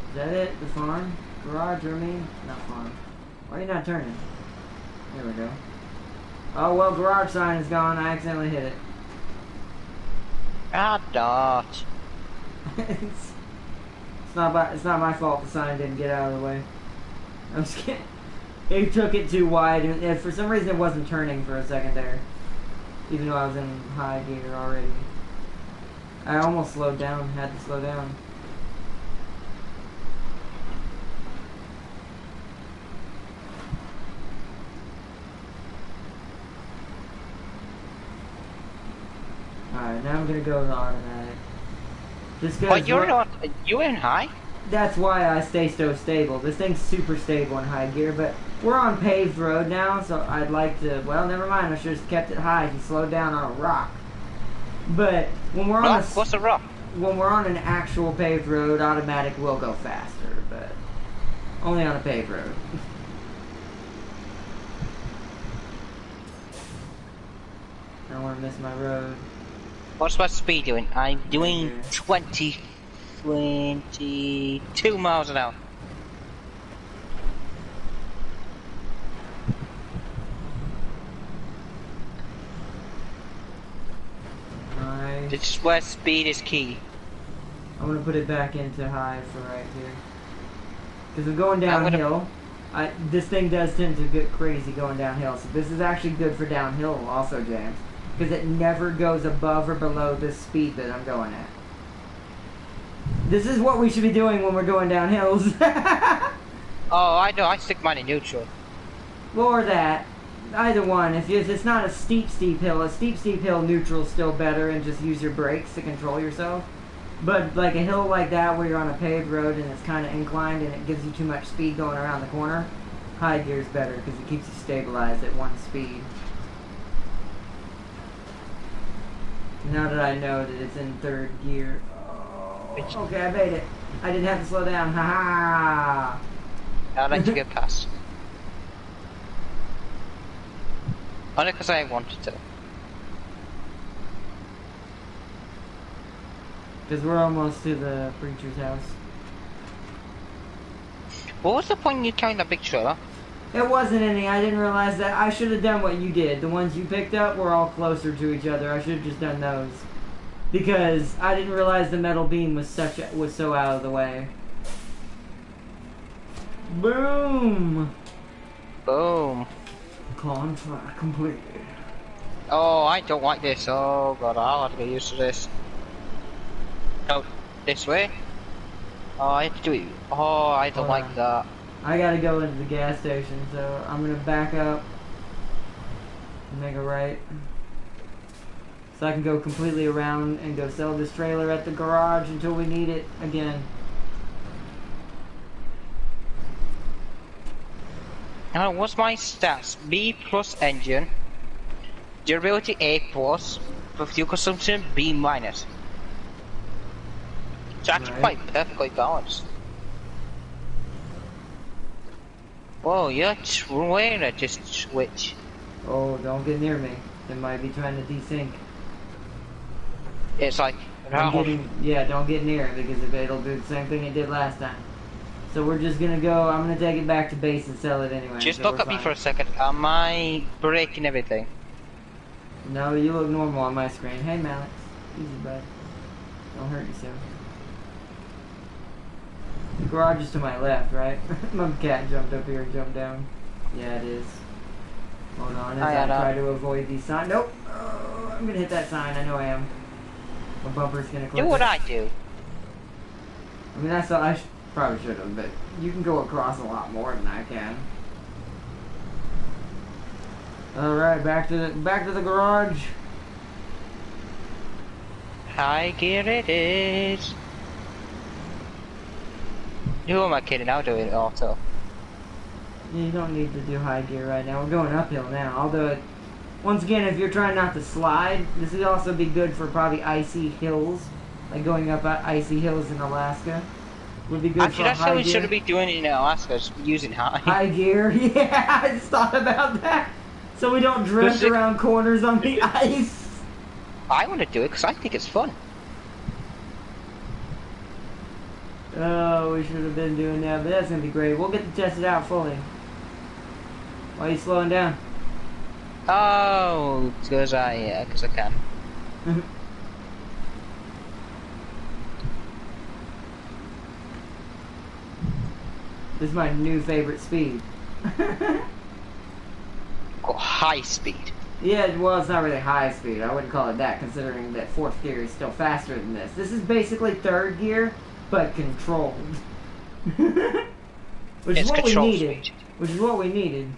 Is that it? The farm? Garage, I mean? Not farm. Why are you not turning? There we go. Oh, well, garage sign is gone. I accidentally hit it. Ah, dot. it's not my fault the sign didn't get out of the way. I'm just kidding. It took it too wide, and for some reason it wasn't turning for a second there. Even though I was in high gear already. I almost slowed down, had to slow down. Alright, now I'm gonna go to automatic. Just But you're not, you in high? That's why I stay so stable. This thing's super stable in high gear, but we're on paved road now, so I'd like to, well, never mind, I should have kept it high if you slowed down on a rock. But when we're on what's a rock? When we're on an actual paved road, automatic will go faster, but only on a paved road. I don't want to miss my road. What's my speed doing? I'm doing 22 miles an hour. Nice. This is where speed is key. I'm gonna put it back into high for right here. Because we're going downhill. This thing does tend to get crazy going downhill, so this is actually good for downhill also, James. Because it never goes above or below this speed that I'm going at. This is what we should be doing when we're going down hills. Oh, I know, I stick mine in neutral. Or that. Either one. If it's not a steep hill, a steep hill, neutral's still better, and just use your brakes to control yourself. But like a hill like that where you're on a paved road and it's kind of inclined and it gives you too much speed going around the corner, high gear's better because it keeps you stabilized at one speed. Now that I know that it's in third gear. Oh, okay, I made it. I didn't have to slow down. Ha ha! I'd like to get past. Only because I wanted to. Because we're almost to the preacher's house. What was the point in you carrying that big trailer? It wasn't any. I didn't realize that. I should have done what you did. The ones you picked up were all closer to each other. I should have just done those. Because I didn't realize the metal beam was so out of the way. Boom! Boom. Contract completed. Oh, I don't like this. Oh god, I'll have to get used to this. No, this way. Oh, I have to do it. Oh, I don't like that. I gotta go into the gas station, so I'm gonna back up and make a right. So I can go completely around and go sell this trailer at the garage until we need it again. What's my stats? B plus engine, durability A plus, for fuel consumption B minus. It's actually quite perfectly balanced. Whoa, you're trying to just switch. Oh, don't get near me. They might be trying to desync. It's like, yeah, don't get near it because it'll do the same thing it did last time. So we're just gonna go, I'm gonna take it back to base and sell it anyway. Just so look at me for a second. Am I breaking everything? No, you look normal on my screen. Hey, Malik. Easy, bud. Don't hurt yourself. The garage is to my left, right? My cat jumped up here and jumped down. Yeah, it is. Hold on, as I try to avoid these signs. Nope. Oh, I'm gonna hit that sign. I know I am. My bumper's gonna clip. Do what I do. I mean, I probably should have, but you can go across a lot more than I can. All right, back to the garage. High gear it is. Who am I kidding? I'll do it auto. You don't need to do high gear right now. We're going uphill now. Although, once again, if you're trying not to slide, this would also be good for probably icy hills, like going up icy hills in Alaska. Would be good actually, for that's high how we gear. should be doing it in Alaska, is using high. High gear, yeah, I just thought about that. So we don't drift around corners on the ice. I want to do it because I think it's fun. Oh, we should have been doing that, but that's going to be great. We'll get to test it out fully. Why are you slowing down? Oh, because I can. This is my new favorite speed. Oh, high speed. Yeah, well, it's not really high speed. I wouldn't call it that, considering that fourth gear is still faster than this. This is basically third gear, but controlled. Which is what we needed. Which is what we needed.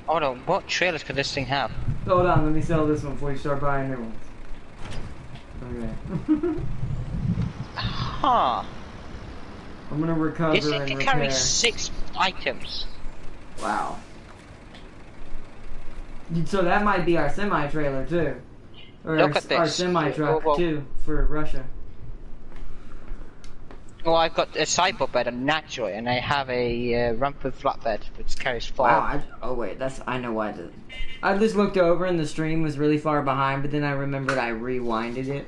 Hold on, what trailers could this thing have? Hold on, let me sell this one before you start buying new ones. Okay. Huh. I'm gonna recover this and thing can repair. carry 6 items. Wow. So that might be our semi-trailer too. Or Look at this. Our semi-truck too, for Russia. Well, I've got a sideboard bed, naturally, and I have a rampant flatbed, which carries 4. Wow, oh wait, I know why I did. I just looked over and the stream was really far behind, but then I remembered I rewinded it.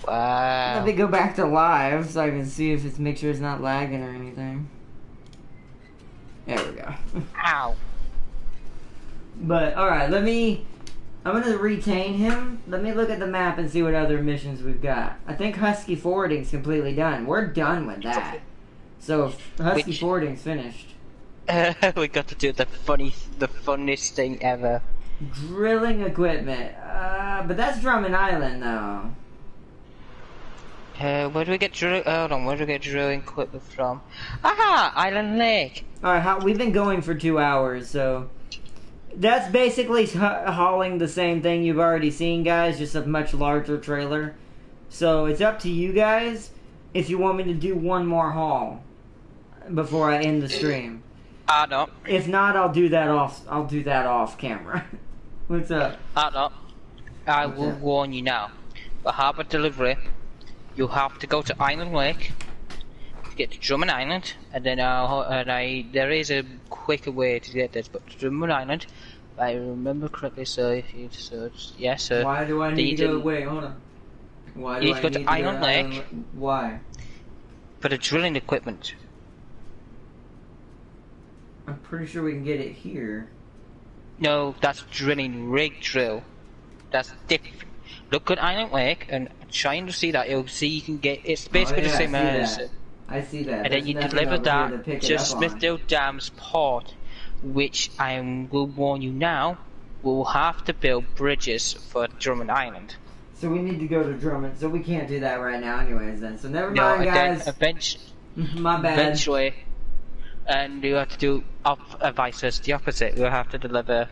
Wow. Let me go back to live so I can see if it's, make sure it's not lagging or anything. There we go. Ow. But, alright, I'm gonna retain him. Let me look at the map and see what other missions we've got. I think Husky Forwarding's completely done. We're done with that. So, Husky Forwarding's finished. We got to do the funniest thing ever. Drilling equipment. But that's Drummond Island, though. Where do we get drilling equipment from? Aha! Island Lake! Alright, we've been going for 2 hours, so... That's basically hauling the same thing you've already seen, guys, just a much larger trailer. So it's up to you guys if you want me to do one more haul before I end the stream. No. If not, I'll do that off camera. What's up? No. I will warn you now. For Harbour Delivery, you have to go to Island Lake to get to Drummond Island, and then there is a quicker way to get this, but to Drummond Island, if I remember correctly, so if you search, yes, sir. Why do I need to go? Wait, hold on. Why do you need to go to Island Lake? Why? For the drilling equipment. I'm pretty sure we can get it here. No, that's drilling rig drill. That's different. Look at Island Lake and try and see that. You'll see you can get. It's basically the same as. I see that. And then you deliver that to Smithfield Dams Port, which I will warn you now, we'll have to build bridges for Drummond Island. So we need to go to Drummond, so we can't do that right now anyways then. So never mind, guys. My bad. Eventually, and you have to do vice versa, the opposite. We'll have to deliver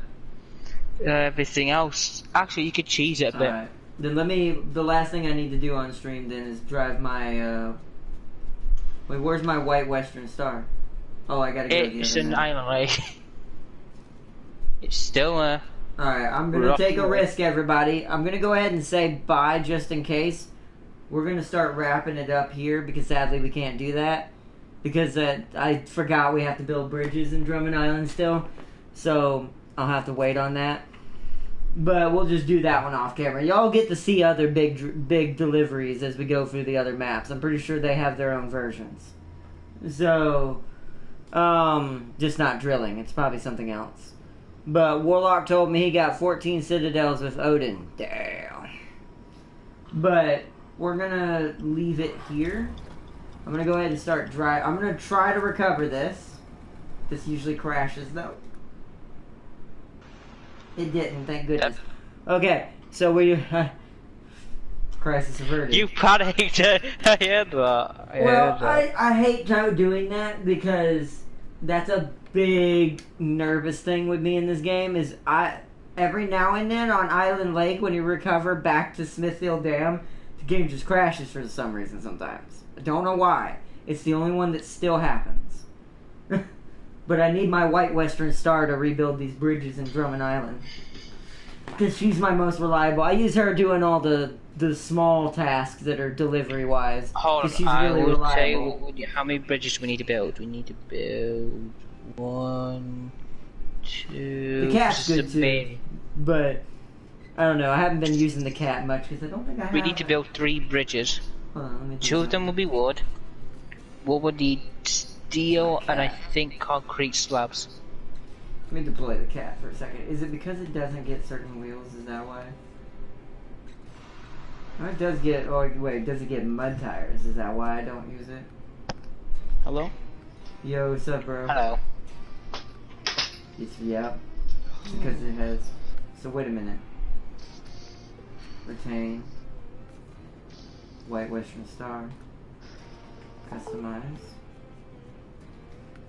everything else. Actually, you could cheese it a bit. Alright. Then the last thing I need to do on stream then is drive my, wait, where's my white Western Star? Oh, I gotta go. It's an island lake. It's still Alright, I'm gonna take a risk, everybody. I'm gonna go ahead and say bye just in case. We're gonna start wrapping it up here because sadly we can't do that. Because I forgot we have to build bridges in Drummond Island still. So I'll have to wait on that. But we'll just do that one off camera. Y'all get to see other big deliveries as we go through the other maps. I'm pretty sure they have their own versions. So, just not drilling. It's probably something else. But Warlock told me he got 14 citadels with Odin. Damn. But we're gonna leave it here. I'm gonna go ahead and start I'm gonna try to recover this. This usually crashes though. It didn't, thank goodness. Okay, so we... crisis averted. You panicked. I heard that. I hate doing that because that's a big nervous thing with me in this game is every now and then on Island Lake when you recover back to Smithfield Dam, the game just crashes for some reason sometimes. I don't know why. It's the only one that still happens. But I need my White Western Star to rebuild these bridges in Drummond Island. Because she's my most reliable. I use her doing all the small tasks that are delivery-wise. Hold on, she's really reliable. Tell you how many bridges we need to build. We need to build 1, 2... The cat's good too. But, I don't know. I haven't been using the cat much because I don't think I have. We need to build 3 bridges. Hold on, let me 2 of them will be wood. Wood would need steel and I think concrete slabs. Let me deploy the cat for a second. Is it because it doesn't get certain wheels? Is that why? Oh, it does get... Oh, wait. Does it get mud tires? Is that why I don't use it? Hello? Yo, what's up, bro? Hello. Yep. It's because it has... So, wait a minute. Retain. White Western Star. Customize.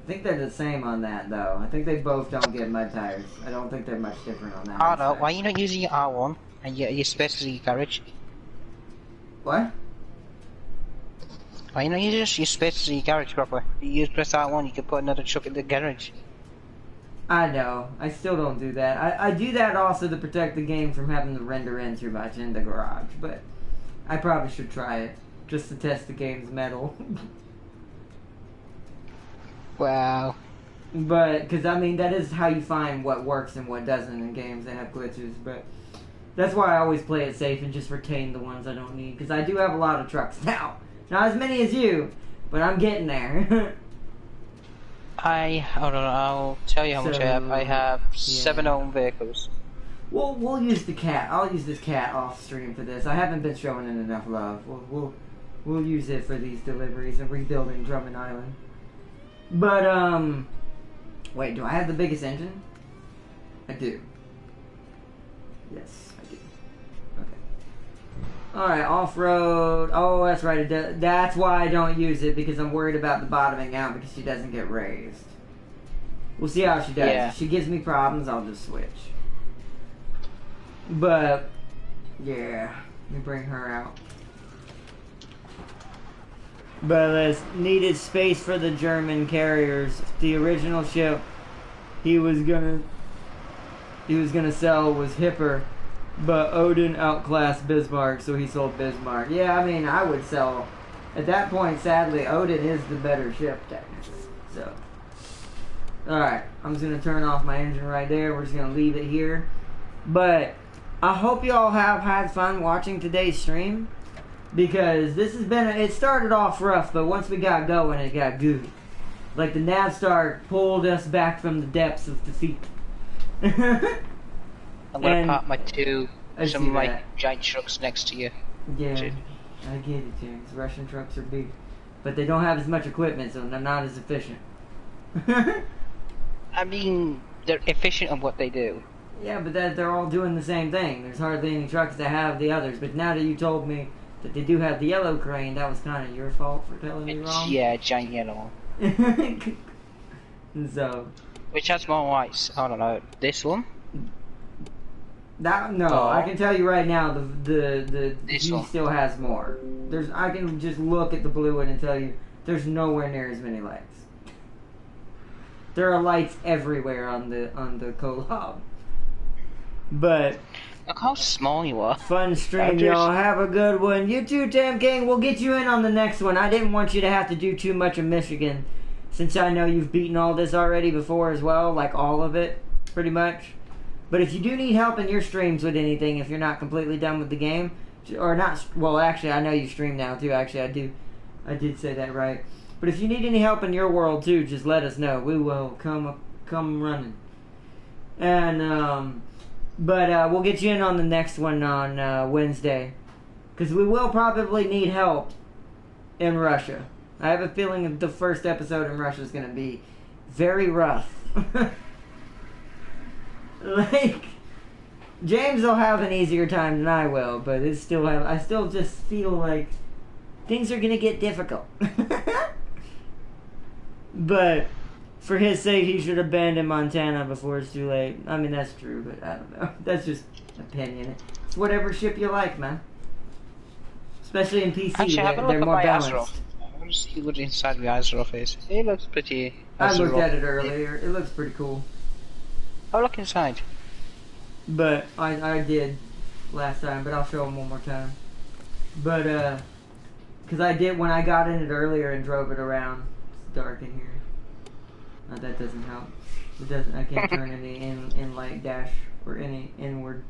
I think they're the same on that, though. I think they both don't get mud tires. I don't think they're much different on that. Oh no, why are you not using your R1 and your space to your garage? What? Why are you not using your space to your garage properly? You use press R1, you can put another truck in the garage. I know. I still don't do that. I do that also to protect the game from having to render in too much in the garage, but I probably should try it, just to test the game's metal. Wow. But, because, I mean, that is how you find what works and what doesn't in games that have glitches, but that's why I always play it safe and just retain the ones I don't need, because I do have a lot of trucks now. Not as many as you, but I'm getting there. Hold on, I'll tell you how much I have. I have 7 owned vehicles. We'll use the cat. I'll use this cat off stream for this. I haven't been showing it enough love. We'll use it for these deliveries and rebuilding Drummond Island. But, wait, do I have the biggest engine? I do. Yes, I do. Okay. Alright, off-road. Oh, that's right. That's why I don't use it, because I'm worried about the bottoming out because she doesn't get raised. We'll see how she does. Yeah. If she gives me problems, I'll just switch. But, yeah. Let me bring her out. But needed space for the German carriers. The original ship he was gonna sell was Hipper, but Odin outclassed Bismarck, so he sold Bismarck. Yeah, I mean, I would sell. At that point, sadly, Odin is the better ship, technically. So, alright, I'm just gonna turn off my engine right there. We're just gonna leave it here. But I hope y'all have had fun watching today's stream. Because this has been, it started off rough, but once we got going, it got good. Like the Navstar pulled us back from the depths of defeat. I'm gonna park my some of my that. giant trucks next to you. Yeah, I get it, James. Russian trucks are big. But they don't have as much equipment, so they're not as efficient. I mean, they're efficient on what they do. Yeah, but they're all doing the same thing. There's hardly any trucks that have the others. But now that you told me that they do have the yellow crane, that was kind of your fault for telling me wrong. Yeah, giant yellow one. So. Which has more whites? I don't know. This one? I can tell you right now, the This G one. still has more. I can just look at the blue one and tell you there's nowhere near as many lights. There are lights everywhere on the collab. But look how small you are. fun stream, y'all. Have a good one. You too, Tam King. We'll get you in on the next one. I didn't want you to have to do too much of Michigan, since I know you've beaten all this already before as well, like all of it, pretty much. But if you do need help in your streams with anything, if you're not completely done with the game, or not, well, actually, I know you stream now too. Actually, I did say that right. But if you need any help in your world too, just let us know. We will come running. And but we'll get you in on the next one on Wednesday, because we will probably need help in Russia. I have a feeling that the first episode in Russia is going to be very rough. Like, James will have an easier time than I will, but I still just feel like things are going to get difficult. But for his sake, he should have banned in Montana before it's too late. I mean, that's true, but I don't know. That's just opinion. It's whatever ship you like, man. Especially in PC, actually, they're more balanced. I want to see what inside the Azeroth is. It looks pretty. I looked at it earlier. It looks pretty cool. I'll look inside. But I did last time, but I'll show them one more time. But because I did when I got in it earlier and drove it around. It's dark in here. That doesn't help. It doesn't. I can't turn any in light dash or any inward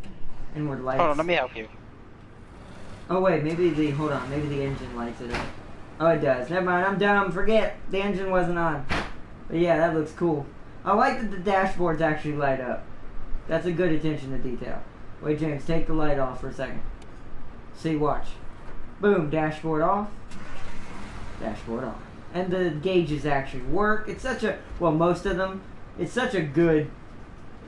lights. Hold on, let me help you. Oh wait, maybe the engine lights it up. Oh, it does. Never mind. I'm dumb. Forget the engine wasn't on. But yeah, that looks cool. I like that the dashboards actually light up. That's a good attention to detail. Wait, James, take the light off for a second. See, watch. Boom, dashboard off. Dashboard on. And the gauges actually work. It's such a, well, most of them, it's such a good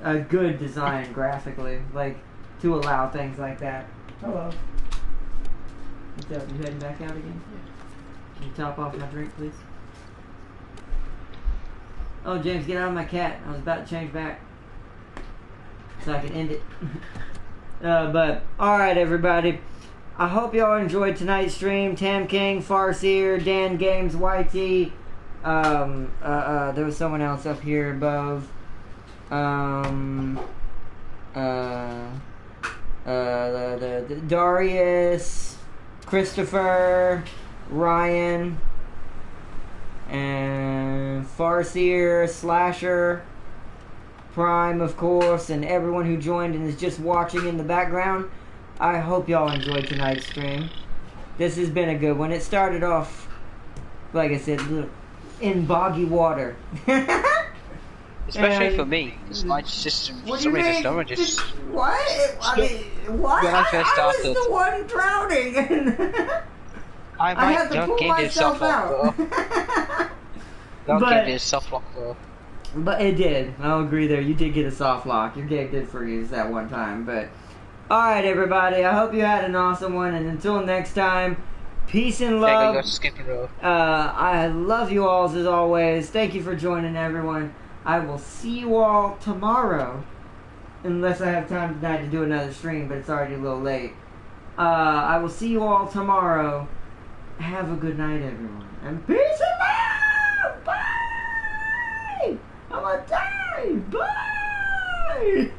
design graphically, like, to allow things like that. Hello. What's up, you heading back out again? Yeah. Can you top off my drink, please? Oh, James, get out of my cat. I was about to change back. So I can end it. But, alright, everybody. I hope y'all enjoyed tonight's stream. Tam King, Farseer, Dan Games, YT. There was someone else up here above. The Darius, Christopher, Ryan, and Farseer, Slasher, Prime, of course, and everyone who joined and is just watching in the background. I hope y'all enjoyed tonight's stream. This has been a good one. It started off, like I said, in boggy water. Especially for me, because my system, for some reason, Snowrunner just... What? I mean, what? When I first started... I was the one drowning. I had to pull myself out. Don't give me a soft lock though. But it did. I'll agree there. You did get a soft lock. Your gig did freeze that one time, but... Alright, everybody. I hope you had an awesome one, and until next time, peace and love. I love you all as always. Thank you for joining, everyone. I will see you all tomorrow, unless I have time tonight to do another stream, but it's already a little late. I will see you all tomorrow. Have a good night, everyone, and peace and love. Bye. I'm gonna die. Bye.